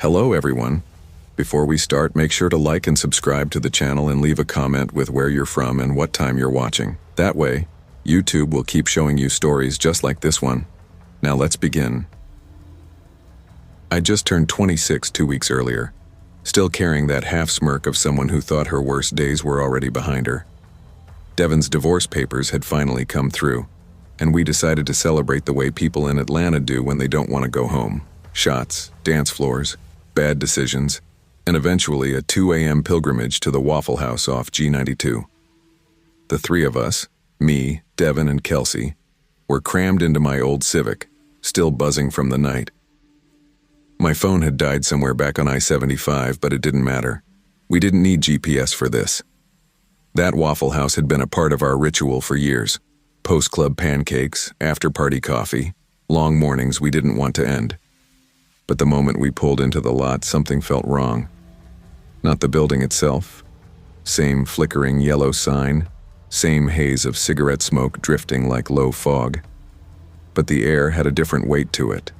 Hello everyone. Before we start, make sure to like and subscribe to the channel and leave a comment with where you're from and what time you're watching. That way, YouTube will keep showing you stories just like this one. Now let's begin. I just turned 26 2 weeks earlier, still carrying that half smirk of someone who thought her worst days were already behind her. Devon's divorce papers had finally come through, and we decided to celebrate the way people in Atlanta do when they don't want to go home. Shots, dance floors, bad decisions, and eventually a 2 a.m. pilgrimage to the Waffle House off G92. The three of us, me, Devon, and Kelsey, were crammed into my old Civic, still buzzing from the night. My phone had died somewhere back on I-75, but it didn't matter. We didn't need GPS for this. That Waffle House had been a part of our ritual for years. Post-club pancakes, after-party coffee, long mornings we didn't want to end. But the moment we pulled into the lot, something felt wrong. Not the building itself. Same flickering yellow sign, same haze of cigarette smoke drifting like low fog. But the air had a different weight to it,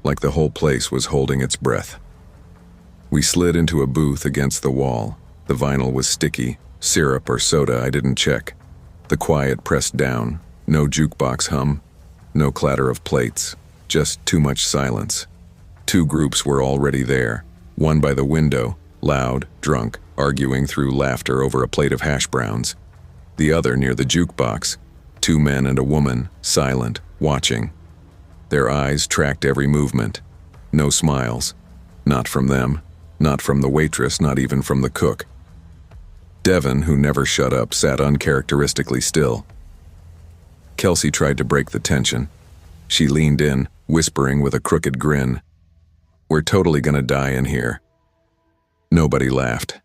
like the whole place was holding its breath. We slid into a booth against the wall. The vinyl was sticky, syrup or soda I didn't check. The quiet pressed down, no jukebox hum, no clatter of plates, just too much silence. Two groups were already there, one by the window, loud, drunk, arguing through laughter over a plate of hash browns. The other near the jukebox, two men and a woman, silent, watching. Their eyes tracked every movement. No smiles. Not from them, not from the waitress, not even from the cook. Devon, who never shut up, sat uncharacteristically still. Kelsey tried to break the tension. She leaned in, whispering with a crooked grin, "We're totally gonna die in here." Nobody laughed.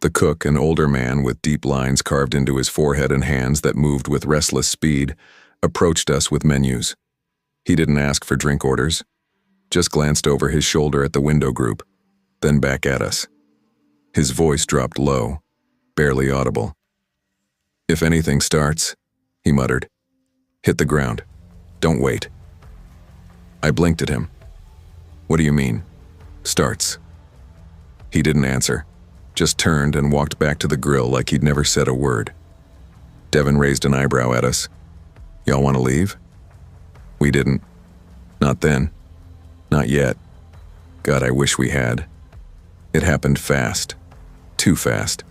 The cook, an older man with deep lines carved into his forehead and hands that moved with restless speed, approached us with menus. He didn't ask for drink orders, just glanced over his shoulder at the window group, then back at us. His voice dropped low, barely audible. "If anything starts," he muttered, "hit the ground. Don't wait." I blinked at him. "What do you mean, starts?" He didn't answer, just turned and walked back to the grill like he'd never said a word. Devon raised an eyebrow at us. "Y'all want to leave?" We didn't. Not then. Not yet. God, I wish we had. It happened fast. Too fast.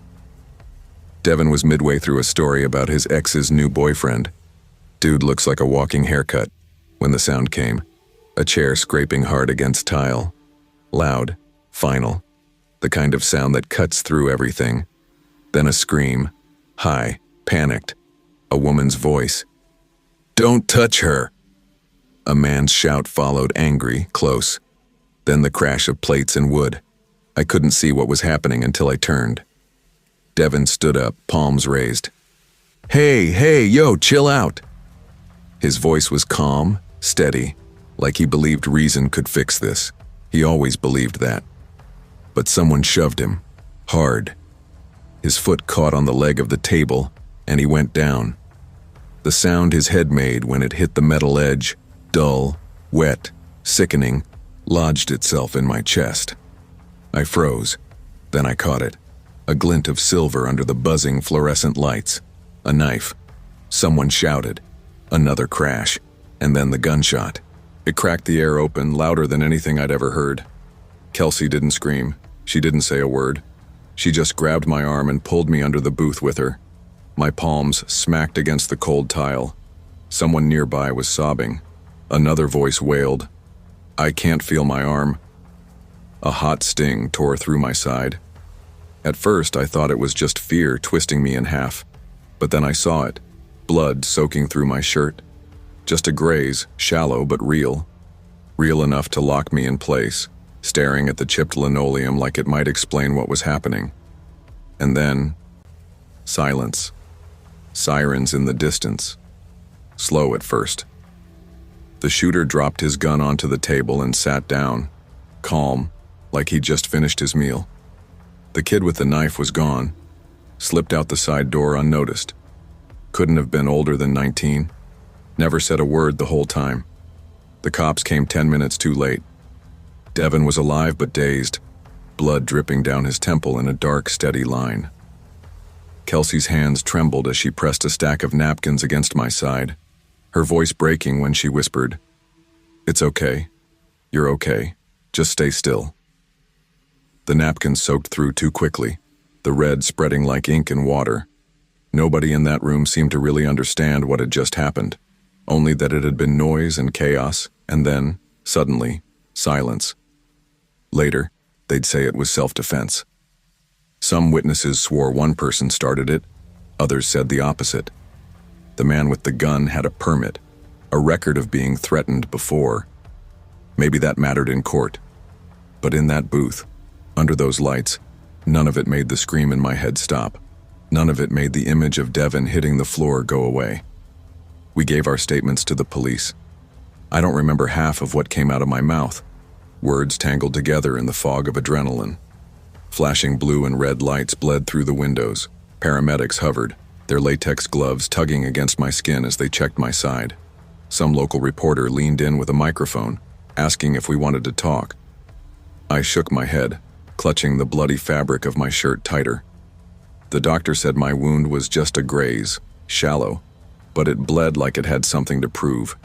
Devon was midway through a story about his ex's new boyfriend. Dude looks like a walking haircut when the sound came. A chair scraping hard against tile. Loud, final. The kind of sound that cuts through everything. Then a scream. High, panicked. A woman's voice. "Don't touch her!" A man's shout followed, angry, close. Then the crash of plates and wood. I couldn't see what was happening until I turned. Devon stood up, palms raised. Hey, yo, chill out." His voice was calm, steady, like he believed reason could fix this. He always believed that. But someone shoved him, hard. His foot caught on the leg of the table, and he went down. The sound his head made when it hit the metal edge, dull, wet, sickening, lodged itself in my chest. I froze. Then I caught it. A glint of silver under the buzzing fluorescent lights. A knife. Someone shouted. Another crash. And then the gunshot. It cracked the air open, louder than anything I'd ever heard. Kelsey didn't scream. She didn't say a word. She just grabbed my arm and pulled me under the booth with her. My palms smacked against the cold tile. Someone nearby was sobbing. Another voice wailed, "I can't feel my arm." A hot sting tore through my side. At first, I thought it was just fear twisting me in half. But then I saw it, blood soaking through my shirt. Just a graze, shallow but real. Real enough to lock me in place, staring at the chipped linoleum like it might explain what was happening. And then, silence. Sirens in the distance. Slow at first. The shooter dropped his gun onto the table and sat down, calm, like he'd just finished his meal. The kid with the knife was gone, slipped out the side door unnoticed. Couldn't have been older than 19. Never said a word the whole time. The cops came 10 minutes too late. Devin was alive but dazed, blood dripping down his temple in a dark, steady line. Kelsey's hands trembled as she pressed a stack of napkins against my side, her voice breaking when she whispered, "It's okay. You're okay. Just stay still." The napkins soaked through too quickly, the red spreading like ink in water. Nobody in that room seemed to really understand what had just happened, only that it had been noise and chaos, and then, suddenly, silence. Later, they'd say it was self-defense. Some witnesses swore one person started it, others said the opposite. The man with the gun had a permit, a record of being threatened before. Maybe that mattered in court. But in that booth, under those lights, none of it made the scream in my head stop. None of it made the image of Devin hitting the floor go away. We gave our statements to the police. I don't remember half of what came out of my mouth. Words tangled together in the fog of adrenaline. Flashing blue and red lights bled through the windows. Paramedics hovered, their latex gloves tugging against my skin as they checked my side. Some local reporter leaned in with a microphone, asking if we wanted to talk. I shook my head, clutching the bloody fabric of my shirt tighter. The doctor said my wound was just a graze, shallow, but it bled like it had something to prove.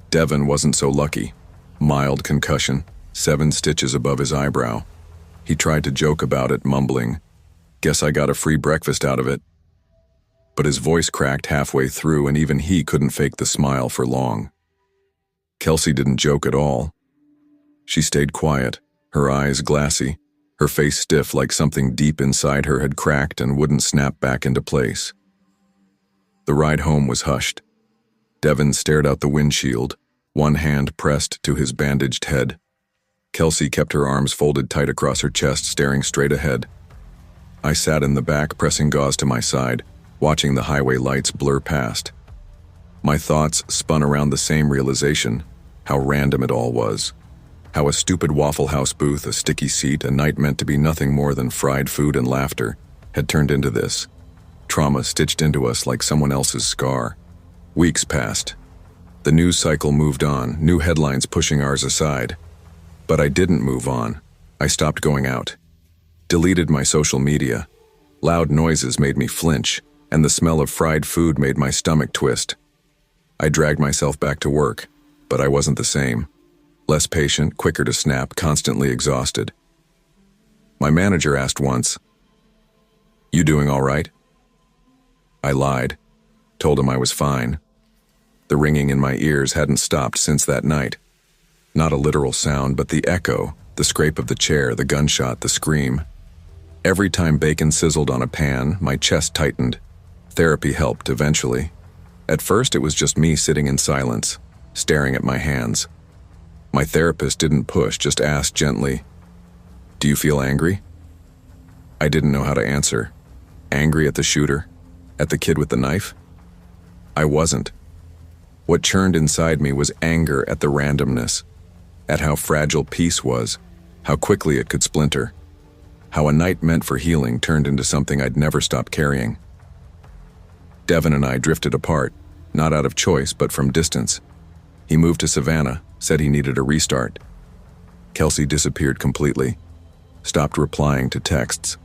Devin wasn't so lucky. Mild concussion, 7 stitches above his eyebrow. He tried to joke about it, mumbling, "Guess I got a free breakfast out of it." But his voice cracked halfway through, and even he couldn't fake the smile for long. Kelsey didn't joke at all. She stayed quiet, her eyes glassy, her face stiff like something deep inside her had cracked and wouldn't snap back into place. The ride home was hushed. Devin stared out the windshield, one hand pressed to his bandaged head. Kelsey kept her arms folded tight across her chest, staring straight ahead. I sat in the back, pressing gauze to my side, watching the highway lights blur past. My thoughts spun around the same realization, how random it all was. How a stupid Waffle House booth, a sticky seat, a night meant to be nothing more than fried food and laughter, had turned into this. Trauma stitched into us like someone else's scar. Weeks passed. The news cycle moved on, new headlines pushing ours aside. But I didn't move on. I stopped going out. Deleted my social media. Loud noises made me flinch, and the smell of fried food made my stomach twist. I dragged myself back to work, but I wasn't the same. Less patient, quicker to snap, constantly exhausted. My manager asked once, "You doing all right?" I lied, told him I was fine. The ringing in my ears hadn't stopped since that night. Not a literal sound, but the echo, the scrape of the chair, the gunshot, the scream. Every time bacon sizzled on a pan, my chest tightened. Therapy helped eventually. At first, it was just me sitting in silence, staring at my hands. My therapist didn't push, just asked gently, "Do you feel angry?" I didn't know how to answer. Angry at the shooter? At the kid with the knife? I wasn't. What churned inside me was anger at the randomness, at how fragile peace was, how quickly it could splinter, how a night meant for healing turned into something I'd never stop carrying. Devin and I drifted apart, not out of choice, but from distance. He moved to Savannah, said he needed a restart. Kelsey disappeared completely, stopped replying to texts.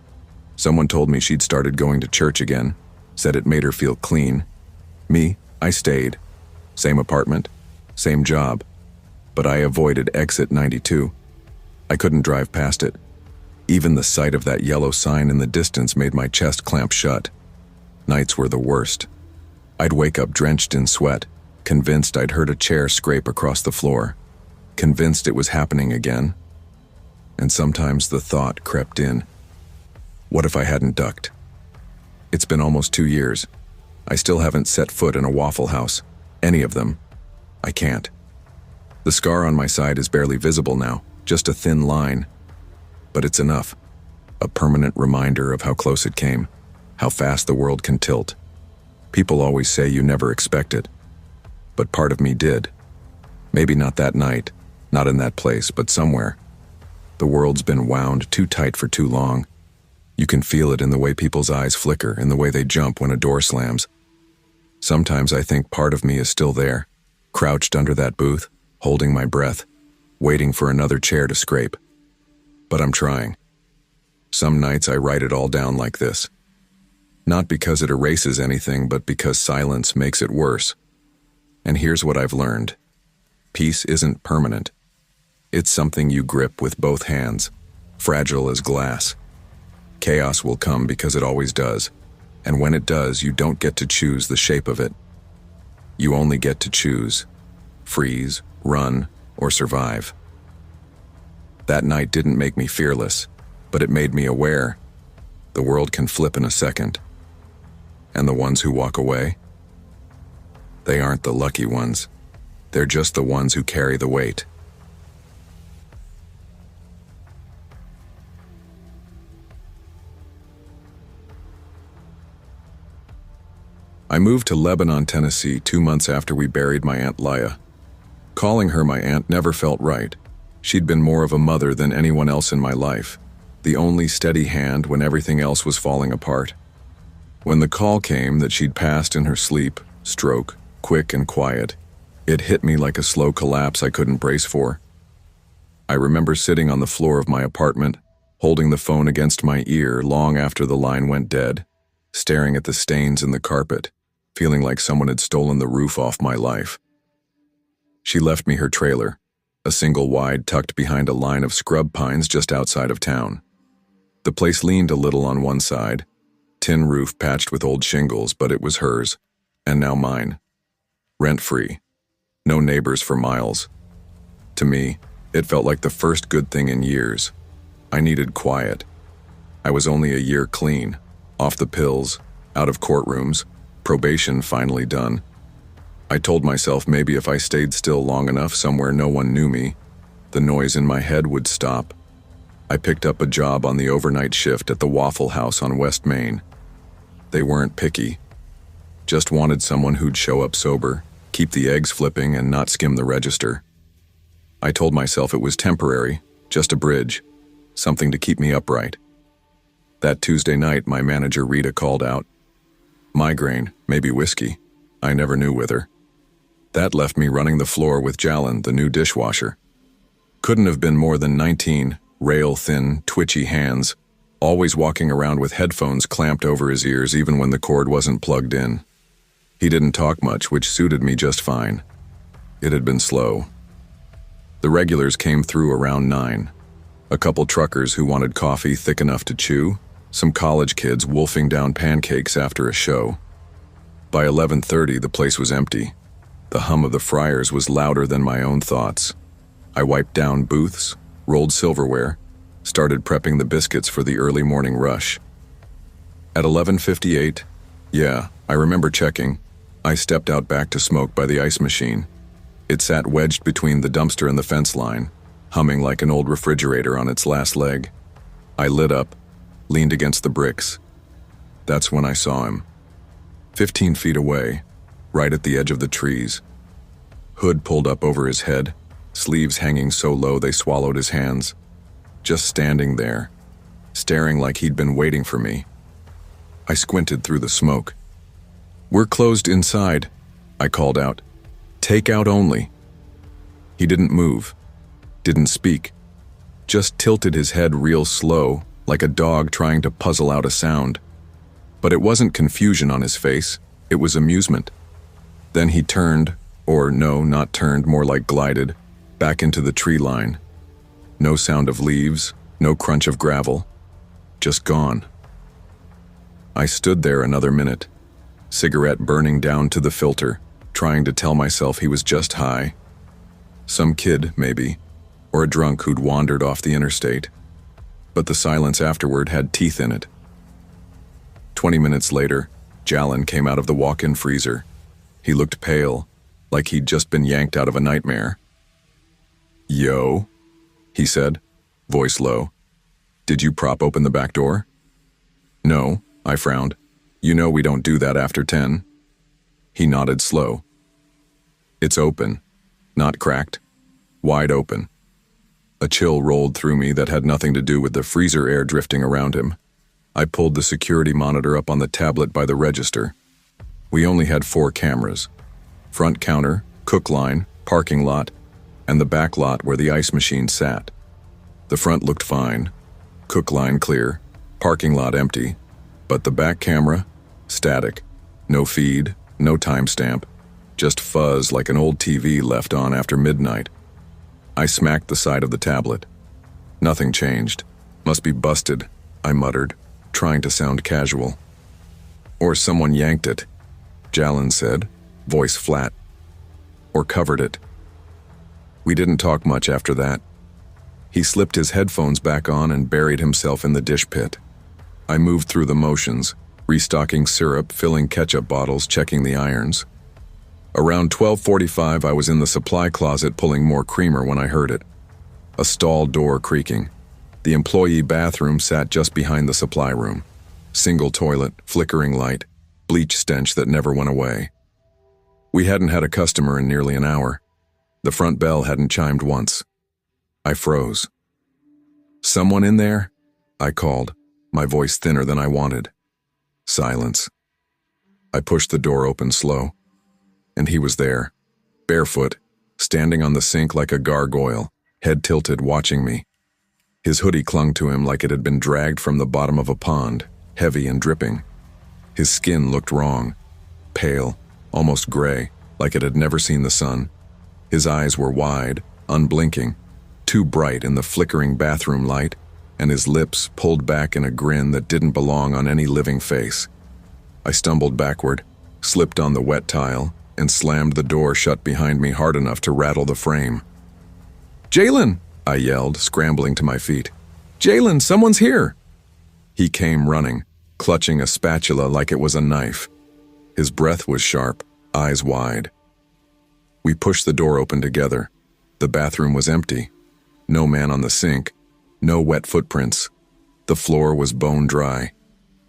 Someone told me she'd started going to church again, said it made her feel clean. Me, I stayed. Same apartment, same job, but I avoided exit 92. I couldn't drive past it. Even the sight of that yellow sign in the distance made my chest clamp shut. Nights were the worst. I'd wake up drenched in sweat, convinced I'd heard a chair scrape across the floor, convinced it was happening again. And sometimes the thought crept in, what if I hadn't ducked? It's been almost 2 years. I still haven't set foot in a Waffle House. Any of them. I can't. The scar on my side is barely visible now, just a thin line. But it's enough. A permanent reminder of how close it came, how fast the world can tilt. People always say you never expect it. But part of me did. Maybe not that night, not in that place, but somewhere. The world's been wound too tight for too long. You can feel it in the way people's eyes flicker, in the way they jump when a door slams. Sometimes I think part of me is still there, crouched under that booth, holding my breath, waiting for another chair to scrape. But I'm trying. Some nights I write it all down like this. Not because it erases anything, but because silence makes it worse. And here's what I've learned. Peace isn't permanent. It's something you grip with both hands, fragile as glass. Chaos will come because it always does, and when it does, you don't get to choose the shape of it. You only get to choose: freeze, run, or survive. That night didn't make me fearless, but it made me aware. The world can flip in a second. And the ones who walk away? They aren't the lucky ones. They're just the ones who carry the weight. I moved to Lebanon, Tennessee 2 months after we buried my Aunt Leah. Calling her my aunt never felt right. She'd been more of a mother than anyone else in my life, the only steady hand when everything else was falling apart. When the call came that she'd passed in her sleep, stroke, quick and quiet, it hit me like a slow collapse I couldn't brace for. I remember sitting on the floor of my apartment, holding the phone against my ear long after the line went dead, staring at the stains in the carpet, feeling like someone had stolen the roof off my life. She left me her trailer, a single wide tucked behind a line of scrub pines just outside of town. The place leaned a little on one side, tin roof patched with old shingles, but it was hers, and now mine. Rent-free. No neighbors for miles. To me, it felt like the first good thing in years. I needed quiet. I was only a year clean, off the pills, out of courtrooms, probation finally done. I told myself maybe if I stayed still long enough somewhere no one knew me, the noise in my head would stop. I picked up a job on the overnight shift at the Waffle House on West Main. They weren't picky. Just wanted someone who'd show up sober, keep the eggs flipping, and not skim the register. I told myself it was temporary, just a bridge, something to keep me upright. That Tuesday night, my manager Rita called out. Migraine, maybe whiskey. I never knew with her. That left me running the floor with Jalen, the new dishwasher. Couldn't have been more than 19, rail-thin, twitchy hands, always walking around with headphones clamped over his ears even when the cord wasn't plugged in. He didn't talk much, which suited me just fine. It had been slow. The regulars came through around 9. A couple truckers who wanted coffee thick enough to chew, some college kids wolfing down pancakes after a show. By 11:30, the place was empty. The hum of the fryers was louder than my own thoughts. I wiped down booths, rolled silverware, started prepping the biscuits for the early morning rush. At 11:58, I remember checking, I stepped out back to smoke by the ice machine. It sat wedged between the dumpster and the fence line, humming like an old refrigerator on its last leg. I lit up, leaned against the bricks. That's when I saw him. 15 feet away, right at the edge of the trees. Hood pulled up over his head, sleeves hanging so low they swallowed his hands. Just standing there, staring like he'd been waiting for me. I squinted through the smoke. "We're closed inside," I called out. "Take out only." He didn't move, didn't speak, just tilted his head real slow, like a dog trying to puzzle out a sound. But it wasn't confusion on his face, it was amusement. Then he turned, or no, not turned, more like glided, back into the tree line. No sound of leaves, no crunch of gravel, just gone. I stood there another minute, cigarette burning down to the filter, trying to tell myself he was just high. Some kid, maybe, or a drunk who'd wandered off the interstate. But the silence afterward had teeth in it. 20 minutes later, Jalen came out of the walk-in freezer. He looked pale, like he'd just been yanked out of a nightmare. "Yo," he said, voice low. "Did you prop open the back door?" "No," I frowned. "You know we don't do that after 10. He nodded slow. "It's open, not cracked, wide open." A chill rolled through me that had nothing to do with the freezer air drifting around him. I pulled the security monitor up on the tablet by the register. We only had 4 cameras. Front counter, cook line, parking lot. and the back lot where the ice machine sat. The front looked fine, cook line clear, parking lot empty, but the back camera, static, no feed, no timestamp, just fuzz like an old TV left on after midnight. I smacked the side of the tablet. Nothing changed. Must be busted, I muttered, trying to sound casual. Or someone yanked it, Jalen said, voice flat. Or covered it. We didn't talk much after that. He slipped his headphones back on and buried himself in the dish pit. I moved through the motions, restocking syrup, filling ketchup bottles, checking the irons. Around 12:45, I was in the supply closet pulling more creamer when I heard it. A stall door creaking. The employee bathroom sat just behind the supply room. Single toilet, flickering light, bleach stench that never went away. We hadn't had a customer in nearly an hour. The front bell hadn't chimed once. I froze. "Someone in there?" I called, my voice thinner than I wanted. Silence. I pushed the door open slow. And he was there, barefoot, standing on the sink like a gargoyle, head tilted, watching me. His hoodie clung to him like it had been dragged from the bottom of a pond, heavy and dripping. His skin looked wrong, pale, almost gray, like it had never seen the sun. His eyes were wide, unblinking, too bright in the flickering bathroom light, and his lips pulled back in a grin that didn't belong on any living face. I stumbled backward, slipped on the wet tile, and slammed the door shut behind me hard enough to rattle the frame. "Jalen!" I yelled, scrambling to my feet. "Jalen, someone's here!" He came running, clutching a spatula like it was a knife. His breath was sharp, eyes wide. We pushed the door open together. The bathroom was empty. No man on the sink, no wet footprints. The floor was bone dry.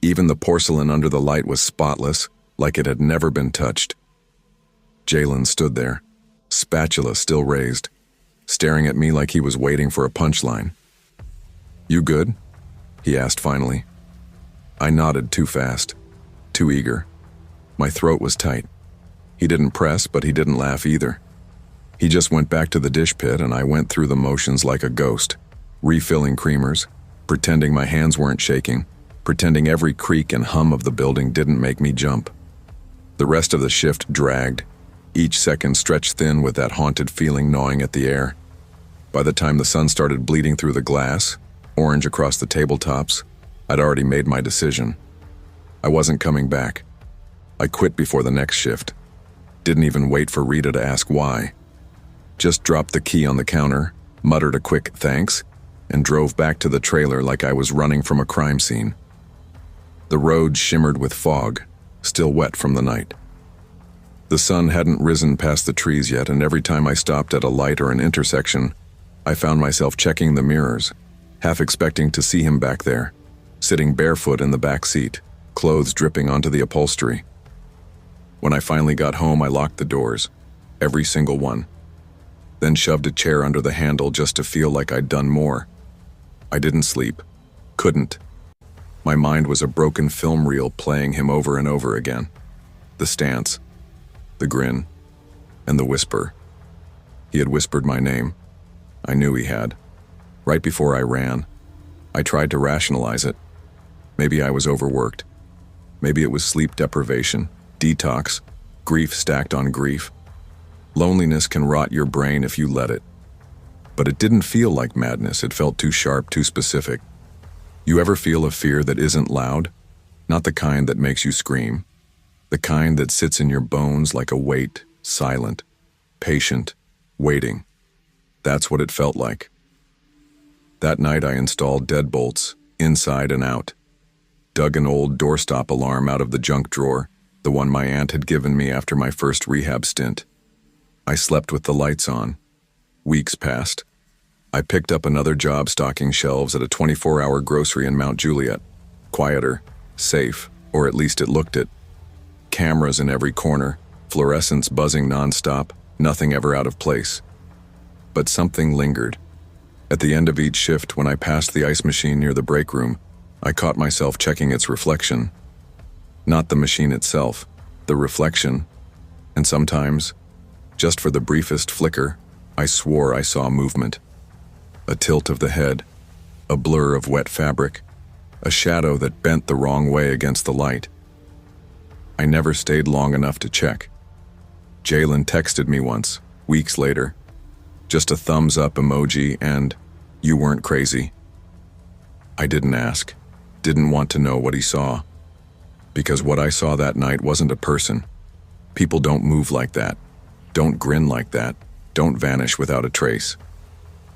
Even the porcelain under the light was spotless, like it had never been touched. Jalen stood there, spatula still raised, staring at me like he was waiting for a punchline. "You good?" he asked finally. I nodded too fast, too eager. My throat was tight. He didn't press, but he didn't laugh either. He just went back to the dish pit, and I went through the motions like a ghost, refilling creamers, pretending my hands weren't shaking, pretending every creak and hum of the building didn't make me jump. The rest of the shift dragged, each second stretched thin with that haunted feeling gnawing at the air. By the time the sun started bleeding through the glass, orange across the tabletops, I'd already made my decision. I wasn't coming back. I quit before the next shift. Didn't even wait for Rita to ask why. Just dropped the key on the counter, muttered a quick thanks, and drove back to the trailer like I was running from a crime scene. The road shimmered with fog, still wet from the night. The sun hadn't risen past the trees yet, and every time I stopped at a light or an intersection, I found myself checking the mirrors, half expecting to see him back there, sitting barefoot in the back seat, clothes dripping onto the upholstery. When I finally got home, I locked the doors, every single one, then shoved a chair under the handle just to feel like I'd done more. I didn't sleep. Couldn't. My mind was a broken film reel playing him over and over again. The stance, the grin, and the whisper. He had whispered my name. I knew he had. Right before I ran, I tried to rationalize it. Maybe I was overworked. Maybe it was sleep deprivation, detox, grief stacked on grief. Loneliness can rot your brain if you let it. But it didn't feel like madness. It felt too sharp, too specific. You ever feel a fear that isn't loud? Not the kind that makes you scream. The kind that sits in your bones like a weight, silent, patient, waiting. That's what it felt like. That night I installed deadbolts, inside and out. Dug an old doorstop alarm out of the junk drawer, the one my aunt had given me after my first rehab stint. I slept with the lights on. Weeks passed. I picked up another job stocking shelves at a 24-hour grocery in Mount Juliet. Quieter, safe, or at least it looked it. Cameras in every corner, fluorescents buzzing nonstop, nothing ever out of place. But something lingered. At the end of each shift, when I passed the ice machine near the break room, I caught myself checking its reflection. Not the machine itself, the reflection. And sometimes, just for the briefest flicker, I swore I saw movement. A tilt of the head, a blur of wet fabric, a shadow that bent the wrong way against the light. I never stayed long enough to check. Jalen texted me once, weeks later. Just a thumbs up emoji and, "You weren't crazy." I didn't ask, didn't want to know what he saw. Because what I saw that night wasn't a person. People don't move like that, don't grin like that, don't vanish without a trace.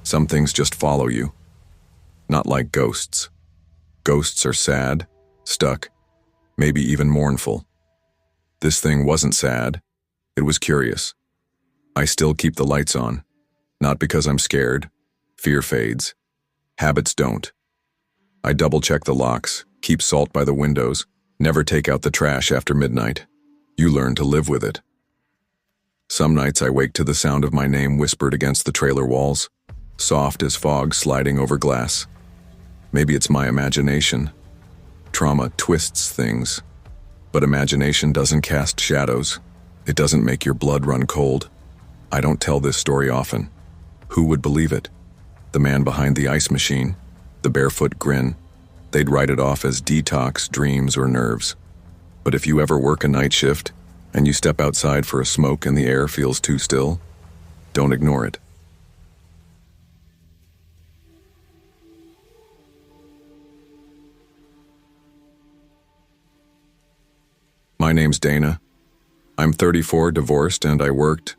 Some things just follow you. Not like ghosts. Ghosts are sad, stuck, maybe even mournful. This thing wasn't sad, it was curious. I still keep the lights on, not because I'm scared. Fear fades. Habits don't. I double-check the locks, keep salt by the windows, never take out the trash after midnight. You learn to live with it. Some nights I wake to the sound of my name whispered against the trailer walls, soft as fog sliding over glass. Maybe it's my imagination. Trauma twists things. But imagination doesn't cast shadows. It doesn't make your blood run cold. I don't tell this story often. Who would believe it? The man behind the ice machine, the barefoot grin. They'd write it off as detox, dreams, or nerves. But if you ever work a night shift and you step outside for a smoke and the air feels too still, don't ignore it. My name's Dana. I'm 34, divorced, and I worked,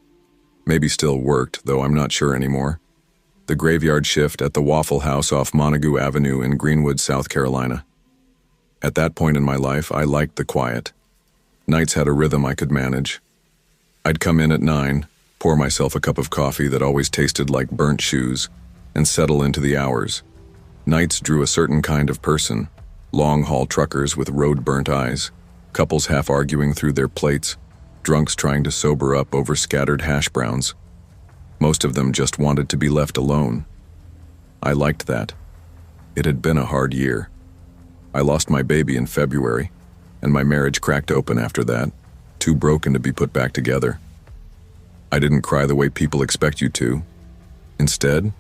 maybe still worked, though I'm not sure anymore, the graveyard shift at the Waffle House off Montague Avenue in Greenwood, South Carolina. At that point in my life, I liked the quiet. Nights had a rhythm I could manage. I'd come in at 9, pour myself a cup of coffee that always tasted like burnt shoes, and settle into the hours. Nights drew a certain kind of person, long-haul truckers with road-burnt eyes, couples half arguing through their plates, drunks trying to sober up over scattered hash browns. Most of them just wanted to be left alone. I liked that. It had been a hard year. I lost my baby in February, and my marriage cracked open after that, too broken to be put back together. I didn't cry the way people expect you to. Instead,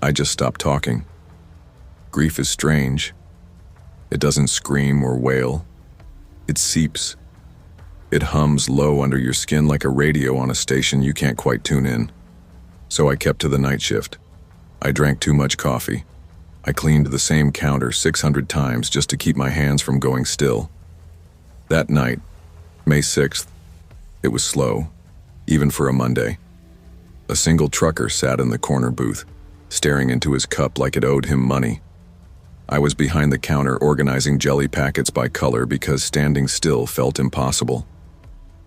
I just stopped talking. Grief is strange. It doesn't scream or wail. It seeps. It hums low under your skin like a radio on a station you can't quite tune in. So I kept to the night shift. I drank too much coffee. I cleaned the same counter 600 times just to keep my hands from going still. That night, May 6th, it was slow, even for a Monday. A single trucker sat in the corner booth, staring into his cup like it owed him money. I was behind the counter organizing jelly packets by color because standing still felt impossible.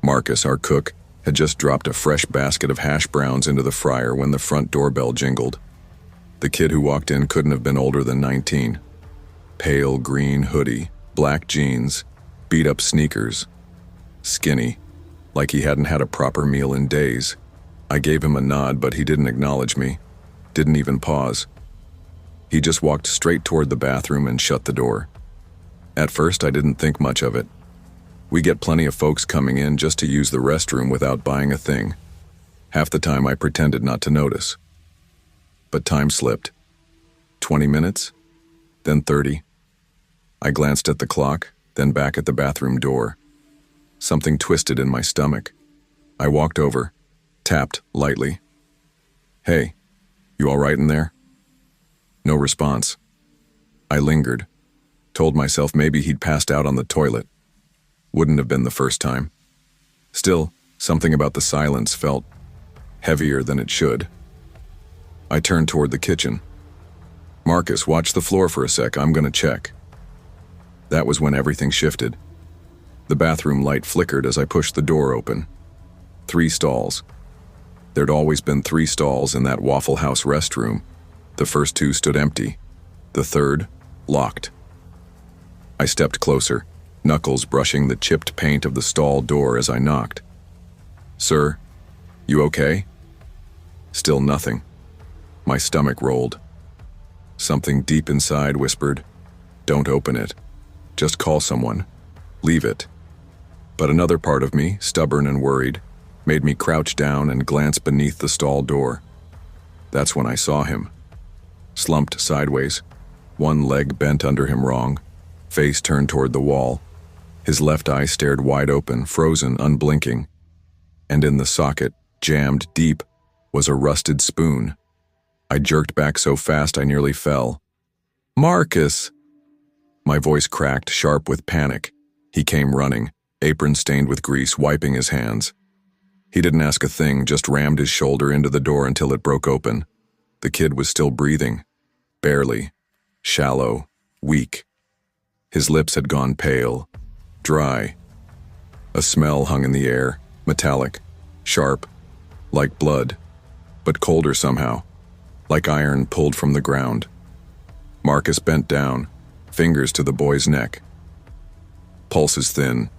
Marcus, our cook, had just dropped a fresh basket of hash browns into the fryer when the front doorbell jingled. The kid who walked in couldn't have been older than 19. Pale green hoodie, black jeans, beat-up sneakers. Skinny, like he hadn't had a proper meal in days. I gave him a nod, but he didn't acknowledge me, didn't even pause. He just walked straight toward the bathroom and shut the door. At first, I didn't think much of it. We get plenty of folks coming in just to use the restroom without buying a thing. Half the time, I pretended not to notice. But time slipped. 20 minutes, then 30. I glanced at the clock, then back at the bathroom door. Something twisted in my stomach. I walked over, tapped lightly. "Hey, you all right in there?" No response. I lingered, told myself maybe he'd passed out on the toilet. Wouldn't have been the first time. Still, something about the silence felt heavier than it should. I turned toward the kitchen. "Marcus, watch the floor for a sec, I'm gonna check." That was when everything shifted. The bathroom light flickered as I pushed the door open. 3 stalls. There'd always been 3 stalls in that Waffle House restroom. The first 2 stood empty. The third, locked. I stepped closer, knuckles brushing the chipped paint of the stall door as I knocked. "Sir, you okay?" Still nothing. My stomach rolled. Something deep inside whispered, "Don't open it. Just call someone. Leave it." But another part of me, stubborn and worried, made me crouch down and glance beneath the stall door. That's when I saw him. Slumped sideways, one leg bent under him wrong, face turned toward the wall. His left eye stared wide open, frozen, unblinking. And in the socket, jammed deep, was a rusted spoon. I jerked back so fast I nearly fell. "Marcus!" My voice cracked, sharp with panic. He came running, apron stained with grease, wiping his hands. He didn't ask a thing, just rammed his shoulder into the door until it broke open. The kid was still breathing. Barely. Shallow. Weak. His lips had gone pale. Dry. A smell hung in the air, metallic, sharp, like blood, but colder somehow, like iron pulled from the ground. Marcus bent down, fingers to the boy's neck. "Pulse is thin,"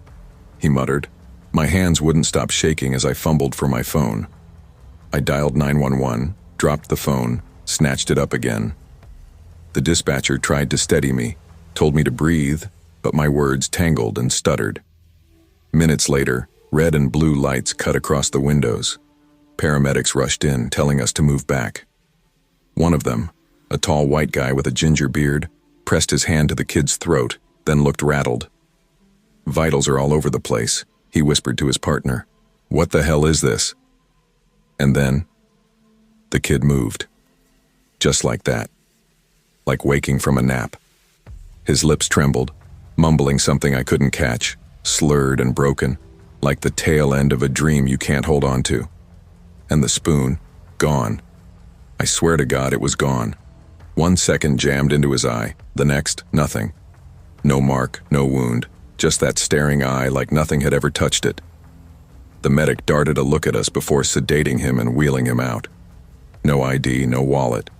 he muttered. My hands wouldn't stop shaking as I fumbled for my phone. I dialed 911, dropped the phone, snatched it up again. The dispatcher tried to steady me, told me to breathe, but my words tangled and stuttered. Minutes later, red and blue lights cut across the windows. Paramedics rushed in, telling us to move back. One of them, a tall white guy with a ginger beard, pressed his hand to the kid's throat, then looked rattled. "Vitals are all over the place," he whispered to his partner. "What the hell is this?" And then, the kid moved. Just like that. Like waking from a nap. His lips trembled, mumbling something I couldn't catch, slurred and broken, like the tail end of a dream you can't hold on to. And the spoon, gone. I swear to God it was gone. 1 second jammed into his eye, the next, nothing. No mark, no wound, just that staring eye like nothing had ever touched it. The medic darted a look at us before sedating him and wheeling him out. No ID, no wallet.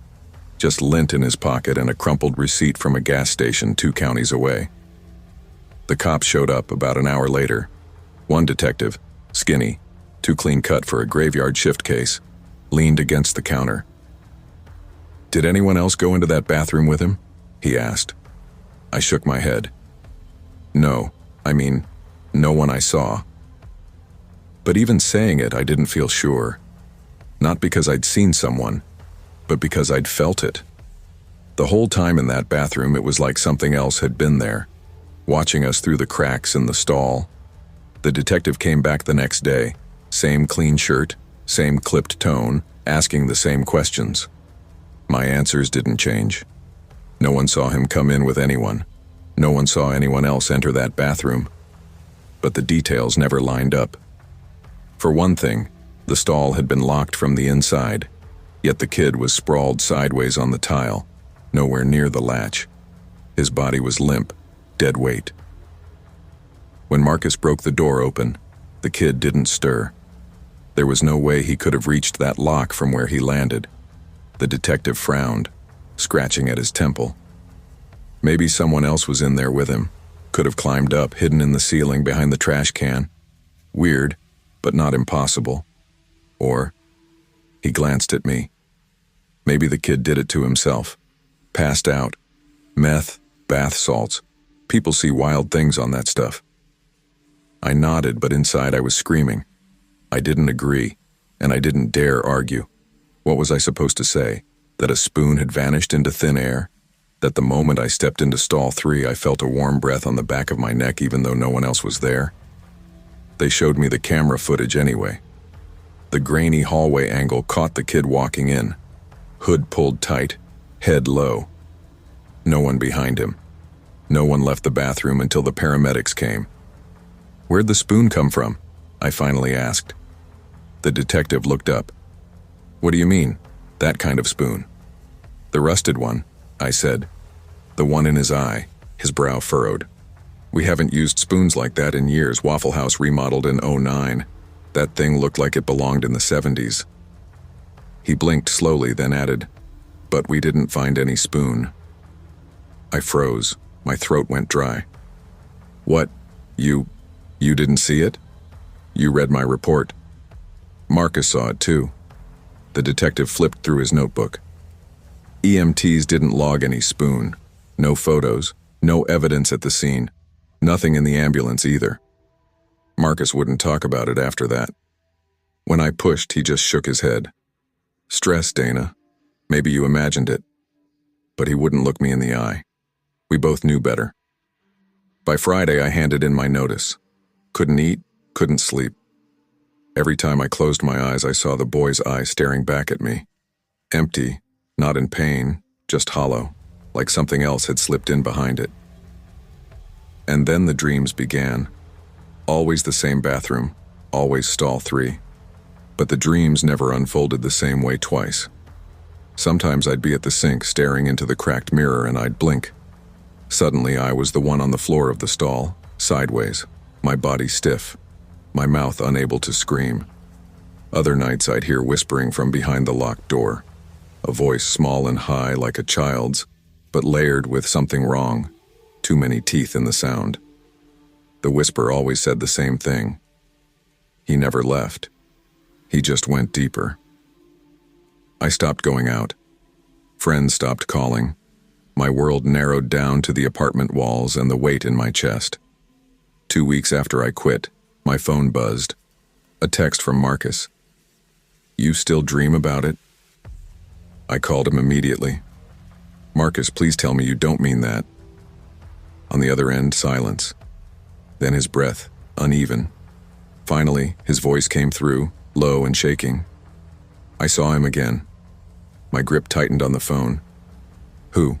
Just lint in his pocket and a crumpled receipt from a gas station 2 counties away. The cops showed up about an hour later. One detective, skinny, too clean cut for a graveyard shift case, leaned against the counter. "Did anyone else go into that bathroom with him?" he asked. I shook my head. No one I saw. But even saying it, I didn't feel sure. Not because I'd seen someone, but because I'd felt it. The whole time in that bathroom, it was like something else had been there, watching us through the cracks in the stall. The detective came back the next day, same clean shirt, same clipped tone, asking the same questions. My answers didn't change. No one saw him come in with anyone. No one saw anyone else enter that bathroom. But the details never lined up. For one thing, the stall had been locked from the inside, yet the kid was sprawled sideways on the tile, nowhere near the latch. His body was limp, dead weight. When Marcus broke the door open, the kid didn't stir. There was no way he could have reached that lock from where he landed. The detective frowned, scratching at his temple. Maybe someone else was in there with him, could have climbed up, hidden in the ceiling behind the trash can. Weird, but not impossible. Or, he glanced at me. Maybe the kid did it to himself. Passed out. Meth, bath salts. People see wild things on that stuff. I nodded, but inside I was screaming. I didn't agree, and I didn't dare argue. What was I supposed to say? That a spoon had vanished into thin air? That the moment I stepped into stall 3, I felt a warm breath on the back of my neck even though no one else was there? They showed me the camera footage anyway. The grainy hallway angle caught the kid walking in. Hood pulled tight, head low. No one behind him. No one left the bathroom until the paramedics came. "Where'd the spoon come from?" I finally asked. The detective looked up. "What do you mean, that kind of spoon?" "The rusted one," I said. "The one in his eye," his brow furrowed. "We haven't used spoons like that in years. Waffle House remodeled in '09. That thing looked like it belonged in the '70s. He blinked slowly, then added, "But we didn't find any spoon." I froze. My throat went dry. "What? You didn't see it? You read my report." Marcus saw it too. The detective flipped through his notebook. EMTs didn't log any spoon. No photos, no evidence at the scene. Nothing in the ambulance either. Marcus wouldn't talk about it after that. When I pushed, he just shook his head. "Stress, Dana. Maybe you imagined it, but he wouldn't look me in the eye. We both knew better. By Friday, I handed in my notice. Couldn't eat, couldn't sleep. Every time I closed my eyes, I saw the boy's eyes staring back at me. Empty, not in pain, just hollow, like something else had slipped in behind it. And then the dreams began. Always the same bathroom, always stall 3. But the dreams never unfolded the same way twice. Sometimes I'd be at the sink staring into the cracked mirror and I'd blink. Suddenly I was the one on the floor of the stall, sideways, my body stiff, my mouth unable to scream. Other nights I'd hear whispering from behind the locked door, a voice small and high like a child's, but layered with something wrong, too many teeth in the sound. The whisper always said the same thing. He never left. He just went deeper. I stopped going out. Friends stopped calling. My world narrowed down to the apartment walls and the weight in my chest. 2 weeks after I quit, my phone buzzed. A text from Marcus. "You still dream about it?" I called him immediately. "Marcus, please tell me you don't mean that." On the other end, silence. Then his breath, uneven. Finally, his voice came through, low and shaking. I saw him again. My grip tightened on the phone. "Who?"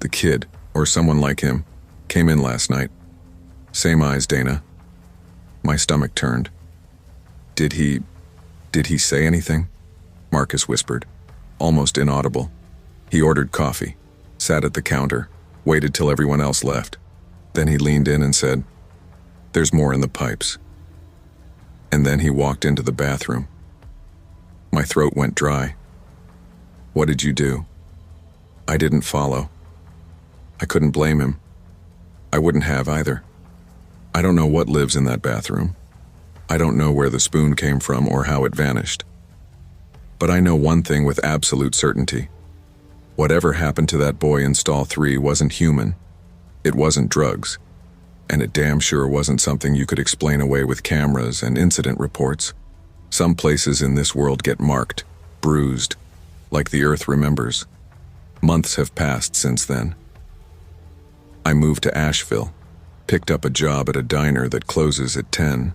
"The kid, or someone like him, came in last night. Same eyes, Dana." My stomach turned. Did he say anything?" Marcus whispered, almost inaudible. He ordered coffee, sat at the counter, waited till everyone else left. Then he leaned in and said, "There's more in the pipes." And then he walked into the bathroom. My throat went dry. "What did you do?" I didn't follow. I couldn't blame him. I wouldn't have either. I don't know what lives in that bathroom. I don't know where the spoon came from or how it vanished. But I know one thing with absolute certainty. Whatever happened to that boy in stall 3 wasn't human. It wasn't drugs. And it damn sure wasn't something you could explain away with cameras and incident reports. Some places in this world get marked, bruised, like the earth remembers. Months have passed since then. I moved to Asheville, picked up a job at a diner that closes at 10.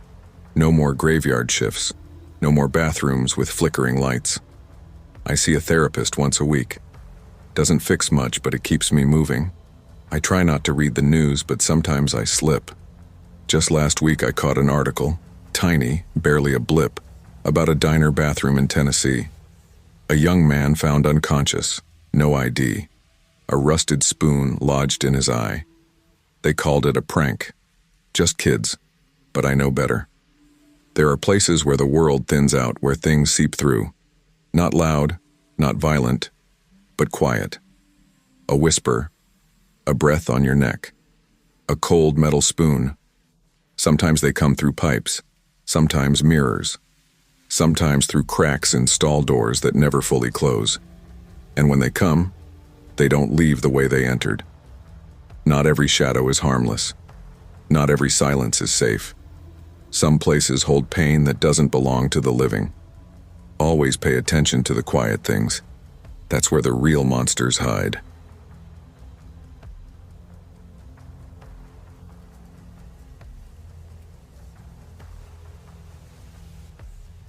No more graveyard shifts, no more bathrooms with flickering lights. I see a therapist once a week. Doesn't fix much, but it keeps me moving. I try not to read the news, but sometimes I slip. Just last week I caught an article, tiny, barely a blip, about a diner bathroom in Tennessee. A young man found unconscious, no ID. A rusted spoon lodged in his eye. They called it a prank. Just kids, but I know better. There are places where the world thins out, where things seep through. Not loud, not violent, but quiet. A whisper, a breath on your neck, a cold metal spoon. Sometimes they come through pipes, sometimes mirrors, sometimes through cracks in stall doors that never fully close. And when they come, they don't leave the way they entered. Not every shadow is harmless. Not every silence is safe. Some places hold pain that doesn't belong to the living. Always pay attention to the quiet things. That's where the real monsters hide.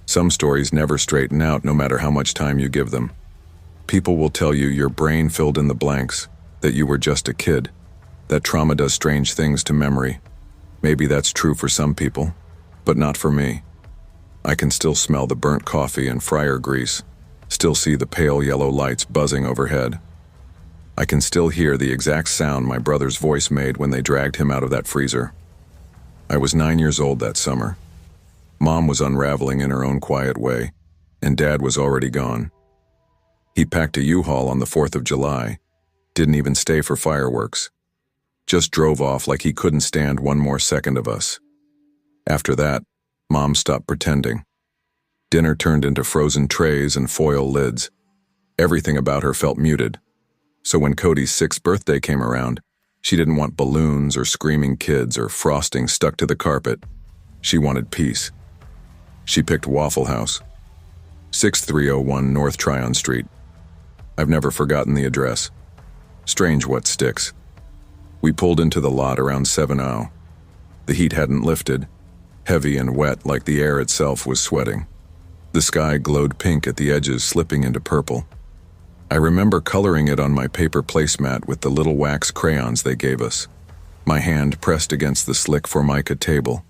Some stories never straighten out no matter how much time you give them. People will tell you your brain filled in the blanks, that you were just a kid, that trauma does strange things to memory. Maybe that's true for some people, but not for me. I can still smell the burnt coffee and fryer grease, still see the pale yellow lights buzzing overhead. I can still hear the exact sound my brother's voice made when they dragged him out of that freezer. I was 9 years old that summer. Mom was unraveling in her own quiet way, and Dad was already gone. He packed a U-Haul on the 4th of July, didn't even stay for fireworks. Just drove off like he couldn't stand one more second of us. After that, Mom stopped pretending. Dinner turned into frozen trays and foil lids. Everything about her felt muted. So when Cody's 6th birthday came around, she didn't want balloons or screaming kids or frosting stuck to the carpet. She wanted peace. She picked Waffle House, 6301 North Tryon Street. I've never forgotten the address. Strange what sticks. We pulled into the lot around 7:00. The heat hadn't lifted, heavy and wet like the air itself was sweating. The sky glowed pink at the edges, slipping into purple. I remember coloring it on my paper placemat with the little wax crayons they gave us, my hand pressed against the slick Formica table.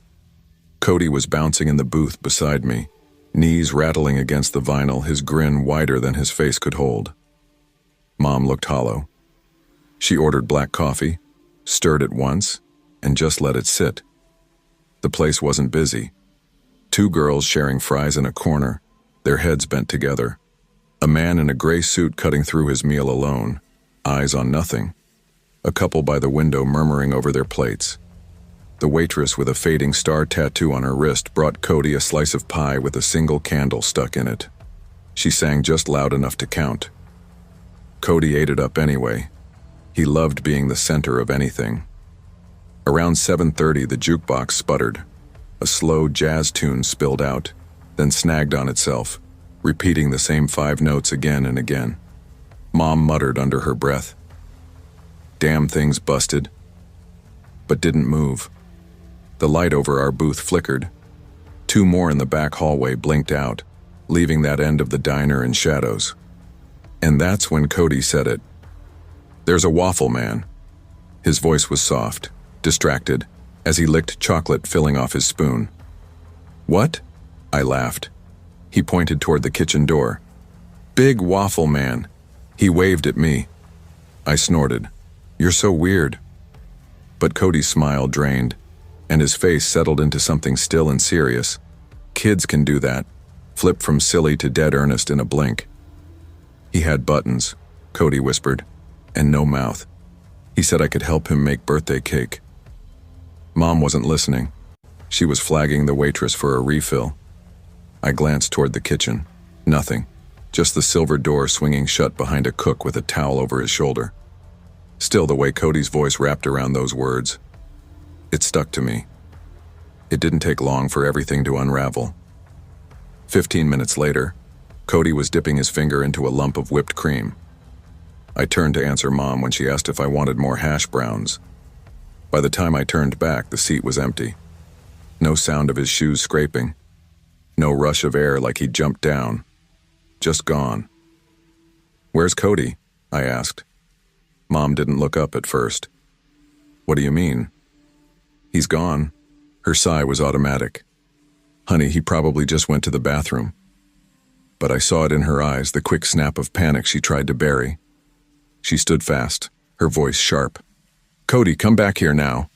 Cody was bouncing in the booth beside me, knees rattling against the vinyl, his grin wider than his face could hold. Mom looked hollow. She ordered black coffee, stirred it once, and just let it sit. The place wasn't busy. 2 girls sharing fries in a corner, their heads bent together. A man in a gray suit cutting through his meal alone, eyes on nothing. A couple by the window murmuring over their plates. The waitress with a fading star tattoo on her wrist brought Cody a slice of pie with a single candle stuck in it. She sang just loud enough to count. Cody ate it up anyway. He loved being the center of anything. Around 7:30, the jukebox sputtered. A slow jazz tune spilled out, then snagged on itself, repeating the same 5 notes again and again. Mom muttered under her breath. Damn thing's busted. But didn't move. The light over our booth flickered. 2 more in the back hallway blinked out, leaving that end of the diner in shadows. And that's when Cody said it. There's a waffle man. His voice was soft, distracted, as he licked chocolate filling off his spoon. What? I laughed. He pointed toward the kitchen door. Big waffle man. He waved at me. I snorted. You're so weird. But Cody's smile drained, and his face settled into something still and serious. Kids can do that, flip from silly to dead earnest in a blink. He had buttons, Cody whispered, and no mouth. He said I could help him make birthday cake. Mom wasn't listening. She was flagging the waitress for a refill. I glanced toward the kitchen. Nothing. Just the silver door swinging shut behind a cook with a towel over his shoulder. Still, the way Cody's voice wrapped around those words, it stuck to me. It didn't take long for everything to unravel. 15 minutes later, Cody was dipping his finger into a lump of whipped cream. I turned to answer Mom when she asked if I wanted more hash browns. By the time I turned back, the seat was empty. No sound of his shoes scraping. No rush of air like he'd jumped down. Just gone. Where's Cody? I asked. Mom didn't look up at first. What do you mean? He's gone. Her sigh was automatic. Honey, he probably just went to the bathroom. But I saw it in her eyes, the quick snap of panic she tried to bury. She stood fast, her voice sharp. Cody, come back here now.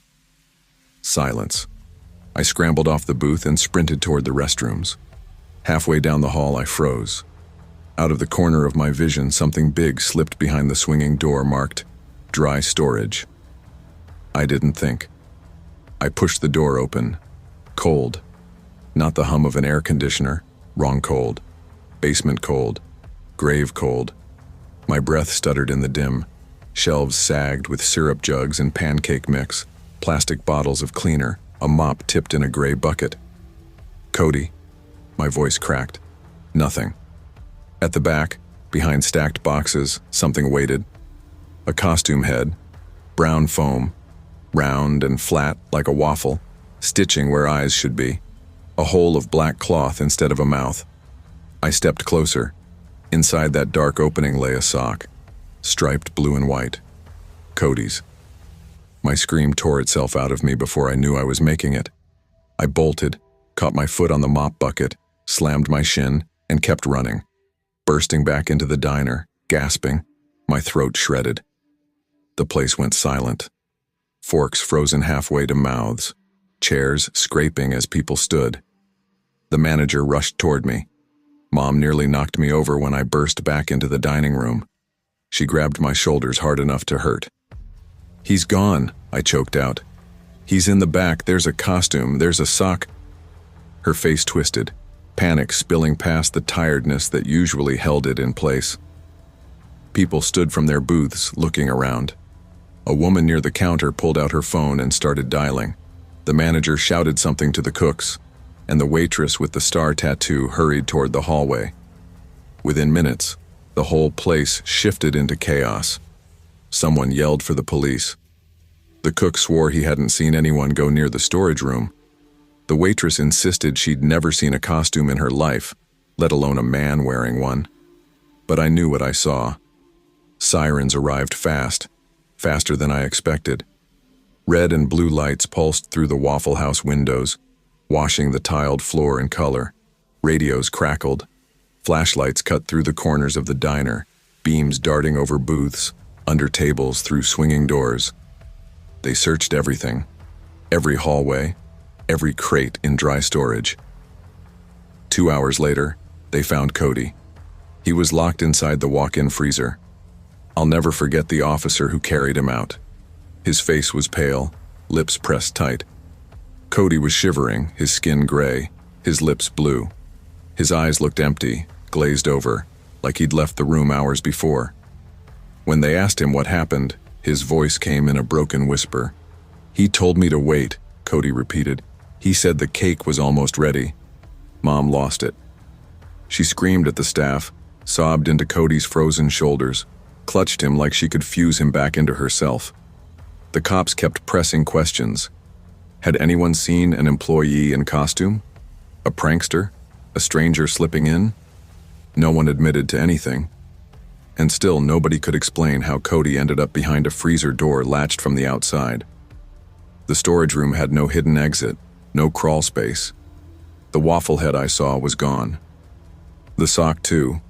Silence. I scrambled off the booth and sprinted toward the restrooms. Halfway down the hall, I froze. Out of the corner of my vision, something big slipped behind the swinging door marked dry storage. I didn't think. I pushed the door open. Cold. Not the hum of an air conditioner. Wrong cold. Basement cold. Grave cold. My breath stuttered in the dim. Shelves sagged with syrup jugs and pancake mix, plastic bottles of cleaner, a mop tipped in a gray bucket. Cody. My voice cracked. Nothing. At the back, behind stacked boxes, something waited. A costume head, brown foam, round and flat like a waffle, stitching where eyes should be. A hole of black cloth instead of a mouth. I stepped closer. Inside that dark opening lay a sock, striped blue and white. Cody's. My scream tore itself out of me before I knew I was making it. I bolted, caught my foot on the mop bucket, slammed my shin, and kept running. Bursting back into the diner, gasping, my throat shredded. The place went silent. Forks frozen halfway to mouths, chairs scraping as people stood. The manager rushed toward me. Mom nearly knocked me over when I burst back into the dining room. She grabbed my shoulders hard enough to hurt. He's gone, I choked out. He's in the back, there's a costume, there's a sock. Her face twisted, panic spilling past the tiredness that usually held it in place. People stood from their booths, looking around. A woman near the counter pulled out her phone and started dialing. The manager shouted something to the cooks, and the waitress with the star tattoo hurried toward the hallway. Within minutes, The whole place shifted into chaos. Someone yelled for the police. The cook swore he hadn't seen anyone go near the storage room. The waitress insisted she'd never seen a costume in her life, let alone a man wearing one. But I knew what I saw. Sirens arrived fast, faster than I expected. Red and blue lights pulsed through the Waffle House windows, washing the tiled floor in color. Radios crackled. Flashlights cut through the corners of the diner, beams darting over booths, under tables, through swinging doors. They searched everything, every hallway, every crate in dry storage. 2 hours later, they found Cody. He was locked inside the walk-in freezer. I'll never forget the officer who carried him out. His face was pale, lips pressed tight. Cody was shivering, his skin gray, his lips blue. His eyes looked empty, glazed over, like he'd left the room hours before. When they asked him what happened, his voice came in a broken whisper. "He told me to wait," Cody repeated. "He said the cake was almost ready." Mom lost it. She screamed at the staff, sobbed into Cody's frozen shoulders, clutched him like she could fuse him back into herself. The cops kept pressing questions. Had anyone seen an employee in costume? A prankster? A stranger slipping in? No one admitted to anything. And still nobody could explain how Cody ended up behind a freezer door latched from the outside. The storage room had no hidden exit, no crawl space. The waffle head I saw was gone. The sock too.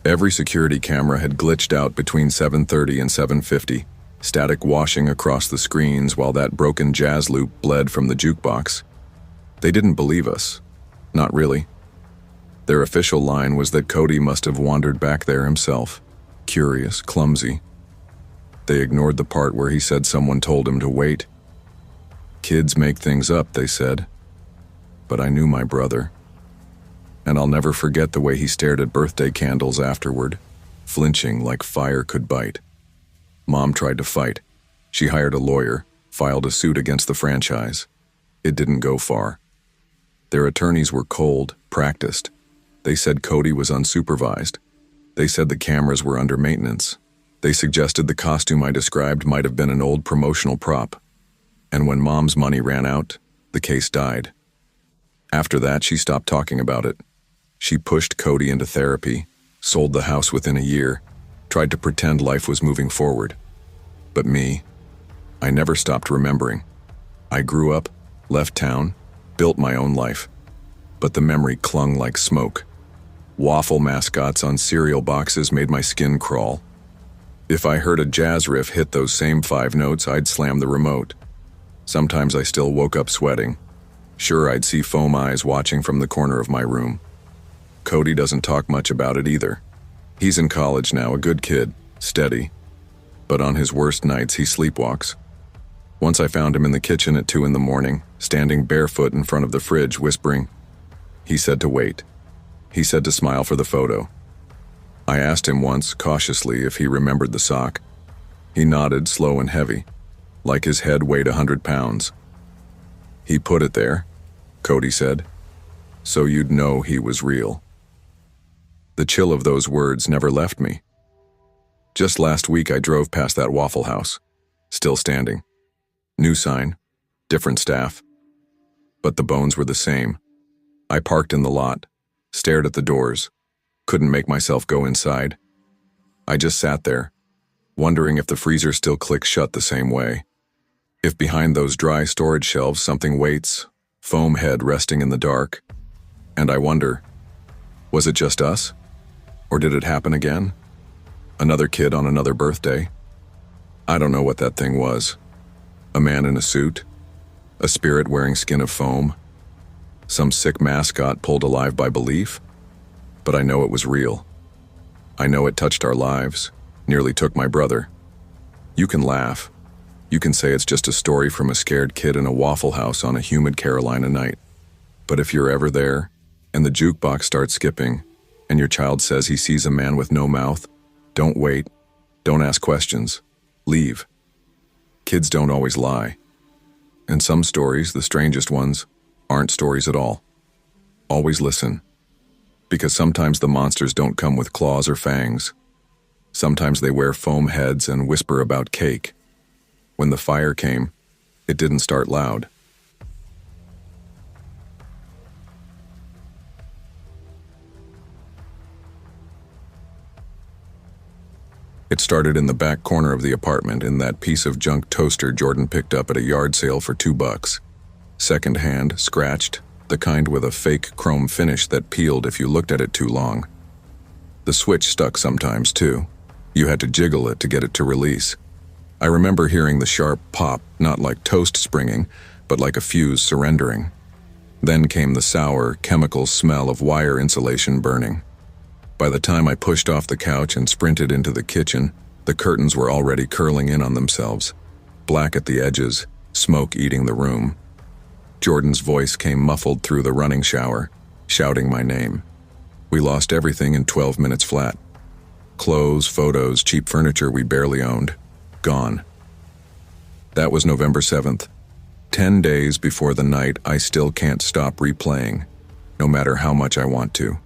Every security camera had glitched out between 7:30 and 7:50, static washing across the screens while that broken jazz loop bled from the jukebox. They didn't believe us. Not really. Their official line was that Cody must have wandered back there himself, curious, clumsy. They ignored the part where he said someone told him to wait. Kids make things up, they said. But I knew my brother. And I'll never forget the way he stared at birthday candles afterward, flinching like fire could bite. Mom tried to fight. She hired a lawyer, filed a suit against the franchise. It didn't go far. Their attorneys were cold, practiced. They said Cody was unsupervised. They said the cameras were under maintenance. They suggested the costume I described might have been an old promotional prop. And when Mom's money ran out, the case died. After that, she stopped talking about it. She pushed Cody into therapy, sold the house within a year, tried to pretend life was moving forward. But me, I never stopped remembering. I grew up, left town, built my own life. But the memory clung like smoke. Waffle mascots on cereal boxes made my skin crawl. If I heard a jazz riff hit those same 5 notes, I'd slam the remote. Sometimes I still woke up sweating. Sure, I'd see foam eyes watching from the corner of my room. Cody doesn't talk much about it either. He's in college now, a good kid, steady. But on his worst nights, he sleepwalks. Once I found him in the kitchen at 2 a.m, standing barefoot in front of the fridge, whispering. He said to wait. He said to smile for the photo. I asked him once, cautiously, if he remembered the sock. He nodded, slow and heavy, like his head weighed 100 pounds. He put it there, Cody said, so you'd know he was real. The chill of those words never left me. Just last week I drove past that Waffle House, still standing. New sign, different staff. But the bones were the same. I parked in the lot, stared at the doors, couldn't make myself go inside. I just sat there, wondering if the freezer still clicks shut the same way. If behind those dry storage shelves something waits, foam head resting in the dark. And I wonder, was it just us? Or did it happen again? Another kid on another birthday? I don't know what that thing was. A man in a suit? A spirit wearing skin of foam? Some sick mascot pulled alive by belief? But I know it was real. I know it touched our lives, nearly took my brother. You can laugh. You can say it's just a story from a scared kid in a Waffle House on a humid Carolina night. But if you're ever there, and the jukebox starts skipping, and your child says he sees a man with no mouth, don't wait, don't ask questions, leave. Kids don't always lie. And some stories, the strangest ones, aren't stories at all. Always listen. Because sometimes the monsters don't come with claws or fangs. Sometimes they wear foam heads and whisper about cake. When the fire came, it didn't start loud. It started in the back corner of the apartment in that piece of junk toaster Jordan picked up at a yard sale for $2. Second-hand, scratched, the kind with a fake chrome finish that peeled if you looked at it too long. The switch stuck sometimes, too. You had to jiggle it to get it to release. I remember hearing the sharp pop, not like toast springing, but like a fuse surrendering. Then came the sour, chemical smell of wire insulation burning. By the time I pushed off the couch and sprinted into the kitchen, the curtains were already curling in on themselves, black at the edges, smoke eating the room. Jordan's voice came muffled through the running shower, shouting my name. We lost everything in 12 minutes flat. Clothes, photos, cheap furniture we barely owned. Gone. That was November 7th. 10 days before the night I still can't stop replaying, no matter how much I want to.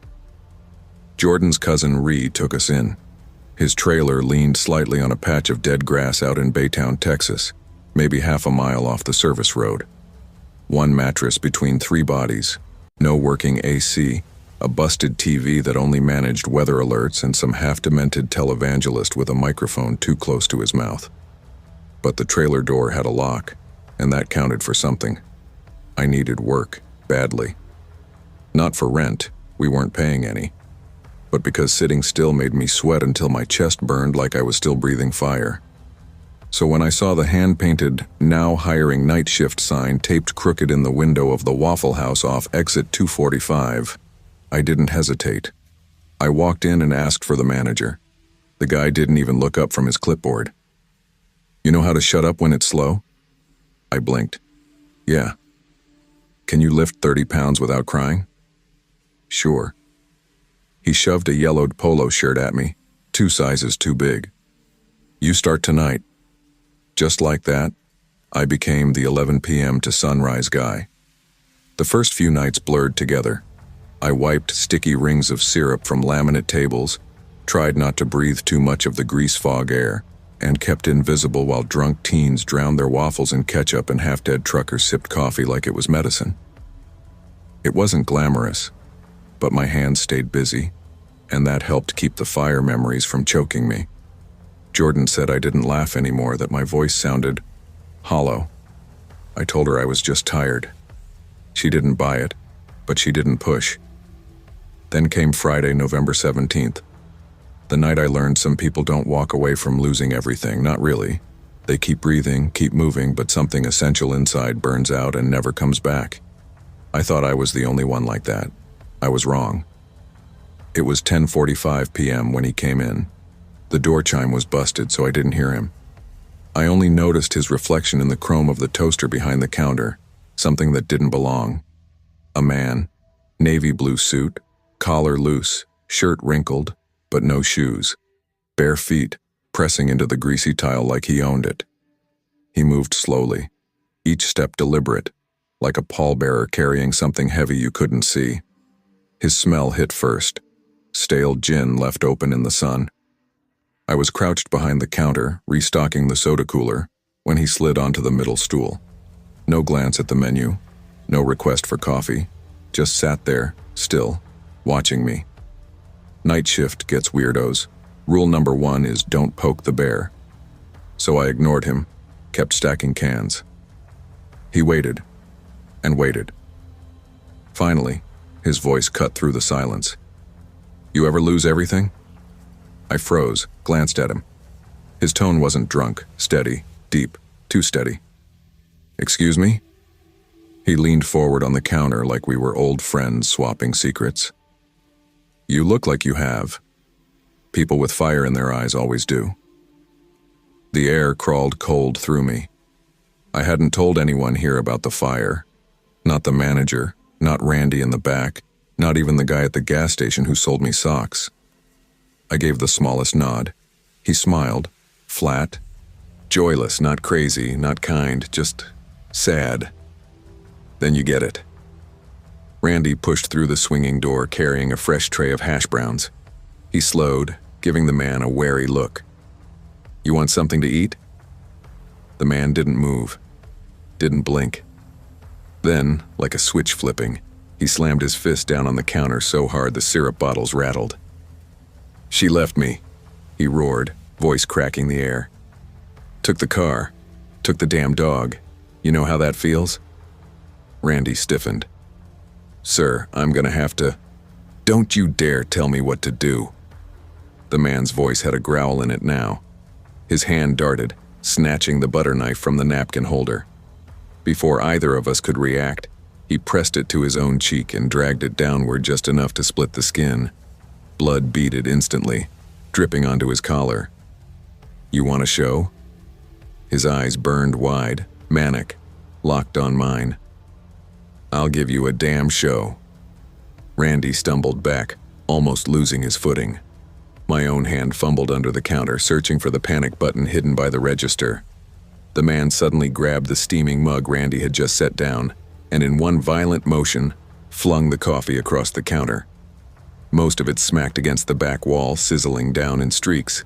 Jordan's cousin Ree took us in. His trailer leaned slightly on a patch of dead grass out in Baytown, Texas, maybe half a mile off the service road. One mattress between 3 bodies, no working AC, a busted TV that only managed weather alerts, and some half-demented televangelist with a microphone too close to his mouth. But the trailer door had a lock, and that counted for something. I needed work, badly. Not for rent, we weren't paying any, but because sitting still made me sweat until my chest burned like I was still breathing fire. So when I saw the hand-painted, now hiring night shift sign taped crooked in the window of the Waffle House off exit 245, I didn't hesitate. I walked in and asked for the manager. The guy didn't even look up from his clipboard. You know how to shut up when it's slow? I blinked. Yeah. Can you lift 30 pounds without crying? Sure. He shoved a yellowed polo shirt at me, 2 sizes too big. You start tonight. Just like that, I became the 11 p.m. to sunrise guy. The first few nights blurred together. I wiped sticky rings of syrup from laminate tables, tried not to breathe too much of the grease fog air, and kept invisible while drunk teens drowned their waffles in ketchup and half-dead truckers sipped coffee like it was medicine. It wasn't glamorous, but my hands stayed busy, and that helped keep the fire memories from choking me. Jordan said I didn't laugh anymore, that my voice sounded hollow. I told her I was just tired. She didn't buy it, but she didn't push. Then came Friday, November 17th. The night I learned some people don't walk away from losing everything, not really. They keep breathing, keep moving, but something essential inside burns out and never comes back. I thought I was the only one like that. I was wrong. It was 10:45 p.m. when he came in. The door chime was busted, so I didn't hear him. I only noticed his reflection in the chrome of the toaster behind the counter, something that didn't belong. A man, navy blue suit, collar loose, shirt wrinkled, but no shoes. Bare feet, pressing into the greasy tile like he owned it. He moved slowly, each step deliberate, like a pallbearer carrying something heavy you couldn't see. His smell hit first, stale gin left open in the sun. I was crouched behind the counter, restocking the soda cooler, when he slid onto the middle stool. No glance at the menu, no request for coffee, just sat there, still, watching me. Night shift gets weirdos. Rule number 1 is don't poke the bear. So I ignored him, kept stacking cans. He waited, and waited. Finally, his voice cut through the silence. You ever lose everything? I froze, glanced at him. His tone wasn't drunk, steady, deep, too steady. Excuse me? He leaned forward on the counter like we were old friends swapping secrets. You look like you have. People with fire in their eyes always do. The air crawled cold through me. I hadn't told anyone here about the fire. Not the manager, not Randy in the back, not even the guy at the gas station who sold me socks. I gave the smallest nod. He smiled, flat, joyless, not crazy, not kind, just sad. Then you get it. Randy pushed through the swinging door carrying a fresh tray of hash browns. He slowed, giving the man a wary look. "You want something to eat?" The man didn't move, didn't blink. Then, like a switch flipping, he slammed his fist down on the counter so hard the syrup bottles rattled. "She left me," he roared, voice cracking the air. "Took the car, took the damn dog. You know how that feels?" Randy stiffened. "Sir, I'm gonna have to—" "Don't you dare tell me what to do." The man's voice had a growl in it now. His hand darted, snatching the butter knife from the napkin holder. Before either of us could react, he pressed it to his own cheek and dragged it downward just enough to split the skin. Blood beaded instantly, dripping onto his collar. "You want a show?" His eyes burned wide, manic, locked on mine. "I'll give you a damn show." Randy stumbled back, almost losing his footing. My own hand fumbled under the counter, searching for the panic button hidden by the register. The man suddenly grabbed the steaming mug Randy had just set down, and in one violent motion, flung the coffee across the counter. Most of it smacked against the back wall, sizzling down in streaks,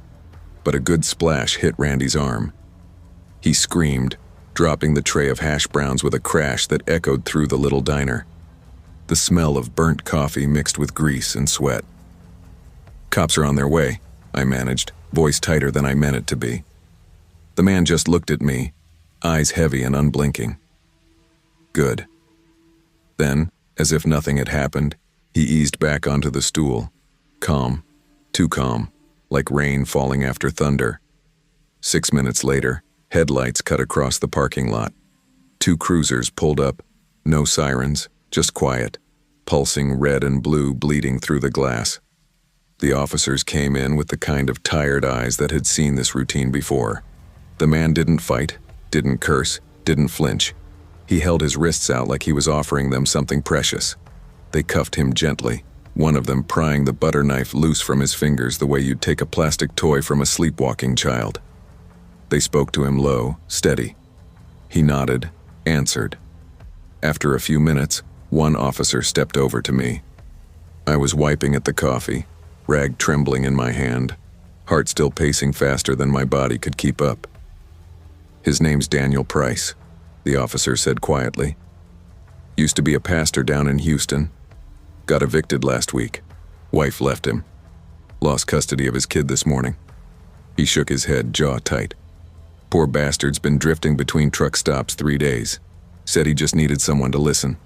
but a good splash hit Randy's arm. He screamed, dropping the tray of hash browns with a crash that echoed through the little diner. The smell of burnt coffee mixed with grease and sweat. "Cops are on their way," I managed, voice tighter than I meant it to be. The man just looked at me, eyes heavy and unblinking. "Good." Then, as if nothing had happened, he eased back onto the stool. Calm, too calm, like rain falling after thunder. 6 minutes later, headlights cut across the parking lot. 2 cruisers pulled up, no sirens, just quiet, pulsing red and blue bleeding through the glass. The officers came in with the kind of tired eyes that had seen this routine before. The man didn't fight, didn't curse, didn't flinch. He held his wrists out like he was offering them something precious. They cuffed him gently, one of them prying the butter knife loose from his fingers the way you'd take a plastic toy from a sleepwalking child. They spoke to him low, steady. He nodded, answered. After a few minutes, one officer stepped over to me. I was wiping at the coffee, rag trembling in my hand, heart still pacing faster than my body could keep up. "His name's Daniel Price," the officer said quietly. "Used to be a pastor down in Houston. Got evicted last week. Wife left him. Lost custody of his kid this morning." He shook his head, jaw tight. "Poor bastard's been drifting between truck stops 3 days. Said he just needed someone to listen."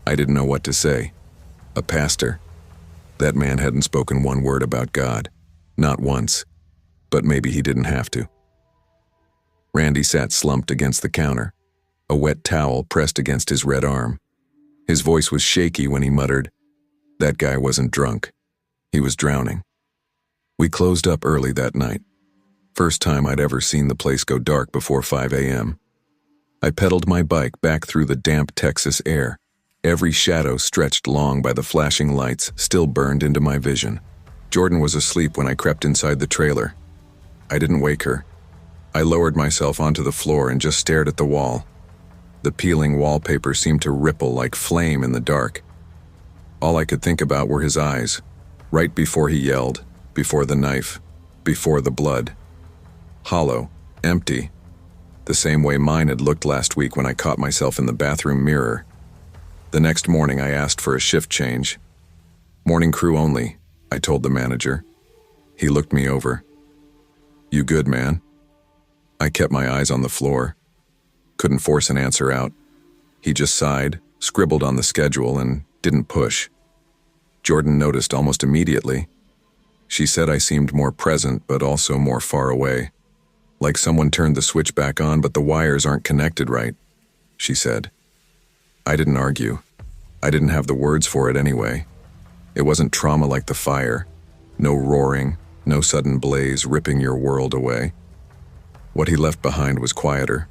I didn't know what to say. A pastor? That man hadn't spoken one word about God. Not once. But maybe he didn't have to. Randy sat slumped against the counter, a wet towel pressed against his red arm. His voice was shaky when he muttered, "That guy wasn't drunk. He was drowning." We closed up early that night. First time I'd ever seen the place go dark before 5 a.m. I pedaled my bike back through the damp Texas air. Every shadow stretched long by the flashing lights still burned into my vision. Jordan was asleep when I crept inside the trailer. I didn't wake her. I lowered myself onto the floor and just stared at the wall. The peeling wallpaper seemed to ripple like flame in the dark. All I could think about were his eyes, right before he yelled, before the knife, before the blood. Hollow, empty, the same way mine had looked last week when I caught myself in the bathroom mirror. The next morning I asked for a shift change. "Morning crew only," I told the manager. He looked me over. "You good, man?" I kept my eyes on the floor. Couldn't force an answer out. He just sighed, scribbled on the schedule, and didn't push. Jordan noticed almost immediately. She said I seemed more present, but also more far away. Like someone turned the switch back on, but the wires aren't connected right, she said. I didn't argue. I didn't have the words for it anyway. It wasn't trauma like the fire. No roaring, no sudden blaze ripping your world away. What he left behind was quieter,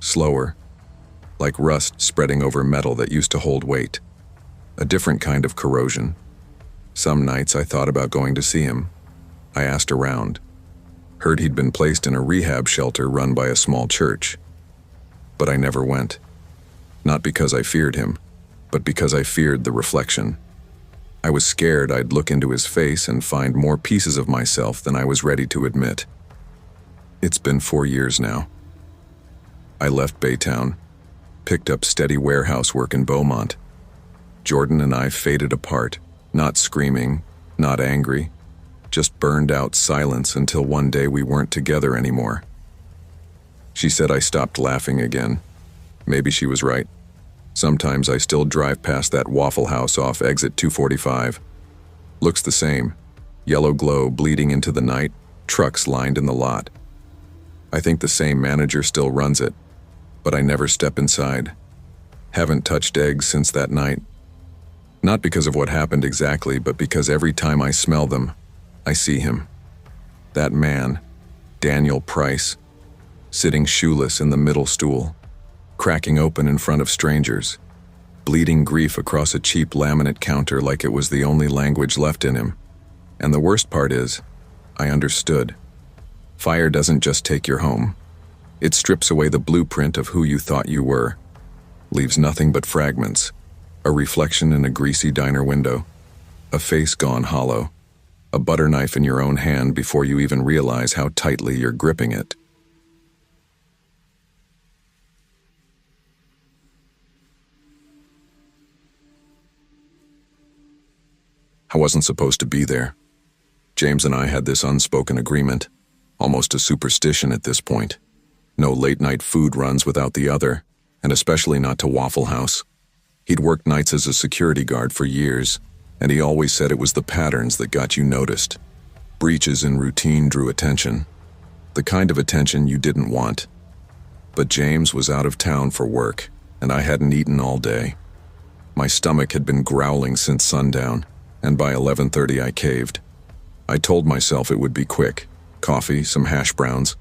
slower, like rust spreading over metal that used to hold weight. A different kind of corrosion. Some nights I thought about going to see him. I asked around. Heard he'd been placed in a rehab shelter run by a small church. But I never went. Not because I feared him, but because I feared the reflection. I was scared I'd look into his face and find more pieces of myself than I was ready to admit. It's been 4 years now. I left Baytown, picked up steady warehouse work in Beaumont. Jordan and I faded apart, not screaming, not angry, just burned out silence until one day we weren't together anymore. She said I stopped laughing again. Maybe she was right. Sometimes I still drive past that Waffle House off exit 245. Looks the same. Yellow glow bleeding into the night, trucks lined in the lot. I think the same manager still runs it, but I never step inside. Haven't touched eggs since that night. Not because of what happened exactly, but because every time I smell them, I see him. That man, Daniel Price, sitting shoeless in the middle stool, cracking open in front of strangers, bleeding grief across a cheap laminate counter like it was the only language left in him. And the worst part is, I understood. Fire doesn't just take your home. It strips away the blueprint of who you thought you were, leaves nothing but fragments, a reflection in a greasy diner window, a face gone hollow, a butter knife in your own hand before you even realize how tightly you're gripping it. I wasn't supposed to be there. James and I had this unspoken agreement, almost a superstition at this point. No late-night food runs without the other, and especially not to Waffle House. He'd worked nights as a security guard for years, and he always said it was the patterns that got you noticed. Breaches in routine drew attention, the kind of attention you didn't want. But James was out of town for work, and I hadn't eaten all day. My stomach had been growling since sundown, and by 11:30 I caved. I told myself it would be quick. Coffee, some hash browns,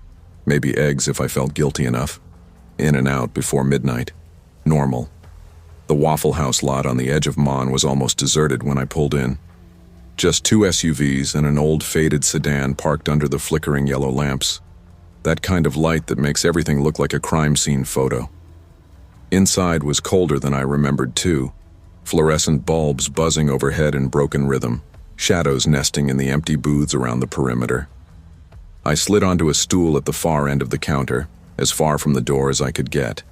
maybe eggs if I felt guilty enough. In and out before midnight. Normal. The Waffle House lot on the edge of Mon was almost deserted when I pulled in. Just 2 SUVs and an old faded sedan parked under the flickering yellow lamps. That kind of light that makes everything look like a crime scene photo. Inside was colder than I remembered too. Fluorescent bulbs buzzing overhead in broken rhythm, shadows nesting in the empty booths around the perimeter. I slid onto a stool at the far end of the counter, as far from the door as I could get.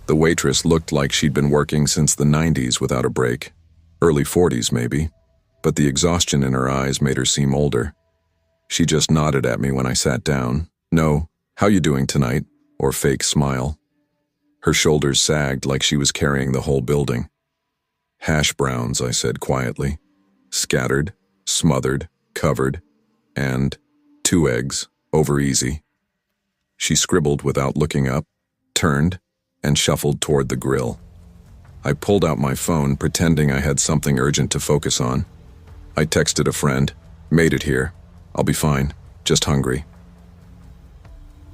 The waitress looked like she'd been working since the 90s without a break. Early 40s maybe, but the exhaustion in her eyes made her seem older. She just nodded at me when I sat down. No, how you doing tonight? Or fake smile. Her shoulders sagged like she was carrying the whole building. Hash browns, I said quietly. Scattered, smothered, covered, and 2 eggs, over easy. She scribbled without looking up, turned, and shuffled toward the grill. I pulled out my phone, pretending I had something urgent to focus on. I texted a friend, "Made it here. I'll be fine, just hungry."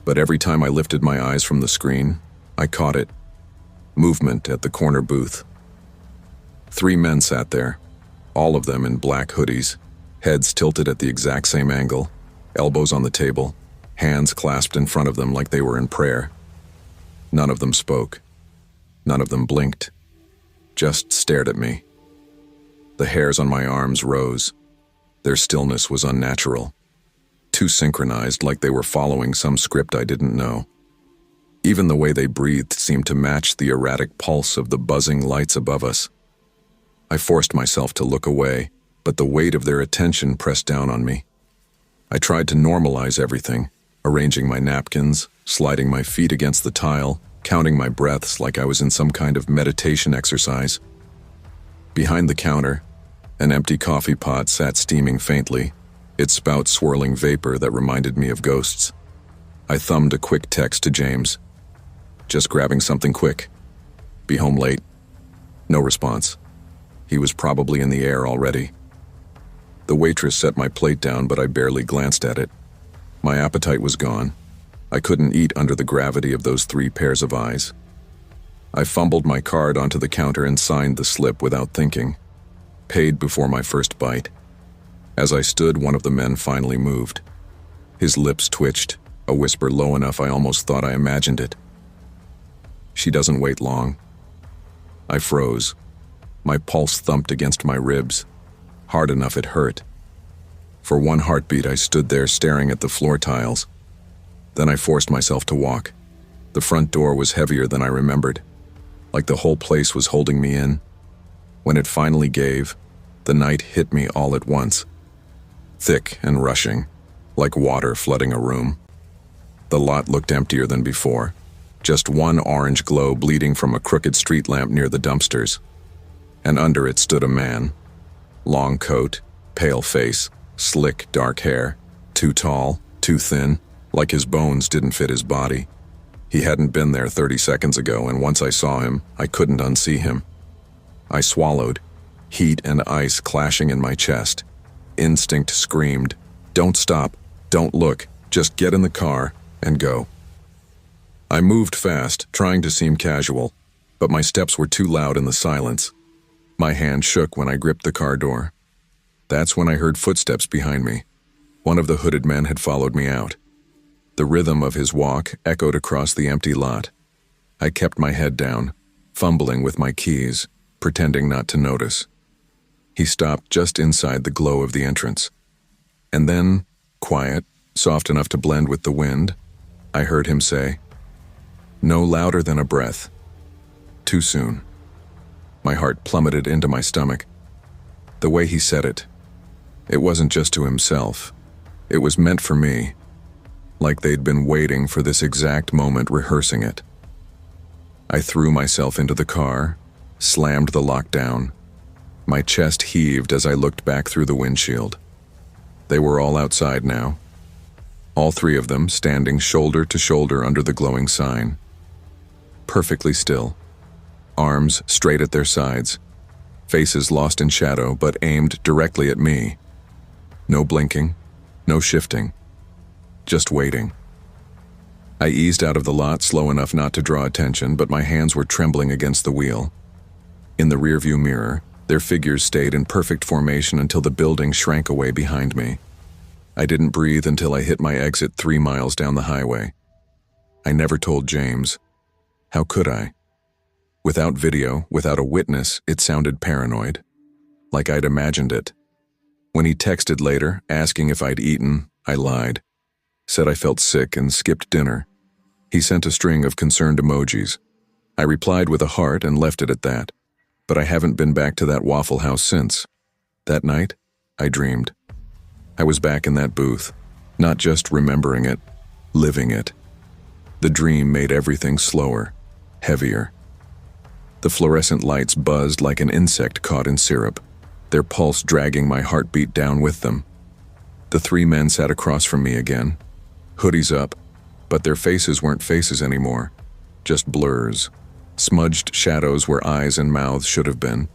But every time I lifted my eyes from the screen, I caught it. Movement at the corner booth. 3 men sat there, all of them in black hoodies, heads tilted at the exact same angle, elbows on the table, hands clasped in front of them like they were in prayer. None of them spoke. None of them blinked. Just stared at me. The hairs on my arms rose. Their stillness was unnatural. Too synchronized, like they were following some script I didn't know. Even the way they breathed seemed to match the erratic pulse of the buzzing lights above us. I forced myself to look away, but the weight of their attention pressed down on me. I tried to normalize everything, arranging my napkins, sliding my feet against the tile, counting my breaths like I was in some kind of meditation exercise. Behind the counter, an empty coffee pot sat steaming faintly, its spout swirling vapor that reminded me of ghosts. I thumbed a quick text to James. "Just grabbing something quick. Be home late." No response. He was probably in the air already. The waitress set my plate down, but I barely glanced at it. My appetite was gone. I couldn't eat under the gravity of those 3 pairs of eyes. I fumbled my card onto the counter and signed the slip without thinking. Paid before my first bite. As I stood, one of the men finally moved. His lips twitched, a whisper low enough I almost thought I imagined it. "She doesn't wait long." I froze, My pulse thumped against my ribs, hard enough it hurt. For one heartbeat, I stood there staring at the floor tiles. Then I forced myself to walk. The front door was heavier than I remembered, like the whole place was holding me in. When it finally gave, the night hit me all at once. Thick and rushing, like water flooding a room. The lot looked emptier than before, just one orange glow bleeding from a crooked street lamp near the dumpsters. And under it stood a man. Long coat, pale face, slick dark hair, too tall, too thin, like his bones didn't fit his body. He hadn't been there 30 seconds ago, and once I saw him, I couldn't unsee him. I swallowed, heat and ice clashing in my chest. Instinct screamed, "Don't stop, don't look, just get in the car and go." I moved fast, trying to seem casual, but my steps were too loud in the silence. My hand shook when I gripped the car door. That's when I heard footsteps behind me. One of the hooded men had followed me out. The rhythm of his walk echoed across the empty lot. I kept my head down, fumbling with my keys, pretending not to notice. He stopped just inside the glow of the entrance. And then, quiet, soft enough to blend with the wind, I heard him say, "No louder than a breath." Too soon. My heart plummeted into my stomach. The way he said it, it wasn't just to himself. It was meant for me, like they'd been waiting for this exact moment, rehearsing it. I threw myself into the car, slammed the lock down. My chest heaved as I looked back through the windshield. They were all outside now. All three of them standing shoulder to shoulder under the glowing sign. Perfectly still. Arms straight at their sides. Faces lost in shadow but aimed directly at me. No blinking, no shifting. Just waiting. I eased out of the lot slow enough not to draw attention, but my hands were trembling against the wheel. In the rearview mirror, their figures stayed in perfect formation until the building shrank away behind me. I didn't breathe until I hit my exit 3 miles down the highway. I never told James. How could I? Without video, without a witness, it sounded paranoid. Like I'd imagined it. When he texted later, asking if I'd eaten, I lied. Said I felt sick and skipped dinner. He sent a string of concerned emojis. I replied with a heart and left it at that. But I haven't been back to that Waffle House since. That night, I dreamed. I was back in that booth, not just remembering it, living it. The dream made everything slower, heavier. The fluorescent lights buzzed like an insect caught in syrup, their pulse dragging my heartbeat down with them. The 3 men sat across from me again, hoodies up, but their faces weren't faces anymore, just blurs, smudged shadows where eyes and mouths should have been.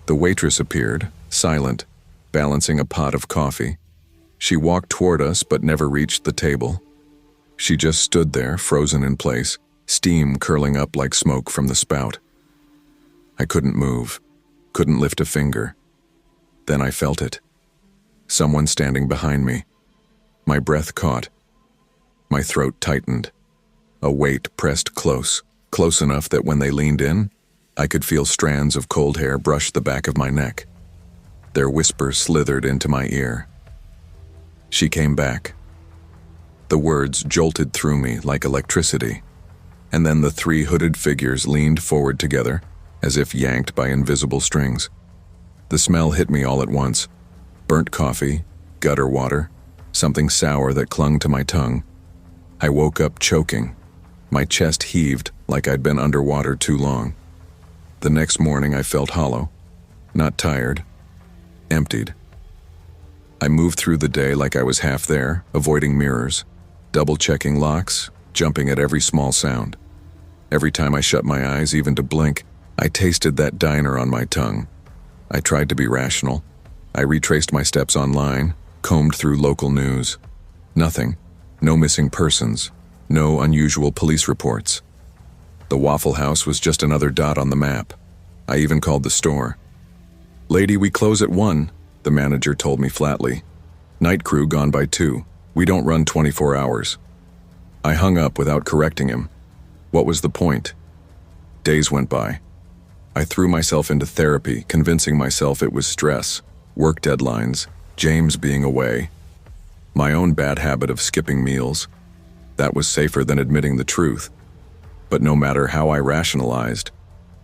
The waitress appeared, silent, balancing a pot of coffee. She walked toward us but never reached the table. She just stood there, frozen in place, steam curling up like smoke from the spout. I couldn't move, couldn't lift a finger. Then I felt it. Someone standing behind me. My breath caught. My throat tightened. A weight pressed close, close enough that when they leaned in, I could feel strands of cold hair brush the back of my neck. Their whisper slithered into my ear. She came back. The words jolted through me like electricity. And then the 3 hooded figures leaned forward together, as if yanked by invisible strings. The smell hit me all at once. Burnt coffee, gutter water, something sour that clung to my tongue. I woke up choking. My chest heaved like I'd been underwater too long. The next morning I felt hollow. Not tired. Emptied. I moved through the day like I was half there, avoiding mirrors, double-checking locks, jumping at every small sound. Every time I shut my eyes, even to blink, I tasted that diner on my tongue. I tried to be rational. I retraced my steps online, combed through local news. Nothing. No missing persons. No unusual police reports. The Waffle House was just another dot on the map. I even called the store. "Lady, we close at 1, the manager told me flatly. "Night crew gone by 2. We don't run 24 hours. I hung up without correcting him. What was the point? Days went by. I threw myself into therapy, convincing myself it was stress, work deadlines, James being away, my own bad habit of skipping meals. That was safer than admitting the truth. But no matter how I rationalized,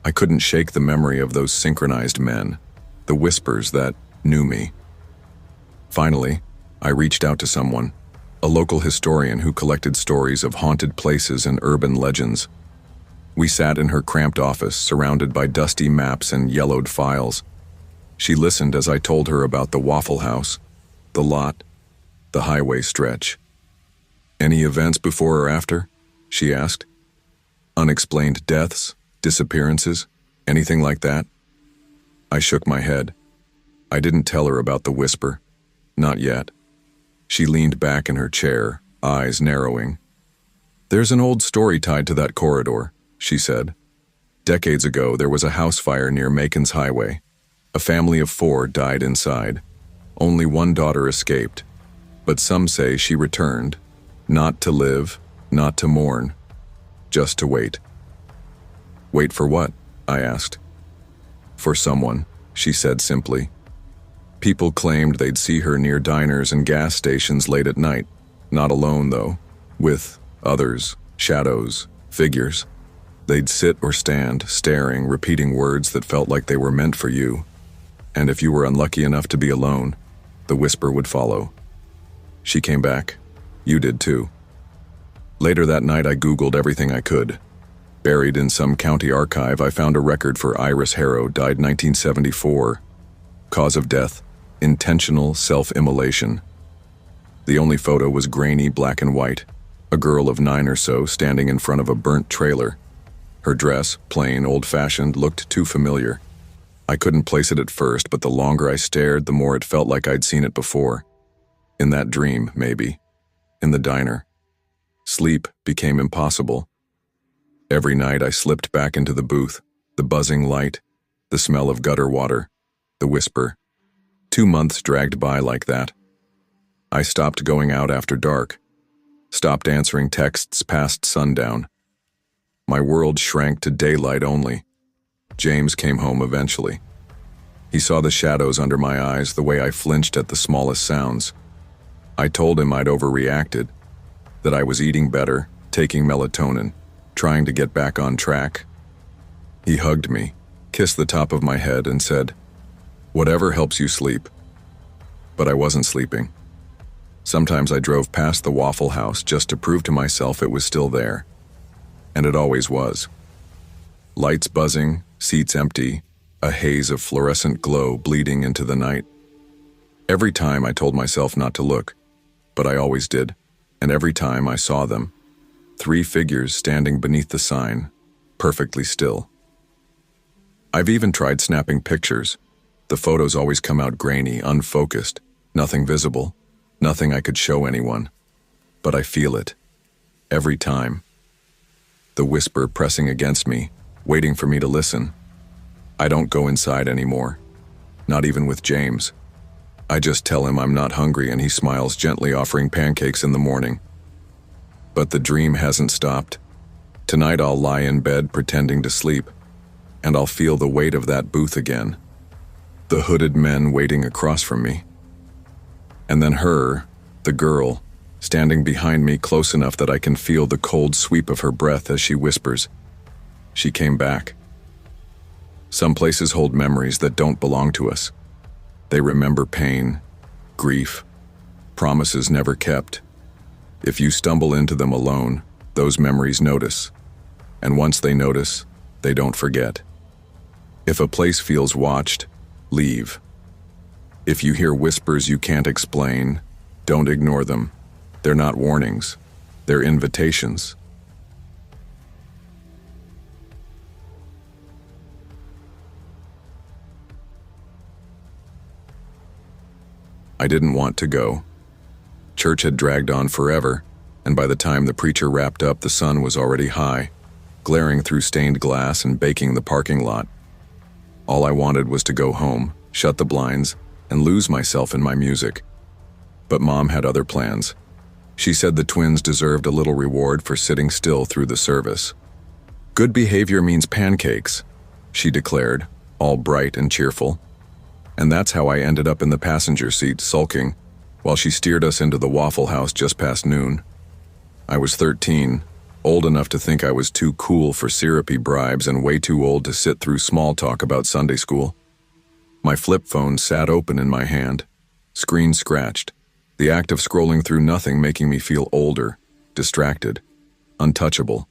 I couldn't shake the memory of those synchronized men, the whispers that knew me. Finally, I reached out to someone, a local historian who collected stories of haunted places and urban legends. We sat in her cramped office, surrounded by dusty maps and yellowed files. She listened as I told her about the Waffle House, the lot, the highway stretch. "Any events before or after?" she asked. "Unexplained deaths, disappearances, anything like that?" I shook my head. I didn't tell her about the whisper. Not yet. She leaned back in her chair, eyes narrowing. "There's an old story tied to that corridor," she said. "Decades ago, there was a house fire near Macon's Highway. A family of 4 died inside. Only one daughter escaped. But some say she returned, not to live, not to mourn, just to wait." "Wait for what?" I asked. "For someone," she said simply. "People claimed they'd see her near diners and gas stations late at night. Not alone, though. With others, shadows, figures. They'd sit or stand, staring, repeating words that felt like they were meant for you. And if you were unlucky enough to be alone, the whisper would follow." She came back. You did too. Later that night, I Googled everything I could. Buried in some county archive, I found a record for Iris Harrow, died 1974. Cause of death: intentional self-immolation. The only photo was grainy black and white, a girl of 9 or so standing in front of a burnt trailer. Her dress, plain, old-fashioned, looked too familiar. I couldn't place it at first, but the longer I stared, the more it felt like I'd seen it before. In that dream, maybe. In the diner. Sleep became impossible. Every night I slipped back into the booth, the buzzing light, the smell of gutter water, the whisper. 2 months dragged by like that. I stopped going out after dark, stopped answering texts past sundown. My world shrank to daylight only. James came home eventually. He saw the shadows under my eyes, the way I flinched at the smallest sounds. I told him I'd overreacted, that I was eating better, taking melatonin, trying to get back on track. He hugged me, kissed the top of my head, and said, "Whatever helps you sleep." But I wasn't sleeping. Sometimes I drove past the Waffle House just to prove to myself it was still there. And it always was. Lights buzzing, seats empty, a haze of fluorescent glow bleeding into the night. Every time I told myself not to look, but I always did, and every time I saw them. 3 figures standing beneath the sign, perfectly still. I've even tried snapping pictures. The photos always come out grainy, unfocused, nothing visible, nothing I could show anyone. But I feel it. Every time. The whisper pressing against me, waiting for me to listen. I don't go inside anymore. Not even with James. I just tell him I'm not hungry and he smiles gently, offering pancakes in the morning. But the dream hasn't stopped. Tonight I'll lie in bed pretending to sleep, and I'll feel the weight of that booth again. The hooded men waiting across from me. And then her, the girl, standing behind me close enough that I can feel the cold sweep of her breath as she whispers, "She came back." Some places hold memories that don't belong to us. They remember pain, grief, promises never kept. If you stumble into them alone, those memories notice. And once they notice, they don't forget. If a place feels watched, leave. If you hear whispers you can't explain, don't ignore them. They're not warnings. They're invitations. I didn't want to go. Church had dragged on forever, and by the time the preacher wrapped up, the sun was already high, glaring through stained glass and baking the parking lot. All I wanted was to go home, shut the blinds, and lose myself in my music. But Mom had other plans. She said the twins deserved a little reward for sitting still through the service. Good behavior means pancakes. she declared, all bright and cheerful. And that's how I ended up in the passenger seat, sulking, while she steered us into the Waffle House just past noon. I was 13, old enough to think I was too cool for syrupy bribes and way too old to sit through small talk about Sunday school. My flip phone sat open in my hand, screen scratched, the act of scrolling through nothing making me feel older, distracted, untouchable.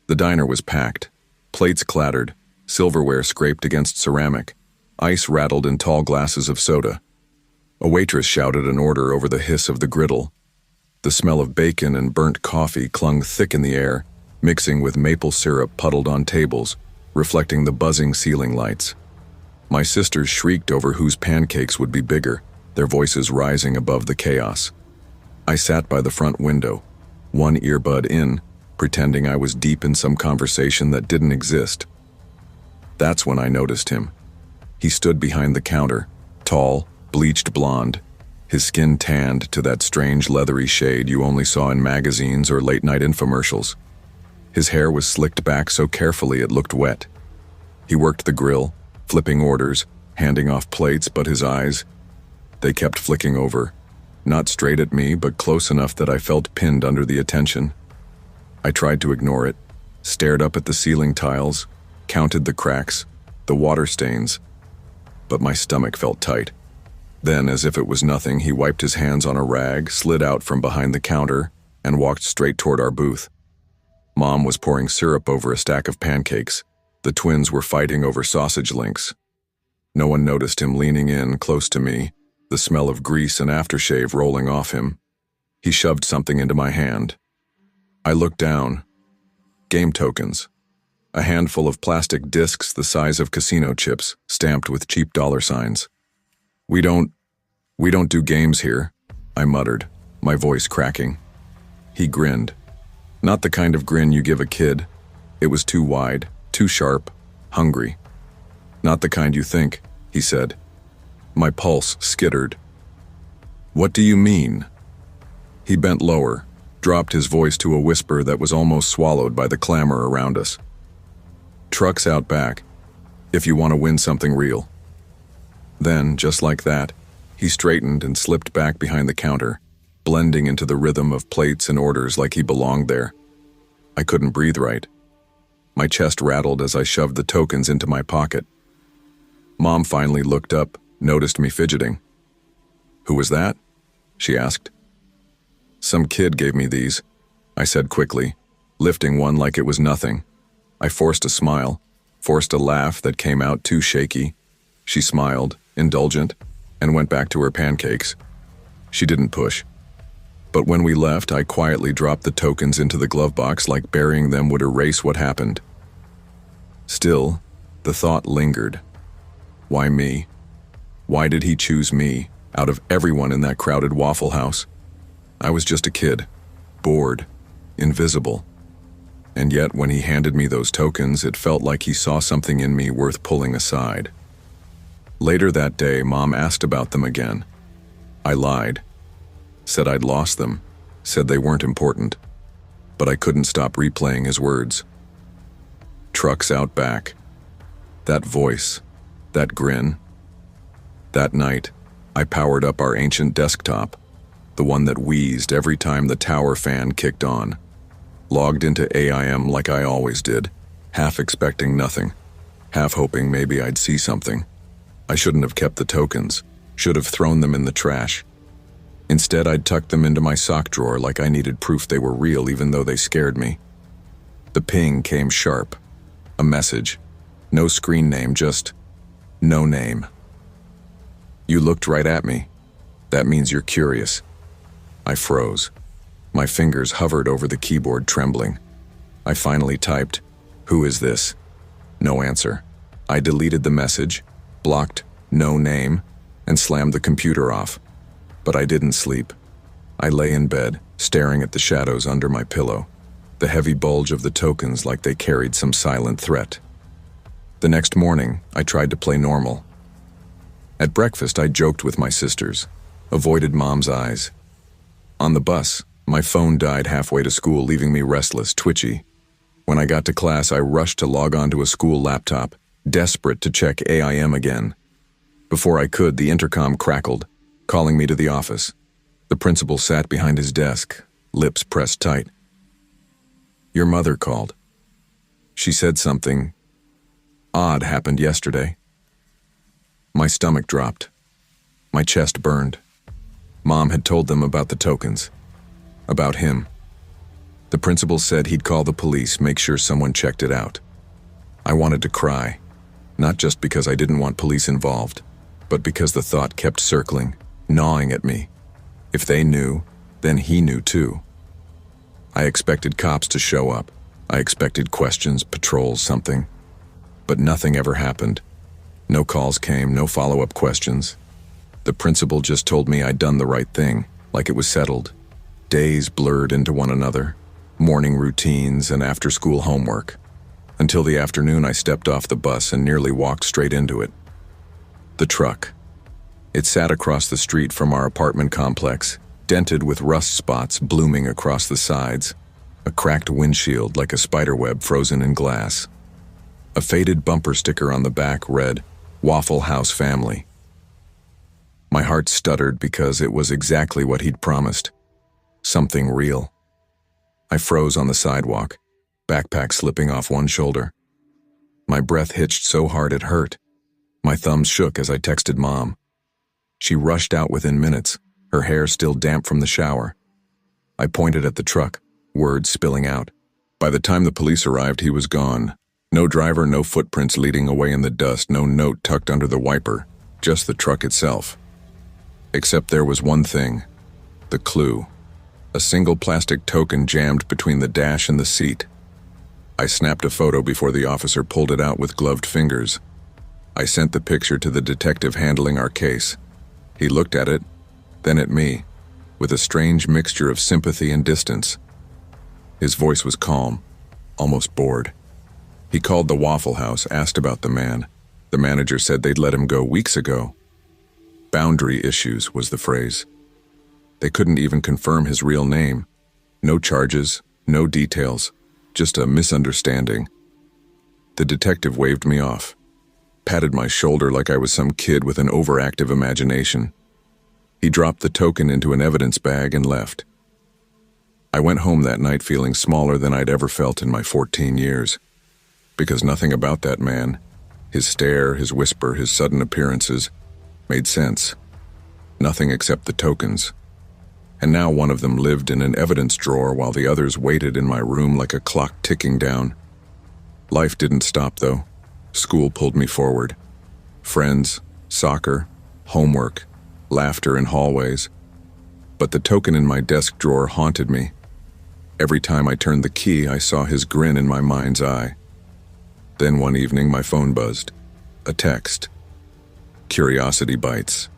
The diner was packed, plates clattered, silverware scraped against ceramic, ice rattled in tall glasses of soda. A waitress shouted an order over the hiss of the griddle. The smell of bacon and burnt coffee clung thick in the air, mixing with maple syrup puddled on tables, reflecting the buzzing ceiling lights. My sisters shrieked over whose pancakes would be bigger, their voices rising above the chaos. I sat by the front window, one earbud in, pretending I was deep in some conversation that didn't exist. That's when I noticed him. He stood behind the counter, tall, bleached blonde, his skin tanned to that strange leathery shade you only saw in magazines or late-night infomercials. His hair was slicked back so carefully it looked wet. He worked the grill, flipping orders, handing off plates, but his eyes, they kept flicking over, not straight at me, but close enough that I felt pinned under the attention. I tried to ignore it, stared up at the ceiling tiles, counted the cracks, the water stains, but my stomach felt tight. Then, as if it was nothing, he wiped his hands on a rag, slid out from behind the counter, and walked straight toward our booth. Mom was pouring syrup over a stack of pancakes. The twins were fighting over sausage links. No one noticed him leaning in close to me, the smell of grease and aftershave rolling off him. He shoved something into my hand. I looked down. Game tokens. A handful of plastic discs the size of casino chips, stamped with cheap dollar signs. We don't do games here, I muttered, my voice cracking. He grinned. Not the kind of grin you give a kid. It was too wide, too sharp, hungry. Not the kind you think, he said. My pulse skittered. What do you mean? He bent lower, dropped his voice to a whisper that was almost swallowed by the clamor around us. Trucks out back, if you want to win something real. Then, just like that, he straightened and slipped back behind the counter, blending into the rhythm of plates and orders like he belonged there. I couldn't breathe right. My chest rattled as I shoved the tokens into my pocket. Mom finally looked up, noticed me fidgeting. Who was that? She asked. Some kid gave me these, I said quickly, lifting one like it was nothing. I forced a smile, forced a laugh that came out too shaky. She smiled, indulgent, and went back to her pancakes. She didn't push. But when we left, I quietly dropped the tokens into the glove box like burying them would erase what happened. Still, the thought lingered. Why me? Why did he choose me, out of everyone in that crowded Waffle House? I was just a kid, bored, invisible. And yet, when he handed me those tokens, it felt like he saw something in me worth pulling aside. Later that day, Mom asked about them again. I lied. Said I'd lost them. Said they weren't important. But I couldn't stop replaying his words. Trucks out back. That voice. That grin. That night, I powered up our ancient desktop, the one that wheezed every time the tower fan kicked on. Logged into AIM like I always did, half expecting nothing, half hoping maybe I'd see something. I shouldn't have kept the tokens, should have thrown them in the trash. Instead, I'd tucked them into my sock drawer like I needed proof they were real even though they scared me. The ping came sharp. A message. No screen name, just no name. You looked right at me. That means you're curious. I froze. My fingers hovered over the keyboard, trembling. I finally typed, "Who is this?" No answer. I deleted the message, blocked "no name," and slammed the computer off. But I didn't sleep. I lay in bed, staring at the shadows under my pillow, the heavy bulge of the tokens like they carried some silent threat. The next morning, I tried to play normal. At breakfast, I joked with my sisters, avoided Mom's eyes. On the bus, my phone died halfway to school, leaving me restless, twitchy. When I got to class, I rushed to log on to a school laptop, desperate to check AIM again. Before I could, the intercom crackled, calling me to the office. The principal sat behind his desk, lips pressed tight. "Your mother called. She said something odd happened yesterday." My stomach dropped. My chest burned. Mom had told them about the tokens. About him. The principal said he'd call the police, make sure someone checked it out. I wanted to cry, not just because I didn't want police involved, but because the thought kept circling, gnawing at me. If they knew, then he knew too. I expected cops to show up. I expected questions, patrols, something. But nothing ever happened. No calls came, no follow-up questions. The principal just told me I'd done the right thing, like it was settled. Days blurred into one another, morning routines and after-school homework. Until the afternoon, I stepped off the bus and nearly walked straight into it. The truck. It sat across the street from our apartment complex, dented with rust spots blooming across the sides, a cracked windshield like a spiderweb frozen in glass. A faded bumper sticker on the back read, "Waffle House Family." My heart stuttered because it was exactly what he'd promised. Something real. I froze on the sidewalk, backpack slipping off one shoulder. My breath hitched so hard it hurt. My thumbs shook as I texted Mom. She rushed out within minutes, her hair still damp from the shower. I pointed at the truck, words spilling out. By the time the police arrived, he was gone. No driver, no footprints leading away in the dust, no note tucked under the wiper, just the truck itself. Except there was one thing, the clue. A single plastic token jammed between the dash and the seat. I snapped a photo before the officer pulled it out with gloved fingers. I sent the picture to the detective handling our case. He looked at it, then at me, with a strange mixture of sympathy and distance. His voice was calm, almost bored. He called the Waffle House, asked about the man. The manager said they'd let him go weeks ago. Boundary issues was the phrase. They couldn't even confirm his real name. No charges, no details, just a misunderstanding. The detective waved me off, patted my shoulder like I was some kid with an overactive imagination. He dropped the token into an evidence bag and left. I went home that night feeling smaller than I'd ever felt in my 14 years. Because nothing about that man, his stare, his whisper, his sudden appearances, made sense. Nothing except the tokens. And now one of them lived in an evidence drawer while the others waited in my room like a clock ticking down. Life didn't stop though. School pulled me forward. Friends, soccer, homework, laughter in hallways. But the token in my desk drawer haunted me. Every time I turned the key, I saw his grin in my mind's eye. Then one evening, my phone buzzed. A text. Curiosity bites.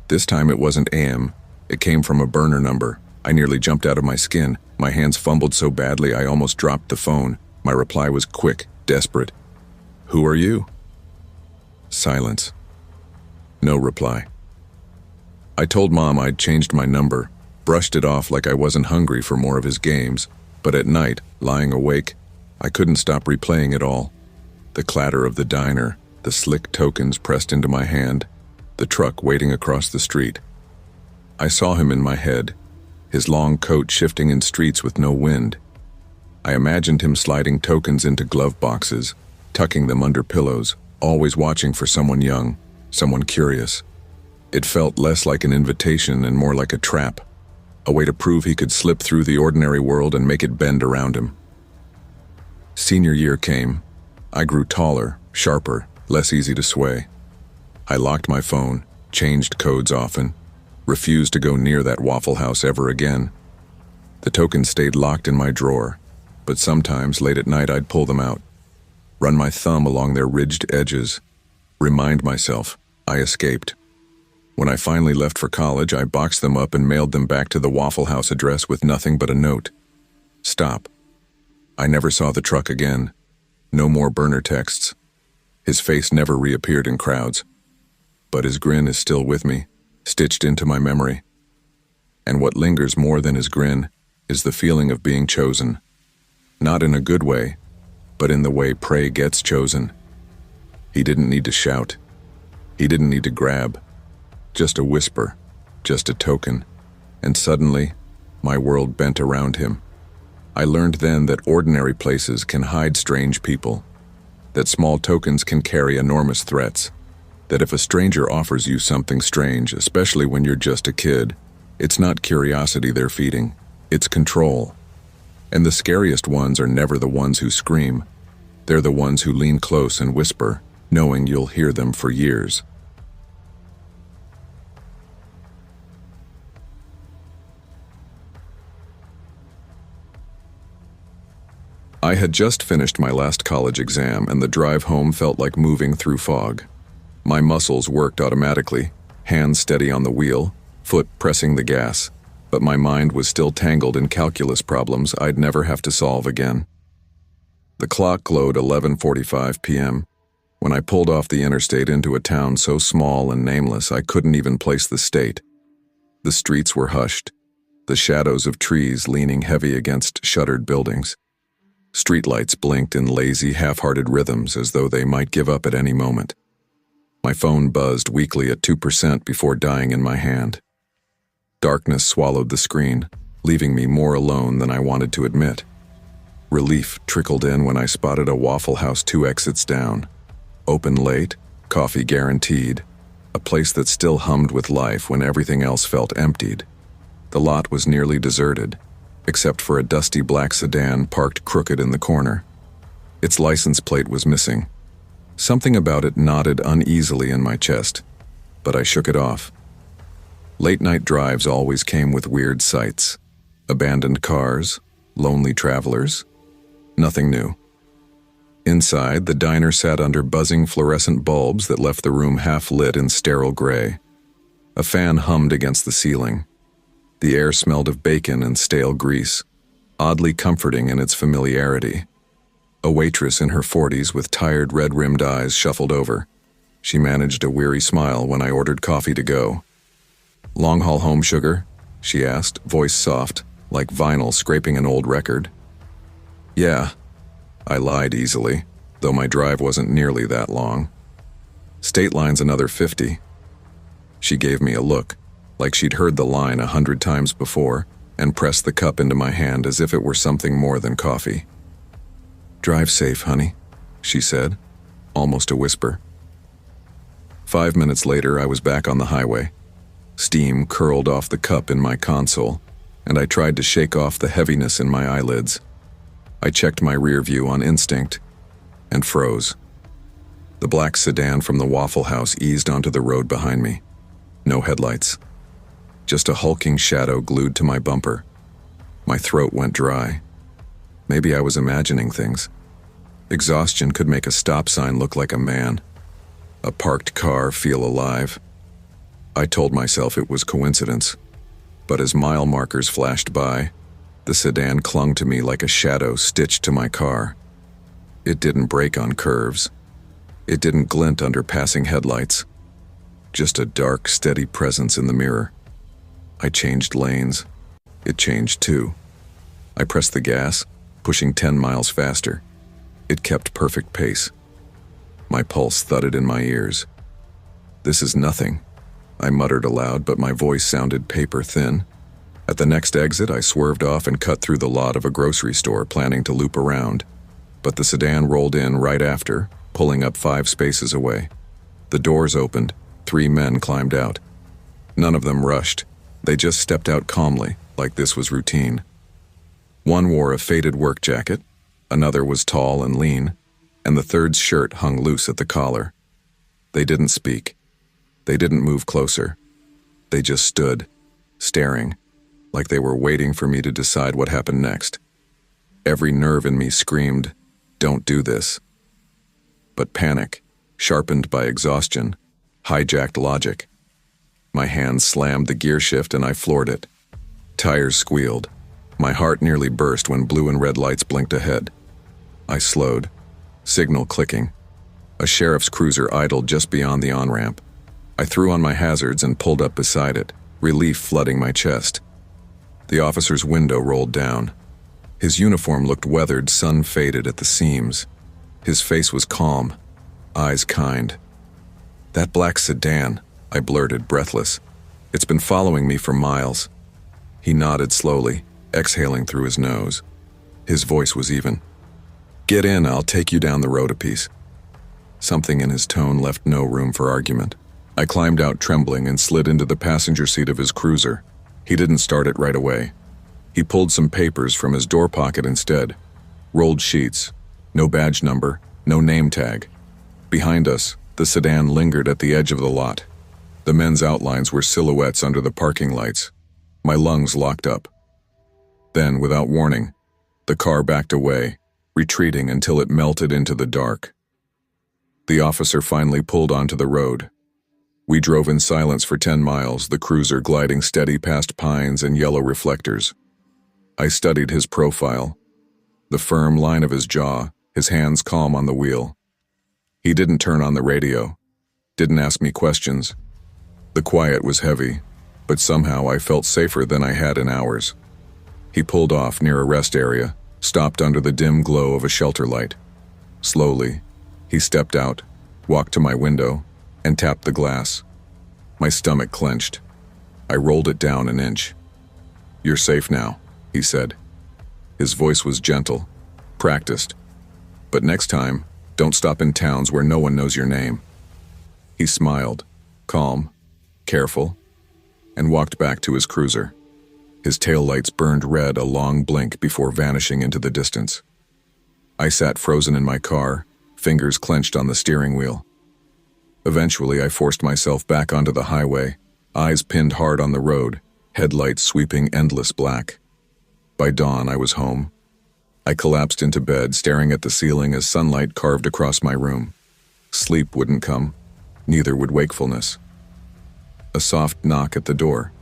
This time it wasn't AM. It came from a burner number. I nearly jumped out of my skin. My hands fumbled so badly I almost dropped the phone. My reply was quick, desperate. "Who are you?" Silence. No reply. I told Mom I'd changed my number, brushed it off like I wasn't hungry for more of his games, but at night, lying awake, I couldn't stop replaying it all. The clatter of the diner, the slick tokens pressed into my hand, the truck waiting across the street. I saw him in my head, his long coat shifting in streets with no wind. I imagined him sliding tokens into glove boxes, tucking them under pillows, always watching for someone young, someone curious. It felt less like an invitation and more like a trap, a way to prove he could slip through the ordinary world and make it bend around him. Senior year came. I grew taller, sharper, less easy to sway. I locked my phone, changed codes often, refused to go near that Waffle House ever again. The tokens stayed locked in my drawer, but sometimes late at night I'd pull them out, run my thumb along their ridged edges, remind myself I escaped. When I finally left for college, I boxed them up and mailed them back to the Waffle House address with nothing but a note. Stop. I never saw the truck again. No more burner texts. His face never reappeared in crowds. But his grin is still with me, stitched into my memory. And what lingers more than his grin is the feeling of being chosen. Not in a good way, but in the way prey gets chosen. He didn't need to shout. He didn't need to grab. Just a whisper, just a token. And suddenly, my world bent around him. I learned then that ordinary places can hide strange people, that small tokens can carry enormous threats, that if a stranger offers you something strange, especially when you're just a kid, it's not curiosity they're feeding, it's control. And the scariest ones are never the ones who scream. They're the ones who lean close and whisper, knowing you'll hear them for years. I had just finished my last college exam, and the drive home felt like moving through fog. My muscles worked automatically, hands steady on the wheel, foot pressing the gas, but my mind was still tangled in calculus problems I'd never have to solve again. The clock glowed 11:45 p.m. when I pulled off the interstate into a town so small and nameless I couldn't even place the state. The streets were hushed, the shadows of trees leaning heavy against shuttered buildings. Streetlights blinked in lazy, half-hearted rhythms as though they might give up at any moment. My phone buzzed weakly at 2% before dying in my hand. Darkness swallowed the screen, leaving me more alone than I wanted to admit. Relief trickled in when I spotted a Waffle House 2 exits down. Open late, coffee guaranteed, a place that still hummed with life when everything else felt emptied. The lot was nearly deserted, except for a dusty black sedan parked crooked in the corner. Its license plate was missing. Something about it knotted uneasily in my chest, but I shook it off. Late-night drives always came with weird sights. Abandoned cars, lonely travelers. Nothing new. Inside, the diner sat under buzzing fluorescent bulbs that left the room half-lit in sterile gray. A fan hummed against the ceiling. The air smelled of bacon and stale grease, oddly comforting in its familiarity. A waitress in her 40s with tired red-rimmed eyes shuffled over. She managed a weary smile when I ordered coffee to go. "Long haul home, sugar?" she asked, voice soft, like vinyl scraping an old record. "Yeah," I lied easily, though my drive wasn't nearly that long. "State line's another 50. She gave me a look, like she'd heard the line 100 times before, and pressed the cup into my hand as if it were something more than coffee. "Drive safe, honey," she said, almost a whisper. 5 minutes later, I was back on the highway. Steam curled off the cup in my console, and I tried to shake off the heaviness in my eyelids. I checked my rear view on instinct, and froze. The black sedan from the Waffle House eased onto the road behind me. No headlights. Just a hulking shadow glued to my bumper. My throat went dry. Maybe I was imagining things. Exhaustion could make a stop sign look like a man. A parked car feel alive. I told myself it was coincidence. But as mile markers flashed by, the sedan clung to me like a shadow stitched to my car. It didn't brake on curves. It didn't glint under passing headlights. Just a dark, steady presence in the mirror. I changed lanes. It changed too. I pressed the gas, pushing 10 miles faster. It kept perfect pace. My pulse thudded in my ears. "This is nothing," I muttered aloud, but my voice sounded paper thin. At the next exit, I swerved off and cut through the lot of a grocery store, planning to loop around. But the sedan rolled in right after, pulling up 5 spaces away. The doors opened. 3 men climbed out. None of them rushed. They just stepped out calmly, like this was routine. One wore a faded work jacket, another was tall and lean, and the third's shirt hung loose at the collar. They didn't speak. They didn't move closer. They just stood, staring, like they were waiting for me to decide what happened next. Every nerve in me screamed, "Don't do this." But panic, sharpened by exhaustion, hijacked logic. My hand slammed the gear shift and I floored it. Tires squealed. My heart nearly burst when blue and red lights blinked ahead. I slowed, signal clicking. A sheriff's cruiser idled just beyond the on-ramp. I threw on my hazards and pulled up beside it, relief flooding my chest. The officer's window rolled down. His uniform looked weathered, sun-faded at the seams. His face was calm, eyes kind. "That black sedan," I blurted, breathless. "It's been following me for miles." He nodded slowly, exhaling through his nose. His voice was even. "Get in, I'll take you down the road a piece." Something in his tone left no room for argument. I climbed out trembling and slid into the passenger seat of his cruiser. He didn't start it right away. He pulled some papers from his door pocket instead. Rolled sheets. No badge number, no name tag. Behind us, the sedan lingered at the edge of the lot. The men's outlines were silhouettes under the parking lights. My lungs locked up. Then, without warning, the car backed away, retreating until it melted into the dark. The officer finally pulled onto the road. We drove in silence for 10 miles, the cruiser gliding steady past pines and yellow reflectors. I studied his profile, the firm line of his jaw, his hands calm on the wheel. He didn't turn on the radio, didn't ask me questions. The quiet was heavy, but somehow I felt safer than I had in hours. He pulled off near a rest area, stopped under the dim glow of a shelter light. Slowly, he stepped out, walked to my window, and tapped the glass. My stomach clenched. I rolled it down an inch. "You're safe now," he said. His voice was gentle, practiced. "But next time, don't stop in towns where no one knows your name." He smiled, calm, careful, and walked back to his cruiser. His taillights burned red a long blink before vanishing into the distance. I sat frozen in my car, fingers clenched on the steering wheel. Eventually, I forced myself back onto the highway, eyes pinned hard on the road, headlights sweeping endless black. By dawn, I was home. I collapsed into bed, staring at the ceiling as sunlight carved across my room. Sleep wouldn't come, neither would wakefulness. A soft knock at the door.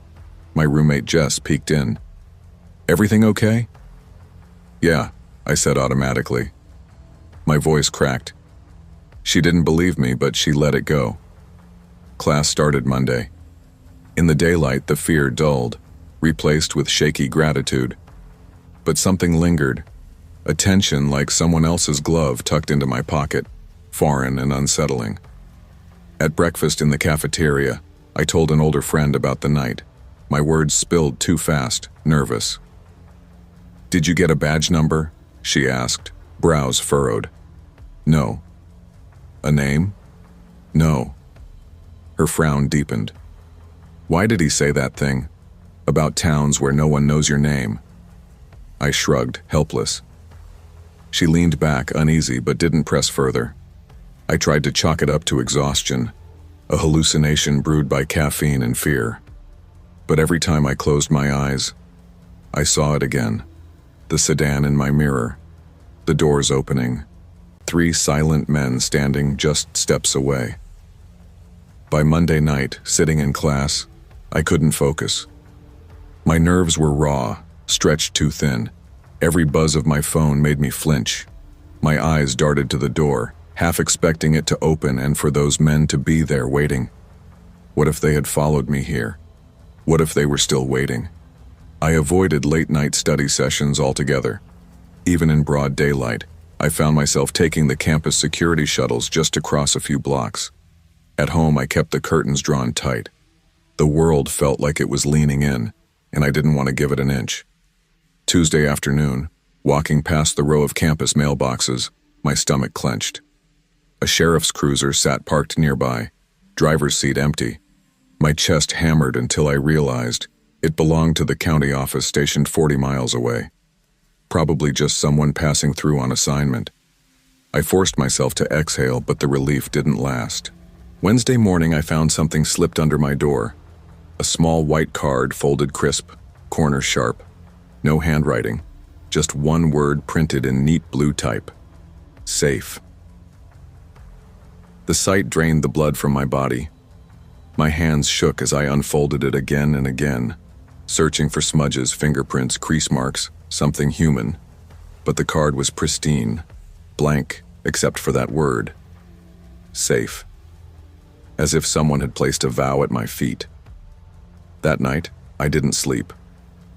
My roommate Jess peeked in. "Everything okay?" "Yeah," I said automatically. My voice cracked. She didn't believe me, but she let it go. Class started Monday. In the daylight, the fear dulled, replaced with shaky gratitude. But something lingered, a tension like someone else's glove tucked into my pocket, foreign and unsettling. At breakfast in the cafeteria, I told an older friend about the night. My words spilled too fast, nervous. "Did you get a badge number?" she asked, brows furrowed. "No." "A name?" "No." Her frown deepened. "Why did he say that thing? About towns where no one knows your name?" I shrugged, helpless. She leaned back, uneasy, but didn't press further. I tried to chalk it up to exhaustion, a hallucination brewed by caffeine and fear. But every time I closed my eyes, I saw it again. The sedan in my mirror, the doors opening, 3 silent men standing just steps away. By Monday night, sitting in class, I couldn't focus. My nerves were raw, stretched too thin. Every buzz of my phone made me flinch. My eyes darted to the door, half expecting it to open and for those men to be there waiting. What if they had followed me here? What if they were still waiting? I avoided late-night study sessions altogether. Even in broad daylight, I found myself taking the campus security shuttles just to cross a few blocks. At home, I kept the curtains drawn tight. The world felt like it was leaning in, and I didn't want to give it an inch. Tuesday afternoon, walking past the row of campus mailboxes, my stomach clenched. A sheriff's cruiser sat parked nearby, driver's seat empty. My chest hammered until I realized it belonged to the county office stationed 40 miles away. Probably just someone passing through on assignment. I forced myself to exhale, but the relief didn't last. Wednesday morning, I found something slipped under my door. A small white card folded crisp, corners sharp. No handwriting, just one word printed in neat blue type. Safe. The sight drained the blood from my body. My hands shook as I unfolded it again and again, searching for smudges, fingerprints, crease marks, something human. But the card was pristine, blank, except for that word. Safe. As if someone had placed a vow at my feet. That night, I didn't sleep.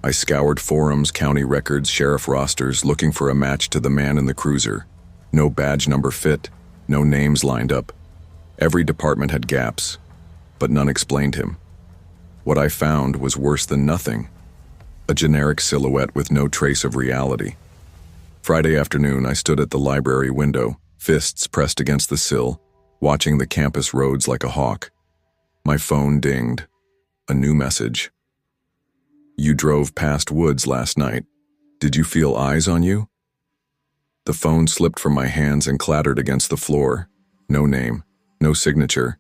I scoured forums, county records, sheriff rosters, looking for a match to the man in the cruiser. No badge number fit, no names lined up. Every department had gaps, but none explained him. What I found was worse than nothing. A generic silhouette with no trace of reality. Friday afternoon, I stood at the library window, fists pressed against the sill, watching the campus roads like a hawk. My phone dinged. A new message. You drove past woods last night. Did you feel eyes on you? The phone slipped from my hands and clattered against the floor. No name, no signature,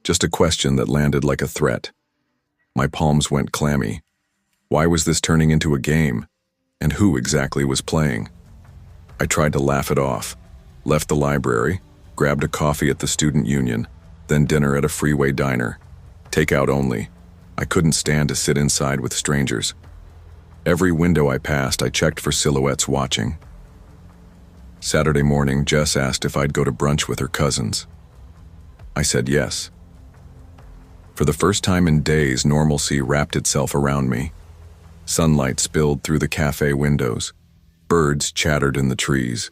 just a question that landed like a threat. My palms went clammy. Why was this turning into a game? And who exactly was playing? I tried to laugh it off, left the library, grabbed a coffee at the student union, then dinner at a freeway diner. Takeout only. I couldn't stand to sit inside with strangers. Every window I passed, I checked for silhouettes watching. Saturday morning, Jess asked if I'd go to brunch with her cousins. I said yes. For the first time in days, normalcy wrapped itself around me. Sunlight spilled through the cafe windows. Birds chattered in the trees.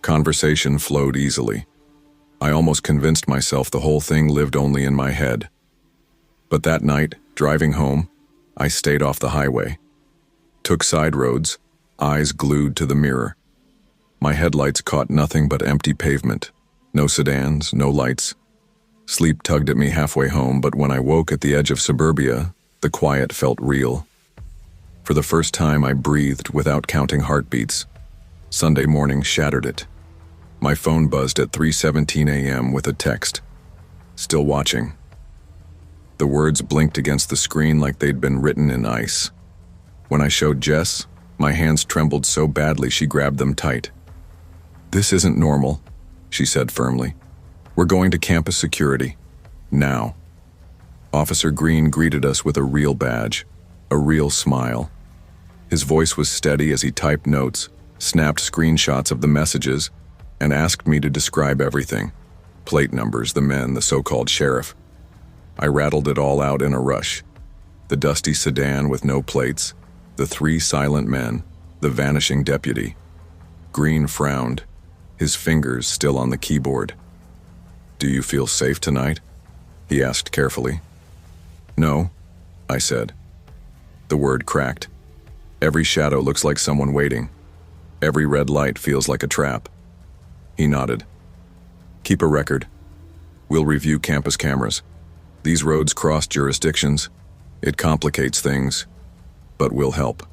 Conversation flowed easily. I almost convinced myself the whole thing lived only in my head. But that night, driving home, I stayed off the highway. Took side roads, eyes glued to the mirror. My headlights caught nothing but empty pavement. No sedans, no lights. Sleep tugged at me halfway home, but when I woke at the edge of suburbia, the quiet felt real. For the first time, I breathed without counting heartbeats. Sunday morning shattered it. My phone buzzed at 3:17 a.m. with a text. Still watching. The words blinked against the screen like they'd been written in ice. When I showed Jess, my hands trembled so badly she grabbed them tight. This isn't normal, she said firmly. We're going to campus security. Now. Officer Green greeted us with a real badge, a real smile. His voice was steady as he typed notes, snapped screenshots of the messages, and asked me to describe everything. Plate numbers, the men, the so-called sheriff. I rattled it all out in a rush. The dusty sedan with no plates, the 3 silent men, the vanishing deputy. Green frowned, his fingers still on the keyboard. Do you feel safe tonight? He asked carefully. No, I said. The word cracked. Every shadow looks like someone waiting. Every red light feels like a trap. He nodded. Keep a record. We'll review campus cameras. These roads cross jurisdictions. It complicates things, but we'll help.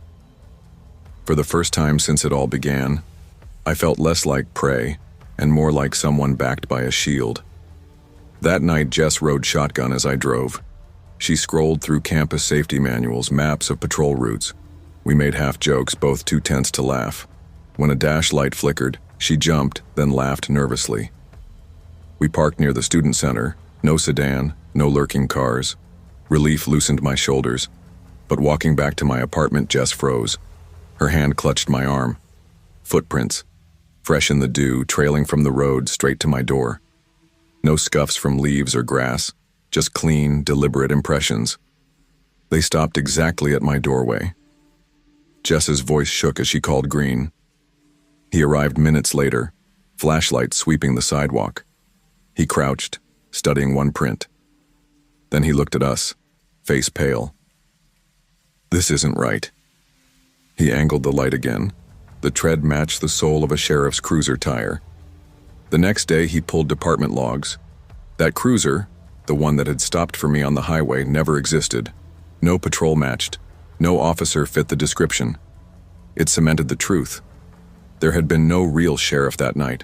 For the first time since it all began, I felt less like prey and more like someone backed by a shield. That night, Jess rode shotgun as I drove. She scrolled through campus safety manuals, maps of patrol routes. We made half jokes, both too tense to laugh. When a dash light flickered, she jumped, then laughed nervously. We parked near the student center. No sedan, no lurking cars. Relief loosened my shoulders, but walking back to my apartment, Jess froze. Her hand clutched my arm. Footprints, fresh in the dew, trailing from the road straight to my door. No scuffs from leaves or grass, just clean, deliberate impressions. They stopped exactly at my doorway. Jess's voice shook as she called Green. He arrived minutes later, flashlight sweeping the sidewalk. He crouched, studying one print. Then he looked at us, face pale. This isn't right. He angled the light again. The tread matched the sole of a sheriff's cruiser tire. The next day, he pulled department logs. That cruiser, the one that had stopped for me on the highway, never existed. No patrol matched. No officer fit the description. It cemented the truth. There had been no real sheriff that night.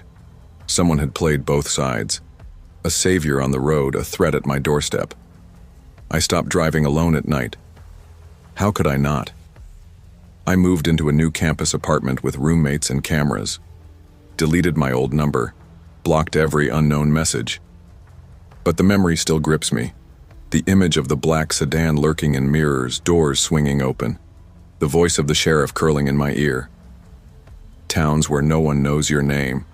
Someone had played both sides. A savior on the road, a threat at my doorstep. I stopped driving alone at night. How could I not? I moved into a new campus apartment with roommates and cameras. Deleted my old number. Blocked every unknown message. But the memory still grips me. The image of the black sedan lurking in mirrors, doors swinging open. The voice of the sheriff curling in my ear. Towns where no one knows your name.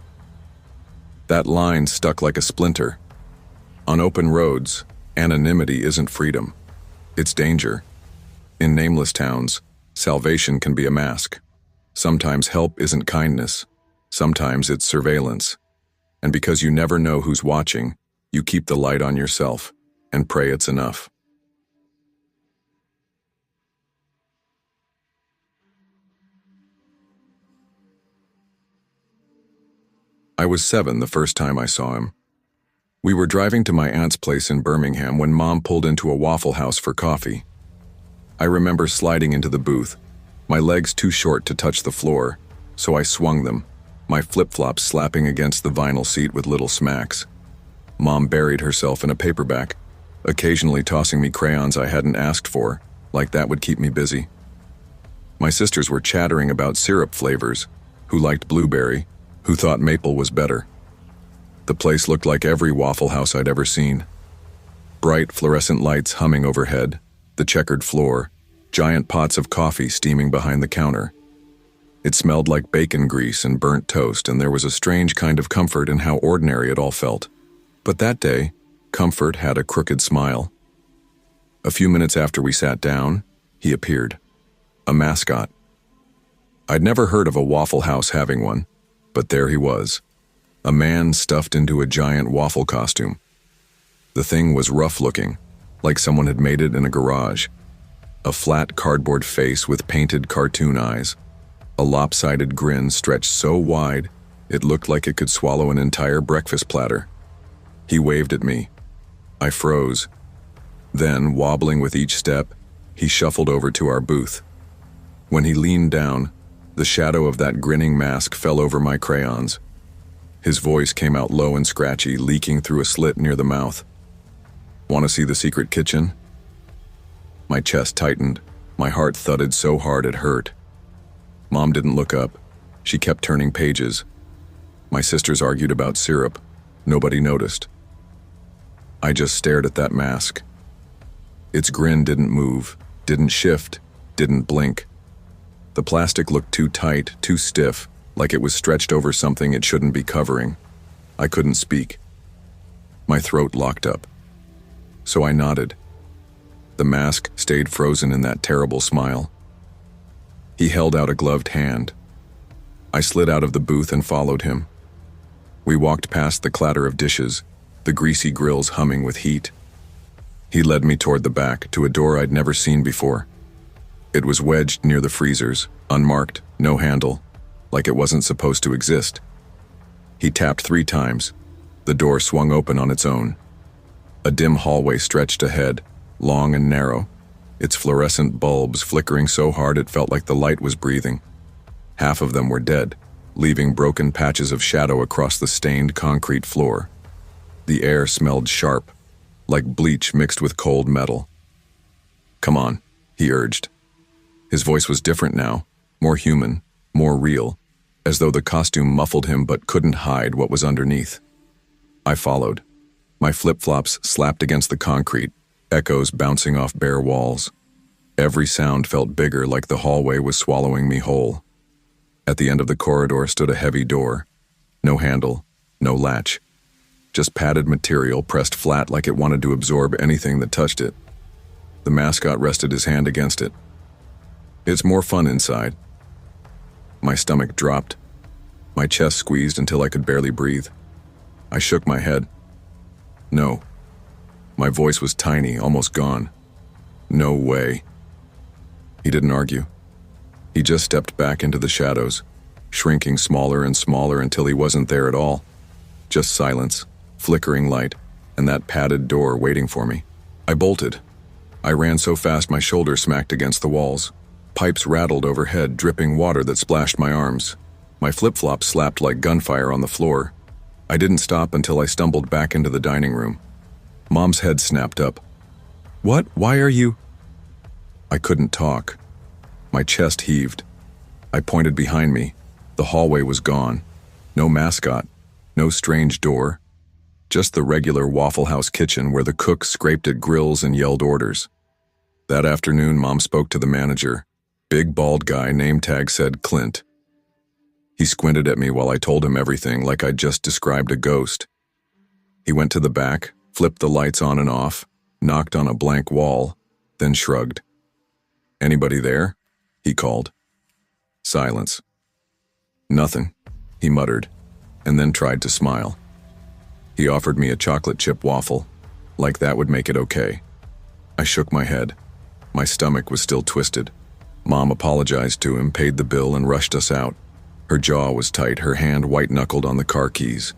That line stuck like a splinter. On open roads, anonymity isn't freedom. It's danger. In nameless towns, Salvation can be a mask. Sometimes help isn't kindness. Sometimes it's surveillance. And because you never know who's watching, you keep the light on yourself and pray it's enough. I was 7 the first time I saw him. We were driving to my aunt's place in Birmingham when Mom pulled into a Waffle House for coffee. I remember sliding into the booth, my legs too short to touch the floor, so I swung them, my flip-flops slapping against the vinyl seat with little smacks. Mom buried herself in a paperback, occasionally tossing me crayons I hadn't asked for, like that would keep me busy. My sisters were chattering about syrup flavors, who liked blueberry, who thought maple was better. The place looked like every Waffle House I'd ever seen. Bright fluorescent lights humming overhead, the checkered floor, giant pots of coffee steaming behind the counter. It smelled like bacon grease and burnt toast, and there was a strange kind of comfort in how ordinary it all felt. But that day, comfort had a crooked smile. A few minutes after we sat down, he appeared. A mascot. I'd never heard of a Waffle House having one, but there he was. A man stuffed into a giant waffle costume. The thing was rough-looking, like someone had made it in a garage. A flat cardboard face with painted cartoon eyes. A lopsided grin stretched so wide, it looked like it could swallow an entire breakfast platter. He waved at me. I froze. Then, wobbling with each step, he shuffled over to our booth. When he leaned down, the shadow of that grinning mask fell over my crayons. His voice came out low and scratchy, leaking through a slit near the mouth. "Want to see the secret kitchen?" My chest tightened. My heart thudded so hard it hurt. Mom didn't look up. She kept turning pages. My sisters argued about syrup. Nobody noticed. I just stared at that mask. Its grin didn't move, didn't shift, didn't blink. The plastic looked too tight, too stiff, like it was stretched over something it shouldn't be covering. I couldn't speak. My throat locked up. So I nodded. The mask stayed frozen in that terrible smile. He held out a gloved hand. I slid out of the booth and followed him. We walked past the clatter of dishes, the greasy grills humming with heat. He led me toward the back, to a door I'd never seen before. It was wedged near the freezers, unmarked, no handle, like it wasn't supposed to exist. He tapped 3 times. The door swung open on its own. A dim hallway stretched ahead, long and narrow, its fluorescent bulbs flickering so hard it felt like the light was breathing. Half of them were dead, leaving broken patches of shadow across the stained concrete floor. The air smelled sharp, like bleach mixed with cold metal. "Come on," he urged. His voice was different now, more human, more real, as though the costume muffled him but couldn't hide what was underneath. I followed. My flip-flops slapped against the concrete, echoes bouncing off bare walls. Every sound felt bigger, like the hallway was swallowing me whole. At the end of the corridor stood a heavy door. No handle, no latch. Just padded material pressed flat like it wanted to absorb anything that touched it. The mascot rested his hand against it. "It's more fun inside." My stomach dropped. My chest squeezed until I could barely breathe. I shook my head. No. My voice was tiny, almost gone. "No way." He didn't argue. He just stepped back into the shadows, shrinking smaller and smaller until he wasn't there at all. Just silence, flickering light, and that padded door waiting for me. I bolted. I ran so fast my shoulder smacked against the walls. Pipes rattled overhead, dripping water that splashed my arms. My flip-flops slapped like gunfire on the floor. I didn't stop until I stumbled back into the dining room. Mom's head snapped up. "What? Why are you—" I couldn't talk. My chest heaved. I pointed behind me. The hallway was gone. No mascot. No strange door. Just the regular Waffle House kitchen where the cook scraped at grills and yelled orders. That afternoon, Mom spoke to the manager. Big bald guy, name tag said Clint. He squinted at me while I told him everything like I'd just described a ghost. He went to the back, flipped the lights on and off, knocked on a blank wall, then shrugged. "Anybody there?" he called. Silence. Nothing, he muttered, and then tried to smile. He offered me a chocolate chip waffle, like that would make it okay. I shook my head. My stomach was still twisted. Mom apologized to him, paid the bill, and rushed us out. Her jaw was tight, her hand white-knuckled on the car keys.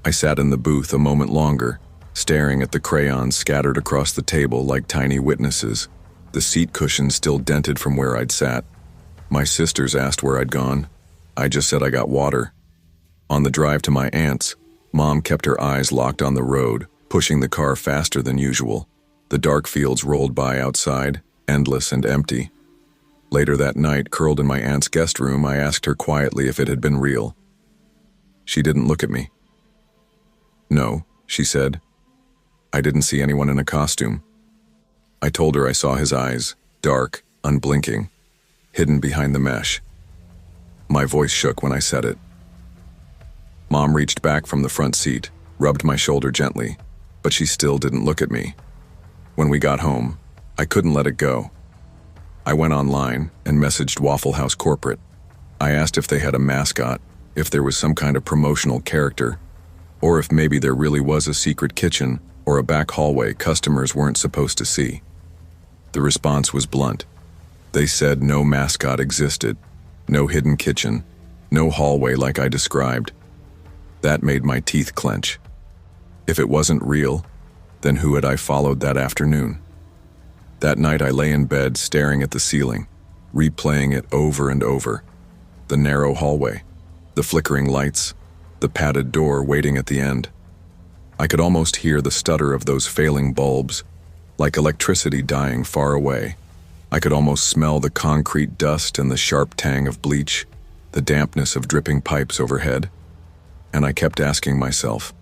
I sat in the booth a moment longer, staring at the crayons scattered across the table like tiny witnesses, the seat cushions still dented from where I'd sat. My sisters asked where I'd gone. I just said I got water. On the drive to my aunt's, Mom kept her eyes locked on the road, pushing the car faster than usual. The dark fields rolled by outside, endless and empty. Later that night, curled in my aunt's guest room, I asked her quietly if it had been real. She didn't look at me. No, she said. I didn't see anyone in a costume. I told her I saw his eyes, dark, unblinking, hidden behind the mesh. My voice shook when I said it. Mom reached back from the front seat, rubbed my shoulder gently, but she still didn't look at me. When we got home, I couldn't let it go. I went online and messaged Waffle House corporate. I asked if they had a mascot, if there was some kind of promotional character, or if maybe there really was a secret kitchen or a back hallway customers weren't supposed to see. The response was blunt. They said no mascot existed, no hidden kitchen, no hallway like I described. That made my teeth clench. If it wasn't real, then who had I followed that afternoon? That night I lay in bed staring at the ceiling, replaying it over and over. The narrow hallway, the flickering lights, the padded door waiting at the end. I could almost hear the stutter of those failing bulbs, like electricity dying far away. I could almost smell the concrete dust and the sharp tang of bleach, the dampness of dripping pipes overhead. And I kept asking myself,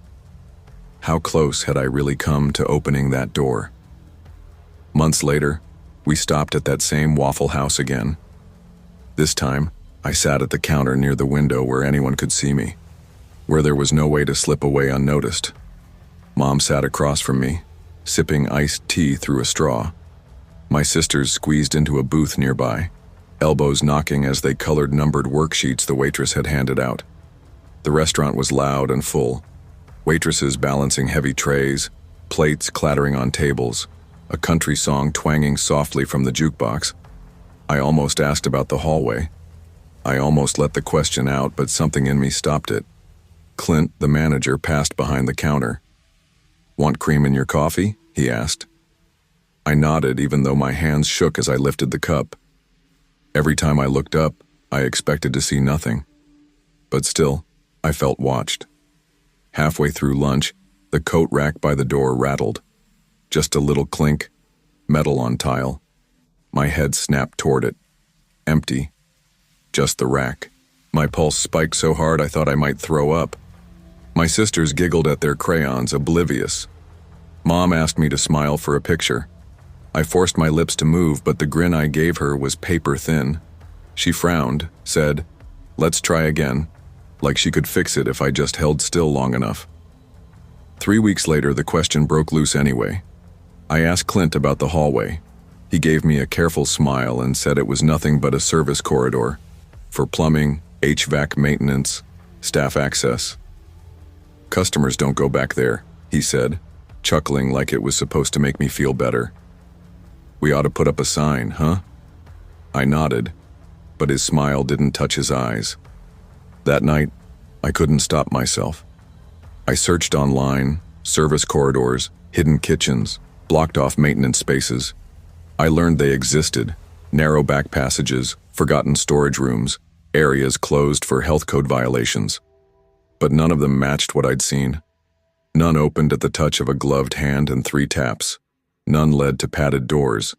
how close had I really come to opening that door? Months later, we stopped at that same Waffle House again. This time, I sat at the counter near the window where anyone could see me, where there was no way to slip away unnoticed. Mom sat across from me, sipping iced tea through a straw. My sisters squeezed into a booth nearby, elbows knocking as they colored numbered worksheets the waitress had handed out. The restaurant was loud and full, waitresses balancing heavy trays, plates clattering on tables, a country song twanging softly from the jukebox. I almost asked about the hallway. I almost let the question out, but something in me stopped it. Clint, the manager, passed behind the counter. "Want cream in your coffee?" he asked. I nodded, even though my hands shook as I lifted the cup. Every time I looked up, I expected to see nothing. But still, I felt watched. Halfway through lunch, the coat rack by the door rattled. Just a little clink, metal on tile. My head snapped toward it. Empty. Just the rack. My pulse spiked so hard I thought I might throw up. My sisters giggled at their crayons, oblivious. Mom asked me to smile for a picture. I forced my lips to move, but the grin I gave her was paper thin. She frowned, said, "Let's try again," like she could fix it if I just held still long enough. 3 weeks later, the question broke loose anyway. I asked Clint about the hallway. He gave me a careful smile and said it was nothing but a service corridor for plumbing, HVAC maintenance, staff access. "Customers don't go back there," he said, chuckling like it was supposed to make me feel better. "We ought to put up a sign, huh?" I nodded, but his smile didn't touch his eyes. That night, I couldn't stop myself. I searched online, service corridors, hidden kitchens, blocked-off maintenance spaces. I learned they existed, narrow back passages, forgotten storage rooms, areas closed for health code violations. But none of them matched what I'd seen. None opened at the touch of a gloved hand and 3 taps. None led to padded doors.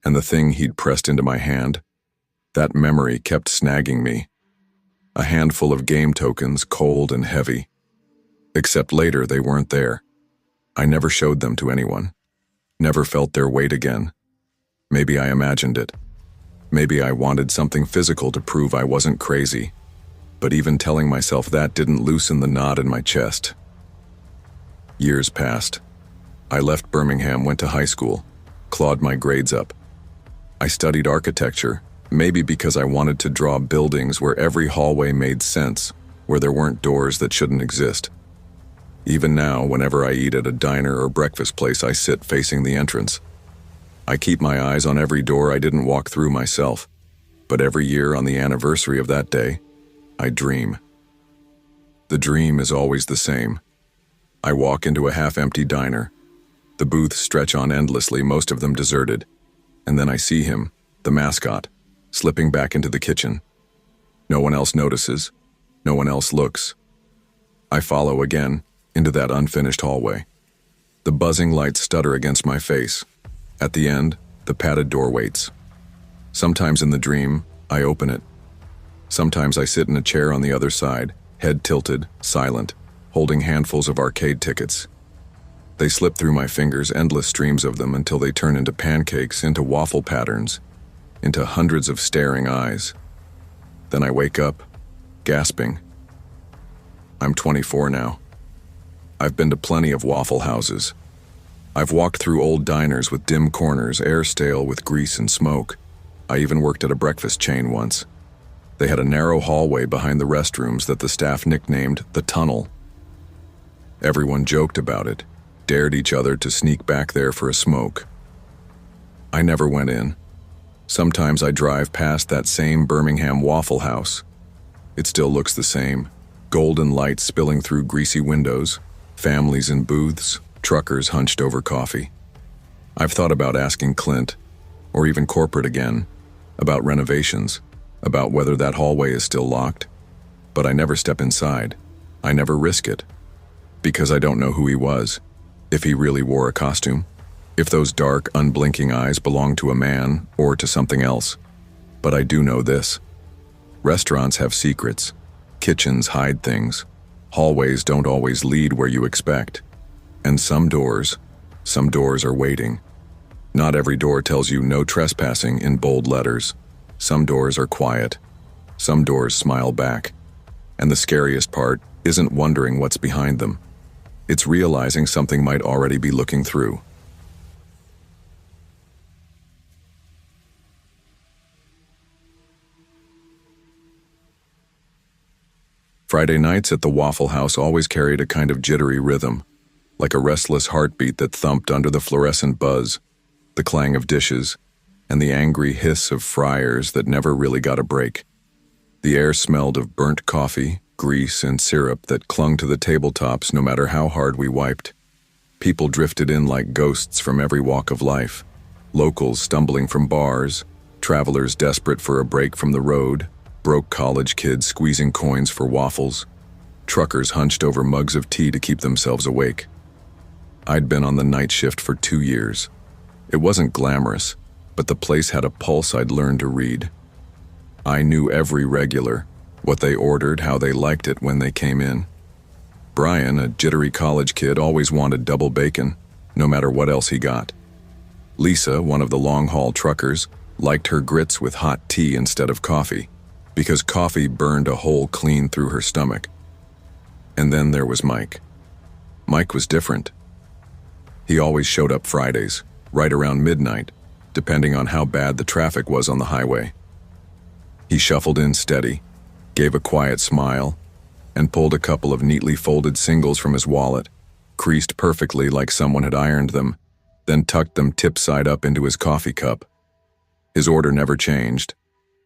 And the thing he'd pressed into my hand, that memory kept snagging me. A handful of game tokens, cold and heavy. Except later, they weren't there. I never showed them to anyone. Never felt their weight again. Maybe I imagined it. Maybe I wanted something physical to prove I wasn't crazy. But even telling myself that didn't loosen the knot in my chest. Years passed. I left Birmingham, went to high school, clawed my grades up. I studied architecture, Maybe because I wanted to draw buildings where every hallway made sense, where there weren't doors that shouldn't exist. Even now, whenever I eat at a diner or breakfast place, I sit facing the entrance. I keep my eyes on every door I didn't walk through myself, but every year on the anniversary of that day, I dream. The dream is always the same. I walk into a half-empty diner. The booths stretch on endlessly, most of them deserted. And then I see him, the mascot, slipping back into the kitchen. No one else notices. No one else looks. I follow again, into that unfinished hallway. The buzzing lights stutter against my face. At the end, the padded door waits. Sometimes in the dream, I open it. Sometimes I sit in a chair on the other side, head tilted, silent, holding handfuls of arcade tickets. They slip through my fingers, endless streams of them, until they turn into pancakes, into waffle patterns, into hundreds of staring eyes. Then I wake up, gasping. I'm 24 now. I've been to plenty of Waffle houses. I've walked through old diners with dim corners, air stale with grease and smoke. I even worked at a breakfast chain once. They had a narrow hallway behind the restrooms that the staff nicknamed the Tunnel. Everyone joked about it, dared each other to sneak back there for a smoke. I never went in. Sometimes I drive past that same Birmingham Waffle House. It still looks the same. Golden lights spilling through greasy windows, families in booths, truckers hunched over coffee. I've thought about asking Clint, or even corporate again, about renovations, about whether that hallway is still locked. But I never step inside. I never risk it. Because I don't know who he was, if he really wore a costume, if those dark, unblinking eyes belonged to a man or to something else. But I do know this. Restaurants have secrets. Kitchens hide things. Hallways don't always lead where you expect. And some doors are waiting. Not every door tells you no trespassing in bold letters. Some doors are quiet. Some doors smile back. And the scariest part isn't wondering what's behind them. It's realizing something might already be looking through. Friday nights at the Waffle House always carried a kind of jittery rhythm, like a restless heartbeat that thumped under the fluorescent buzz, the clang of dishes, and the angry hiss of fryers that never really got a break. The air smelled of burnt coffee, grease, and syrup that clung to the tabletops no matter how hard we wiped. People drifted in like ghosts from every walk of life, locals stumbling from bars, travelers desperate for a break from the road, broke college kids squeezing coins for waffles, truckers hunched over mugs of tea to keep themselves awake. I'd been on the night shift for 2 years. It wasn't glamorous, but the place had a pulse I'd learned to read. I knew every regular, what they ordered, how they liked it when they came in. Brian, a jittery college kid, always wanted double bacon, no matter what else he got. Lisa, one of the long-haul truckers, liked her grits with hot tea instead of coffee, because coffee burned a hole clean through her stomach. And then there was Mike. Mike was different. He always showed up Fridays, right around midnight, depending on how bad the traffic was on the highway. He shuffled in steady, gave a quiet smile, and pulled a couple of neatly folded singles from his wallet, creased perfectly like someone had ironed them, then tucked them tip side up into his coffee cup. His order never changed.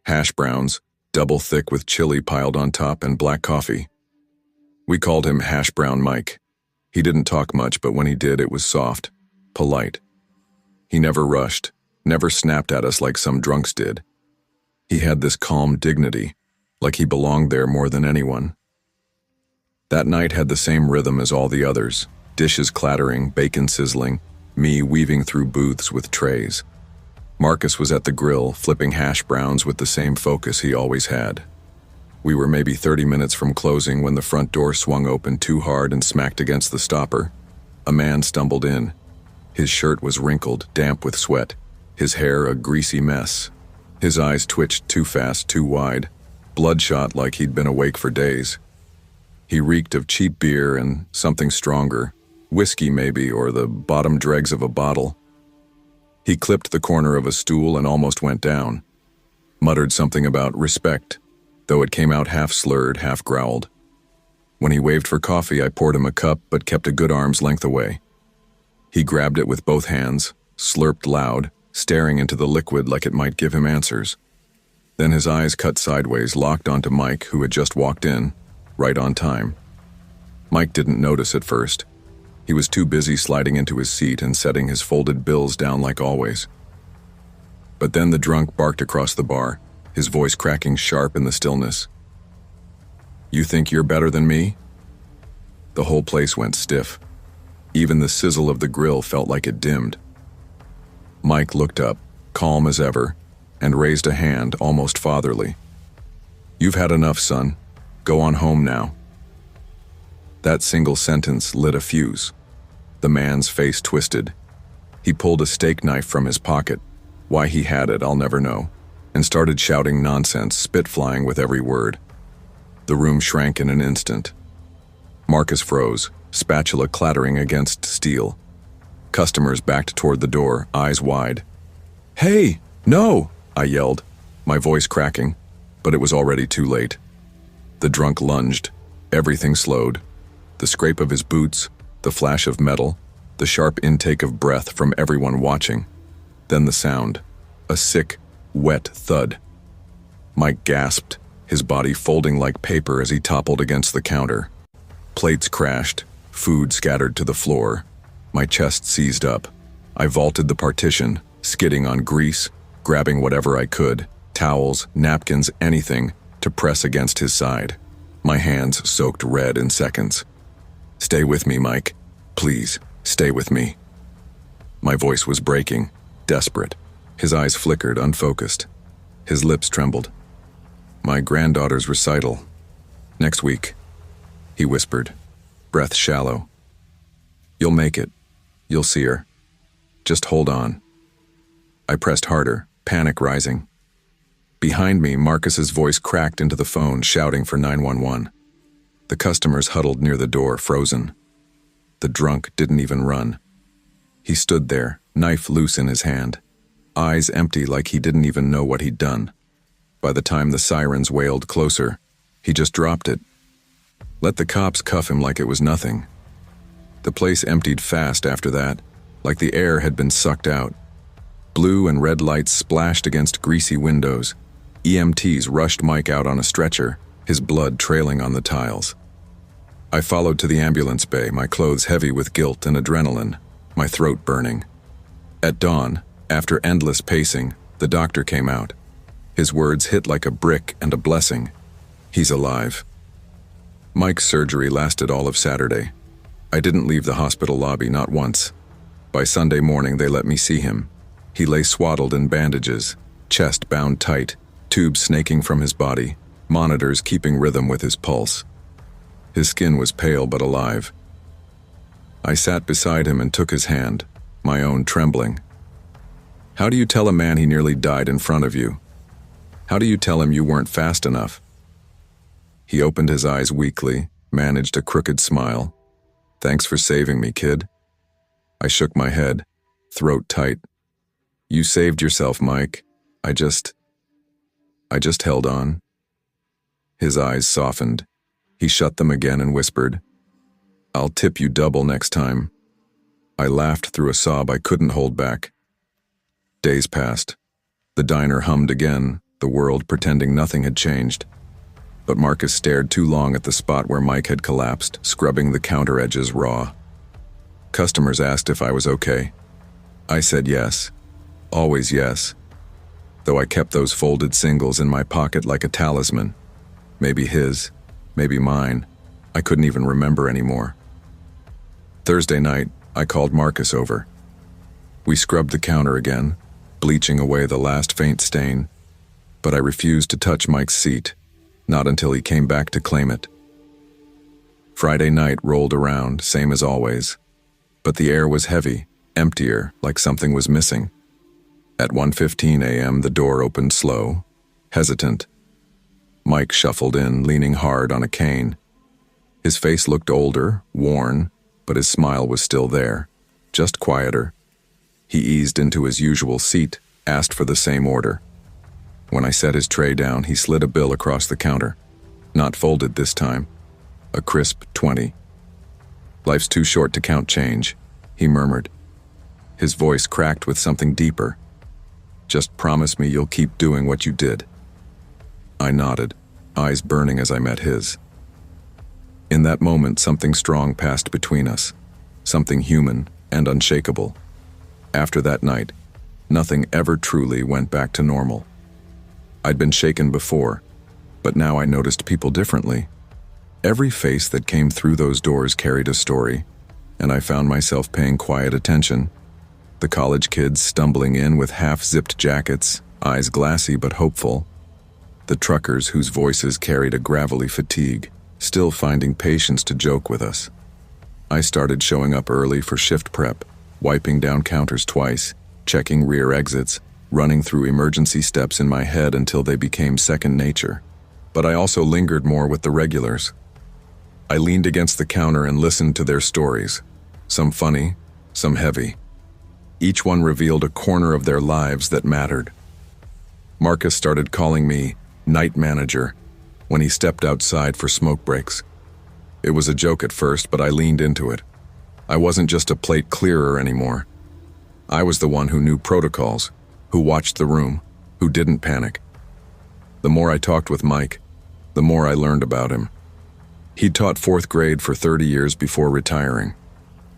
Hash browns, double thick with chili piled on top, and black coffee. We called him Hash Brown Mike. He didn't talk much, but when he did, it was soft, polite. He never rushed, never snapped at us like some drunks did. He had this calm dignity, like he belonged there more than anyone. That night had the same rhythm as all the others, dishes clattering, bacon sizzling, me weaving through booths with trays. Marcus was at the grill, flipping hash browns with the same focus he always had. We were maybe 30 minutes from closing when the front door swung open too hard and smacked against the stopper. A man stumbled in. His shirt was wrinkled, damp with sweat, his hair a greasy mess. His eyes twitched too fast, too wide, bloodshot like he'd been awake for days. He reeked of cheap beer and something stronger, whiskey maybe, or the bottom dregs of a bottle. He clipped the corner of a stool and almost went down. muttered something about respect, though it came out half slurred, half growled. When he waved for coffee, I poured him a cup but kept a good arm's length away. He grabbed it with both hands, slurped loud, staring into the liquid like it might give him answers. Then his eyes cut sideways, locked onto Mike, who had just walked in, right on time. Mike didn't notice at first. He was too busy sliding into his seat and setting his folded bills down like always. But then the drunk barked across the bar, his voice cracking sharp in the stillness. "You think you're better than me?" The whole place went stiff. Even the sizzle of the grill felt like it dimmed. Mike looked up, calm as ever, and raised a hand, almost fatherly. "You've had enough, son. Go on home now." That single sentence lit a fuse. The man's face twisted. He pulled a steak knife from his pocket. Why he had it, I'll never know, and started shouting nonsense, spit flying with every word. The room shrank in an instant. Marcus froze, spatula clattering against steel. Customers backed toward the door, eyes wide. "Hey, no!" I yelled, my voice cracking, but it was already too late. The drunk lunged. Everything slowed. The scrape of his boots, the flash of metal, the sharp intake of breath from everyone watching. Then the sound, a sick, wet thud. Mike gasped, his body folding like paper as he toppled against the counter. Plates crashed, food scattered to the floor. My chest seized up. I vaulted the partition, skidding on grease, grabbing whatever I could, towels, napkins, anything, to press against his side. My hands soaked red in seconds. "Stay with me, Mike. Please, stay with me." My voice was breaking, desperate. His eyes flickered, unfocused. His lips trembled. "My granddaughter's recital. Next week," he whispered, breath shallow. "You'll make it. You'll see her. Just hold on." I pressed harder, panic rising. Behind me, Marcus's voice cracked into the phone, shouting for 911. The customers huddled near the door, frozen. The drunk didn't even run. He stood there, knife loose in his hand, eyes empty like he didn't even know what he'd done. By the time the sirens wailed closer, he just dropped it. Let the cops cuff him like it was nothing. The place emptied fast after that, like the air had been sucked out. Blue and red lights splashed against greasy windows. EMTs rushed Mike out on a stretcher, his blood trailing on the tiles. I followed to the ambulance bay, my clothes heavy with guilt and adrenaline, my throat burning. At dawn, after endless pacing, the doctor came out. His words hit like a brick and a blessing. "He's alive." Mike's surgery lasted all of Saturday. I didn't leave the hospital lobby, not once. By Sunday morning, they let me see him. He lay swaddled in bandages, chest bound tight, tubes snaking from his body, monitors keeping rhythm with his pulse. His skin was pale but alive. I sat beside him and took his hand, my own trembling. How do you tell a man he nearly died in front of you? How do you tell him you weren't fast enough? He opened his eyes weakly, managed a crooked smile. "Thanks for saving me, kid." I shook my head, throat tight. "You saved yourself, Mike. I just held on." His eyes softened. He shut them again and whispered, "I'll tip you double next time." I laughed through a sob I couldn't hold back. Days passed. The diner hummed again, the world pretending nothing had changed. But Marcus stared too long at the spot where Mike had collapsed, scrubbing the counter edges raw. Customers asked if I was okay. I said yes. Always yes. Though I kept those folded singles in my pocket like a talisman. Maybe his, maybe mine. I couldn't even remember anymore. Thursday night, I called Marcus over. We scrubbed the counter again, bleaching away the last faint stain, but I refused to touch Mike's seat, not until he came back to claim it. Friday night rolled around, same as always, but the air was heavy, emptier, like something was missing. At 1:15 a.m., the door opened slow, hesitant. Mike shuffled in, leaning hard on a cane. His face looked older, worn, but his smile was still there, just quieter. He eased into his usual seat, asked for the same order. When I set his tray down, he slid a bill across the counter. Not folded this time. A crisp 20. "Life's too short to count change," he murmured. His voice cracked with something deeper. "Just promise me you'll keep doing what you did." I nodded, eyes burning as I met his. In that moment, something strong passed between us, something human and unshakable. After that night, nothing ever truly went back to normal. I'd been shaken before, but now I noticed people differently. Every face that came through those doors carried a story, and I found myself paying quiet attention. The college kids stumbling in with half-zipped jackets, eyes glassy but hopeful. The truckers whose voices carried a gravelly fatigue, still finding patience to joke with us. I started showing up early for shift prep, wiping down counters twice, checking rear exits, running through emergency steps in my head until they became second nature. But I also lingered more with the regulars. I leaned against the counter and listened to their stories, some funny, some heavy. Each one revealed a corner of their lives that mattered. Marcus started calling me night manager when he stepped outside for smoke breaks. It was a joke at first, but I leaned into it. I wasn't just a plate clearer anymore. I was the one who knew protocols, who watched the room, who didn't panic. The more I talked with Mike, the more I learned about him. He'd taught fourth grade for 30 years before retiring.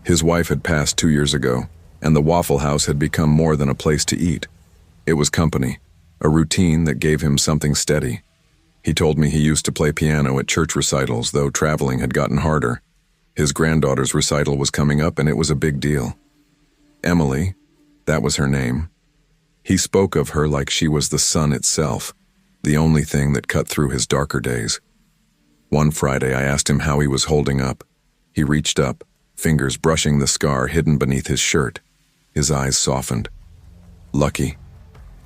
His wife had passed 2 years ago, and the Waffle House had become more than a place to eat. It was company, a routine that gave him something steady. He told me he used to play piano at church recitals, though traveling had gotten harder. His granddaughter's recital was coming up, and it was a big deal. Emily, that was her name. He spoke of her like she was the sun itself, the only thing that cut through his darker days. One Friday, I asked him how he was holding up. He reached up, fingers brushing the scar hidden beneath his shirt. His eyes softened. "Lucky,"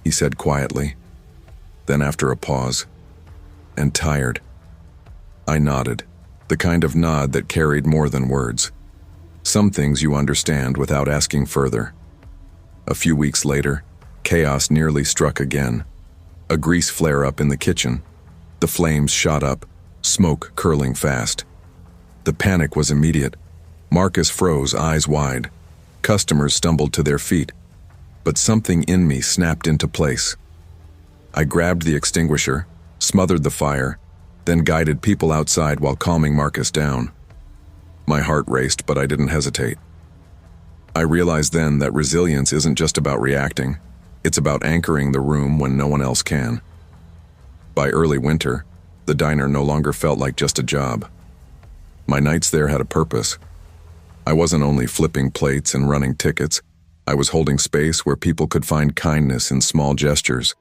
he said quietly. Then after a pause, "And tired." I nodded, the kind of nod that carried more than words. Some things you understand without asking further. A few weeks later, chaos nearly struck again. A grease flare-up in the kitchen. The flames shot up, smoke curling fast. The panic was immediate. Marcus froze, eyes wide. Customers stumbled to their feet. But something in me snapped into place. I grabbed the extinguisher, smothered the fire, then guided people outside while calming Marcus down. My heart raced, but I didn't hesitate. I realized then that resilience isn't just about reacting. It's about anchoring the room when no one else can. By early winter, the diner no longer felt like just a job. My nights there had a purpose. I wasn't only flipping plates and running tickets. I was holding space where people could find kindness in small gestures.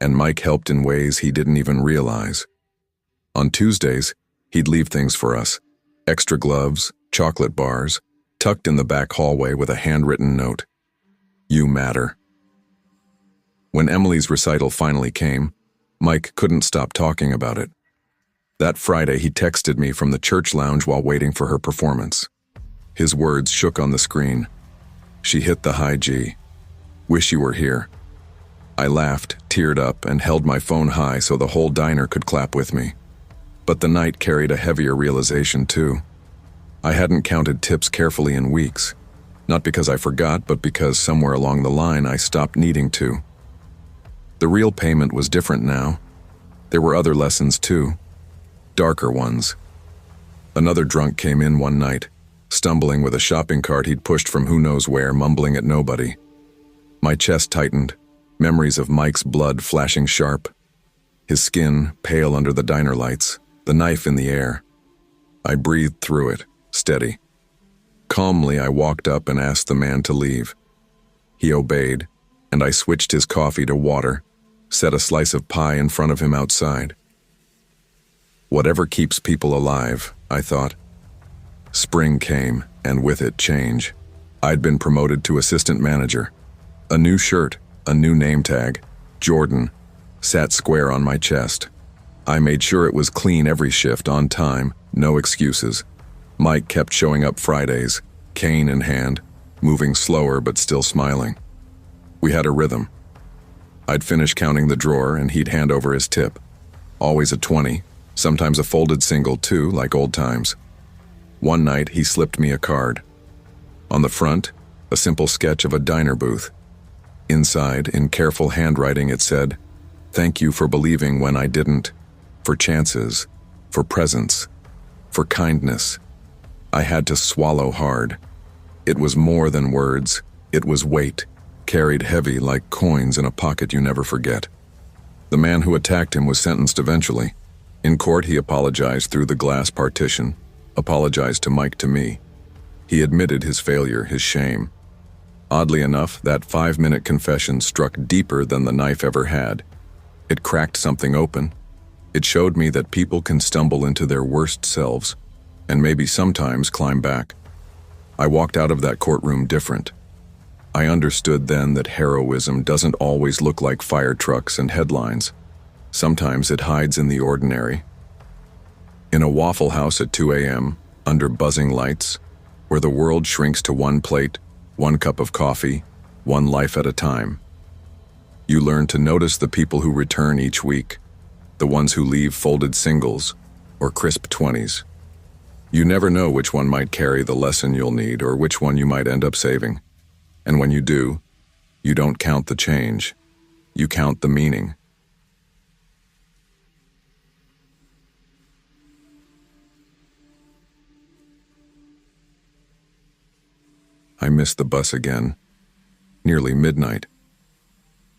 And Mike helped in ways he didn't even realize. On Tuesdays, he'd leave things for us. Extra gloves, chocolate bars, tucked in the back hallway with a handwritten note. "You matter." When Emily's recital finally came, Mike couldn't stop talking about it. That Friday, he texted me from the church lounge while waiting for her performance. His words shook on the screen. "She hit the high G. Wish you were here." I laughed, teared up, and held my phone high so the whole diner could clap with me. But the night carried a heavier realization, too. I hadn't counted tips carefully in weeks. Not because I forgot, but because somewhere along the line I stopped needing to. The real payment was different now. There were other lessons, too. Darker ones. Another drunk came in one night, stumbling with a shopping cart he'd pushed from who knows where, mumbling at nobody. My chest tightened, memories of Mike's blood flashing sharp. His skin pale under the diner lights, the knife in the air. I breathed through it, steady. Calmly, I walked up and asked the man to leave. He obeyed, and I switched his coffee to water, set a slice of pie in front of him outside. Whatever keeps people alive, I thought. Spring came, and with it change. I'd been promoted to assistant manager. A new shirt, a new name tag, Jordan, sat square on my chest. I made sure it was clean every shift, on time, no excuses. Mike kept showing up Fridays, cane in hand, moving slower but still smiling. We had a rhythm. I'd finish counting the drawer and he'd hand over his tip. Always a 20, sometimes a folded single too, like old times. One night, he slipped me a card. On the front, a simple sketch of a diner booth. Inside, in careful handwriting, it said, "Thank you for believing when I didn't, for chances, for presents, for kindness." I had to swallow hard. It was more than words, it was weight, carried heavy like coins in a pocket you never forget. The man who attacked him was sentenced eventually. In court, he apologized through the glass partition, apologized to Mike, to me. He admitted his failure, his shame. Oddly enough, that 5-minute confession struck deeper than the knife ever had. It cracked something open. It showed me that people can stumble into their worst selves, and maybe sometimes climb back. I walked out of that courtroom different. I understood then that heroism doesn't always look like fire trucks and headlines. Sometimes it hides in the ordinary. In a Waffle House at 2 a.m., under buzzing lights, where the world shrinks to one plate, one cup of coffee, one life at a time. You learn to notice the people who return each week, the ones who leave folded singles or crisp 20s. You never know which one might carry the lesson you'll need or which one you might end up saving. And when you do, you don't count the change, you count the meaning. I missed the bus again. Nearly midnight.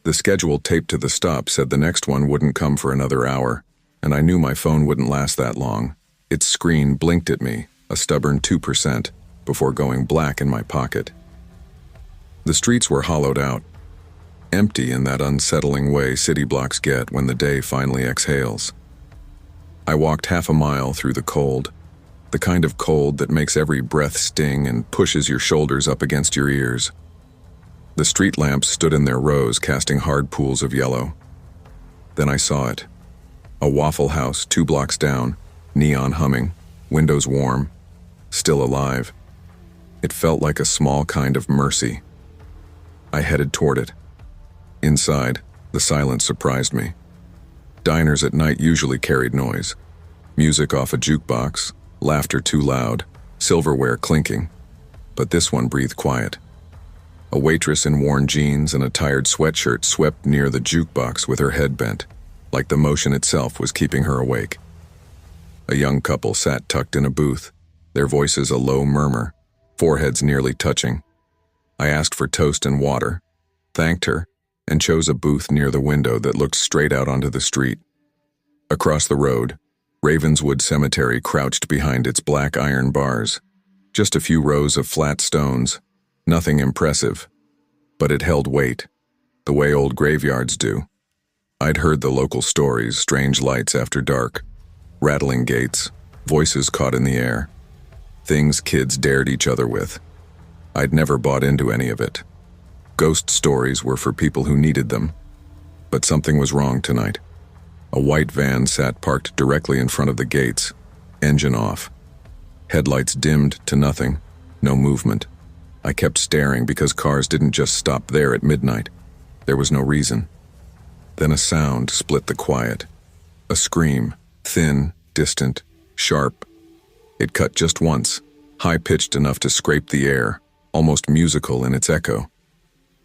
The schedule taped to the stop said the next one wouldn't come for another hour, and I knew my phone wouldn't last that long. Its screen blinked at me, a stubborn 2%, before going black in my pocket. The streets were hollowed out, empty in that unsettling way city blocks get when the day finally exhales. I walked half a mile through the cold, the kind of cold that makes every breath sting and pushes your shoulders up against your ears. The street lamps stood in their rows, casting hard pools of yellow. Then I saw it. A Waffle House 2 blocks down, neon humming, windows warm, still alive. It felt like a small kind of mercy. I headed toward it. Inside, the silence surprised me. Diners at night usually carried noise. Music off a jukebox, laughter too loud, silverware clinking. But this one breathed quiet. A waitress in worn jeans and a tired sweatshirt swept near the jukebox with her head bent, like the motion itself was keeping her awake. A young couple sat tucked in a booth, their voices a low murmur, foreheads nearly touching. I asked for toast and water, thanked her, and chose a booth near the window that looked straight out onto the street. Across the road, Ravenswood Cemetery crouched behind its black iron bars. Just a few rows of flat stones, nothing impressive, but it held weight, the way old graveyards do. I'd heard the local stories, strange lights after dark, rattling gates, voices caught in the air, things kids dared each other with. I'd never bought into any of it. Ghost stories were for people who needed them. But something was wrong tonight. A white van sat parked directly in front of the gates, engine off. Headlights dimmed to nothing, no movement. I kept staring because cars didn't just stop there at midnight. There was no reason. Then a sound split the quiet. A scream, thin, distant, sharp. It cut just once, high-pitched enough to scrape the air, almost musical in its echo.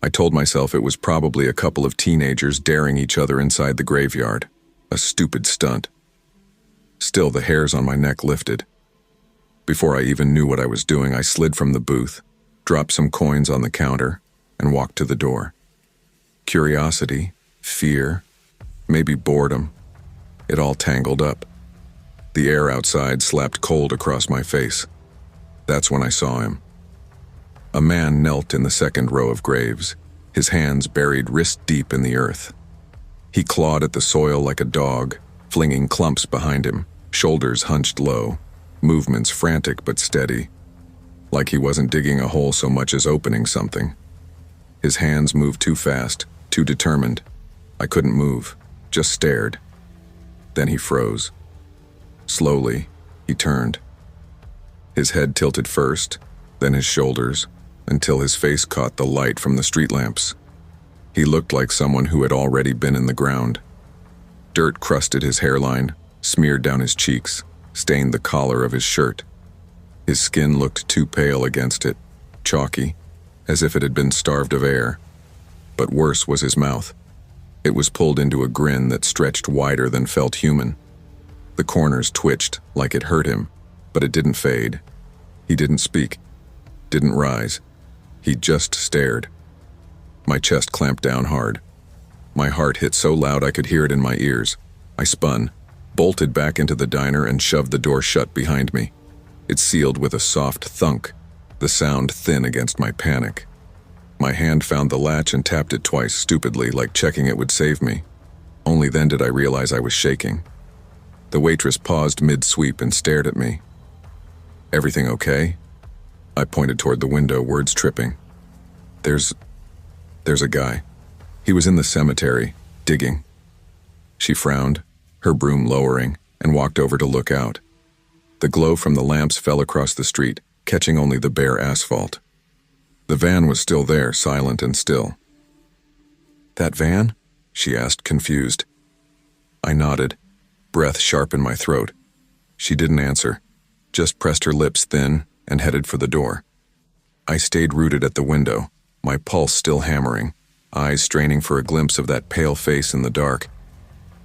I told myself it was probably a couple of teenagers daring each other inside the graveyard. A stupid stunt. Still, the hairs on my neck lifted. Before I even knew what I was doing, I slid from the booth, dropped some coins on the counter, and walked to the door. Curiosity, fear, maybe boredom. It all tangled up. The air outside slapped cold across my face. That's when I saw him. A man knelt in the second row of graves, his hands buried wrist-deep in the earth. He clawed at the soil like a dog, flinging clumps behind him, shoulders hunched low, movements frantic but steady, like he wasn't digging a hole so much as opening something. His hands moved too fast, too determined. I couldn't move, just stared. Then he froze. Slowly, he turned. His head tilted first, then his shoulders, until his face caught the light from the street lamps. He looked like someone who had already been in the ground. Dirt crusted his hairline, smeared down his cheeks, stained the collar of his shirt. His skin looked too pale against it, chalky, as if it had been starved of air. But worse was his mouth. It was pulled into a grin that stretched wider than felt human. The corners twitched like it hurt him, but it didn't fade. He didn't speak, didn't rise. He just stared. My chest clamped down hard. My heart hit so loud I could hear it in my ears. I spun, bolted back into the diner and shoved the door shut behind me. It sealed with a soft thunk, the sound thin against my panic. My hand found the latch and tapped it twice stupidly, like checking it would save me. Only then did I realize I was shaking. The waitress paused mid-sweep and stared at me. "Everything okay?" I pointed toward the window, words tripping. There's a guy. He was in the cemetery, digging." She frowned, her broom lowering, and walked over to look out. The glow from the lamps fell across the street, catching only the bare asphalt. The van was still there, silent and still. "That van?" she asked, confused. I nodded, breath sharp in my throat. She didn't answer, just pressed her lips thin and headed for the door. I stayed rooted at the window, my pulse still hammering, eyes straining for a glimpse of that pale face in the dark.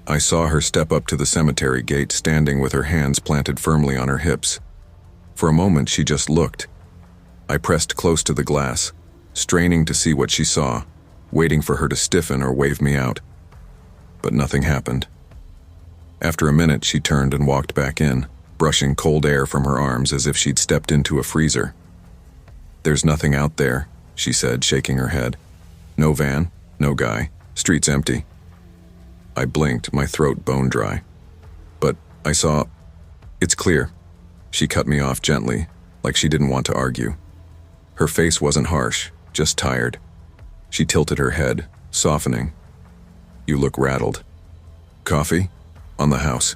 I saw her step up to the cemetery gate, standing with her hands planted firmly on her hips. For a moment she just looked. I pressed close to the glass, straining to see what she saw, waiting for her to stiffen or wave me out. But nothing happened. After a minute she turned and walked back in, brushing cold air from her arms as if she'd stepped into a freezer. "There's nothing out there," she said, shaking her head. "No van, no guy, street's empty." I blinked, my throat bone dry. "But I saw... It's clear." She cut me off gently, like she didn't want to argue. Her face wasn't harsh, just tired. She tilted her head, softening. "You look rattled." "Coffee? On the house."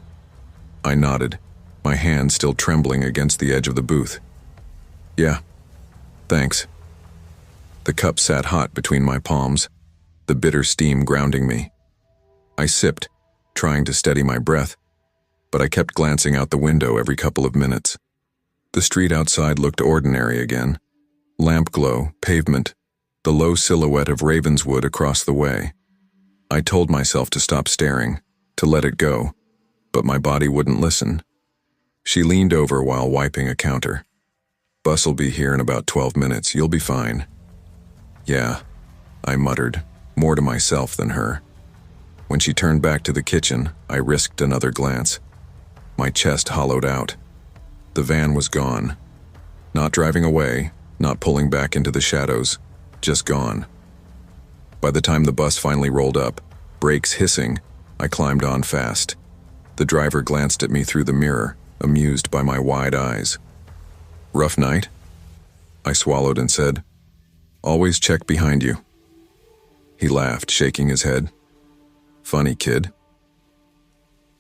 I nodded, my hand still trembling against the edge of the booth. "Yeah, thanks." The cup sat hot between my palms, the bitter steam grounding me. I sipped, trying to steady my breath, but I kept glancing out the window every couple of minutes. The street outside looked ordinary again. Lamp glow, pavement, the low silhouette of Ravenswood across the way. I told myself to stop staring, to let it go, but my body wouldn't listen. She leaned over while wiping a counter. "Bus'll be here in about 12 minutes, you'll be fine." "Yeah," I muttered, more to myself than her. When she turned back to the kitchen, I risked another glance. My chest hollowed out. The van was gone. Not driving away, not pulling back into the shadows, just gone. By the time the bus finally rolled up, brakes hissing, I climbed on fast. The driver glanced at me through the mirror, amused by my wide eyes. "Rough night?" I swallowed and said, "Always check behind you." He laughed, shaking his head. "Funny kid."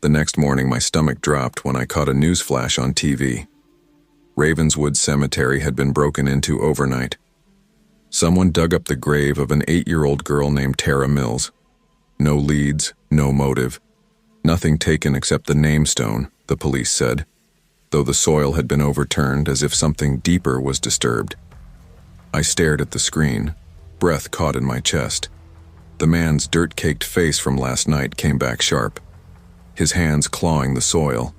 The next morning my stomach dropped when I caught a news flash on TV. Ravenswood Cemetery had been broken into overnight. Someone dug up the grave of an 8-year-old girl named Tara Mills. No leads, no motive. Nothing taken except the name-stone, the police said, though the soil had been overturned as if something deeper was disturbed. I stared at the screen, breath caught in my chest. The man's dirt-caked face from last night came back sharp, his hands clawing the soil.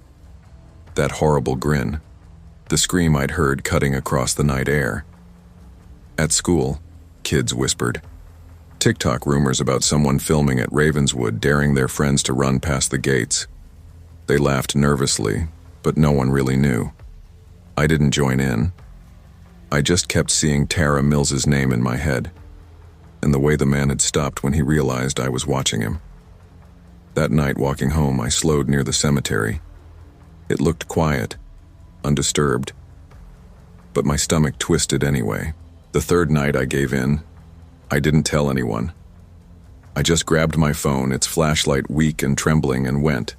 That horrible grin, the scream I'd heard cutting across the night air. At school, kids whispered. TikTok rumors about someone filming at Ravenswood daring their friends to run past the gates. They laughed nervously, but no one really knew. I didn't join in. I just kept seeing Tara Mills's name in my head, and the way the man had stopped when he realized I was watching him. That night walking home, I slowed near the cemetery. It looked quiet, undisturbed, but my stomach twisted anyway. The third night I gave in. I didn't tell anyone. I just grabbed my phone, its flashlight weak and trembling, and went.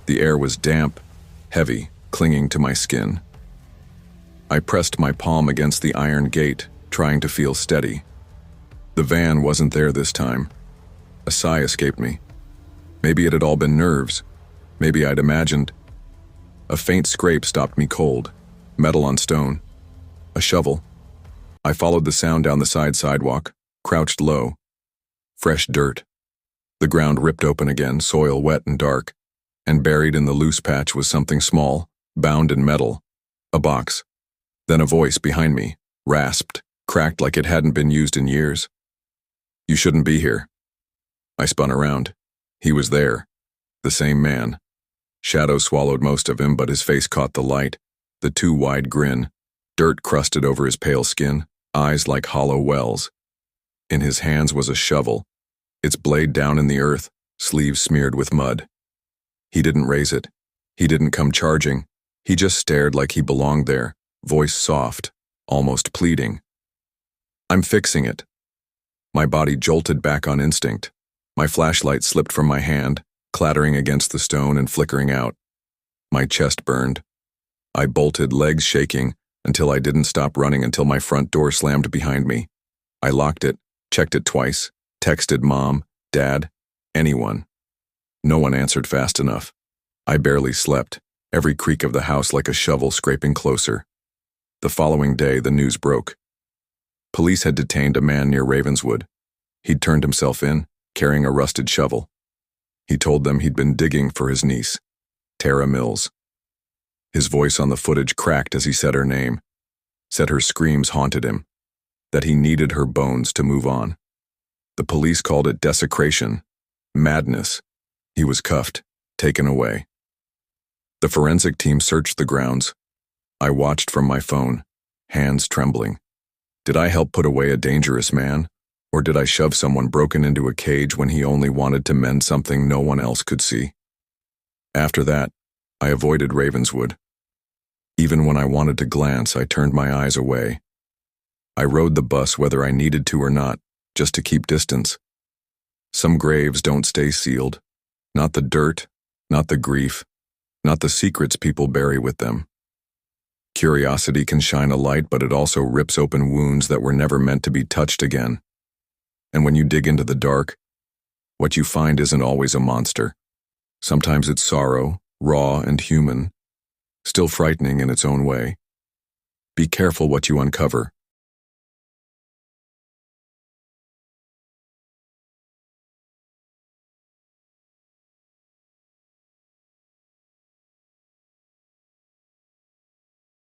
The air was damp, heavy, clinging to my skin. I pressed my palm against the iron gate, trying to feel steady. The van wasn't there this time. A sigh escaped me. Maybe it had all been nerves. Maybe I'd imagined. A faint scrape stopped me cold. Metal on stone. A shovel. I followed the sound down the side sidewalk, crouched low. Fresh dirt. The ground ripped open again, soil wet and dark, and buried in the loose patch was something small, bound in metal. A box. Then a voice behind me, rasped, cracked like it hadn't been used in years. "You shouldn't be here." I spun around. He was there. The same man. Shadow swallowed most of him, but his face caught the light. The too wide grin. Dirt crusted over his pale skin, eyes like hollow wells. In his hands was a shovel, its blade down in the earth, sleeves smeared with mud. He didn't raise it. He didn't come charging. He just stared like he belonged there, voice soft, almost pleading. "I'm fixing it." My body jolted back on instinct. My flashlight slipped from my hand, clattering against the stone and flickering out. My chest burned. I bolted, legs shaking, until I didn't stop running until my front door slammed behind me. I locked it, checked it twice, texted Mom, Dad, anyone. No one answered fast enough. I barely slept, every creak of the house like a shovel scraping closer. The following day, the news broke. Police had detained a man near Ravenswood. He'd turned himself in, carrying a rusted shovel. He told them he'd been digging for his niece, Tara Mills. His voice on the footage cracked as he said her name, said her screams haunted him, that he needed her bones to move on. The police called it desecration, madness. He was cuffed, taken away. The forensic team searched the grounds. I watched from my phone, hands trembling. Did I help put away a dangerous man, or did I shove someone broken into a cage when he only wanted to mend something no one else could see? After that, I avoided Ravenswood. Even when I wanted to glance, I turned my eyes away. I rode the bus whether I needed to or not, just to keep distance. Some graves don't stay sealed. Not the dirt, not the grief, not the secrets people bury with them. Curiosity can shine a light, but it also rips open wounds that were never meant to be touched again. And when you dig into the dark, what you find isn't always a monster. Sometimes it's sorrow, raw and human, still frightening in its own way. Be careful what you uncover.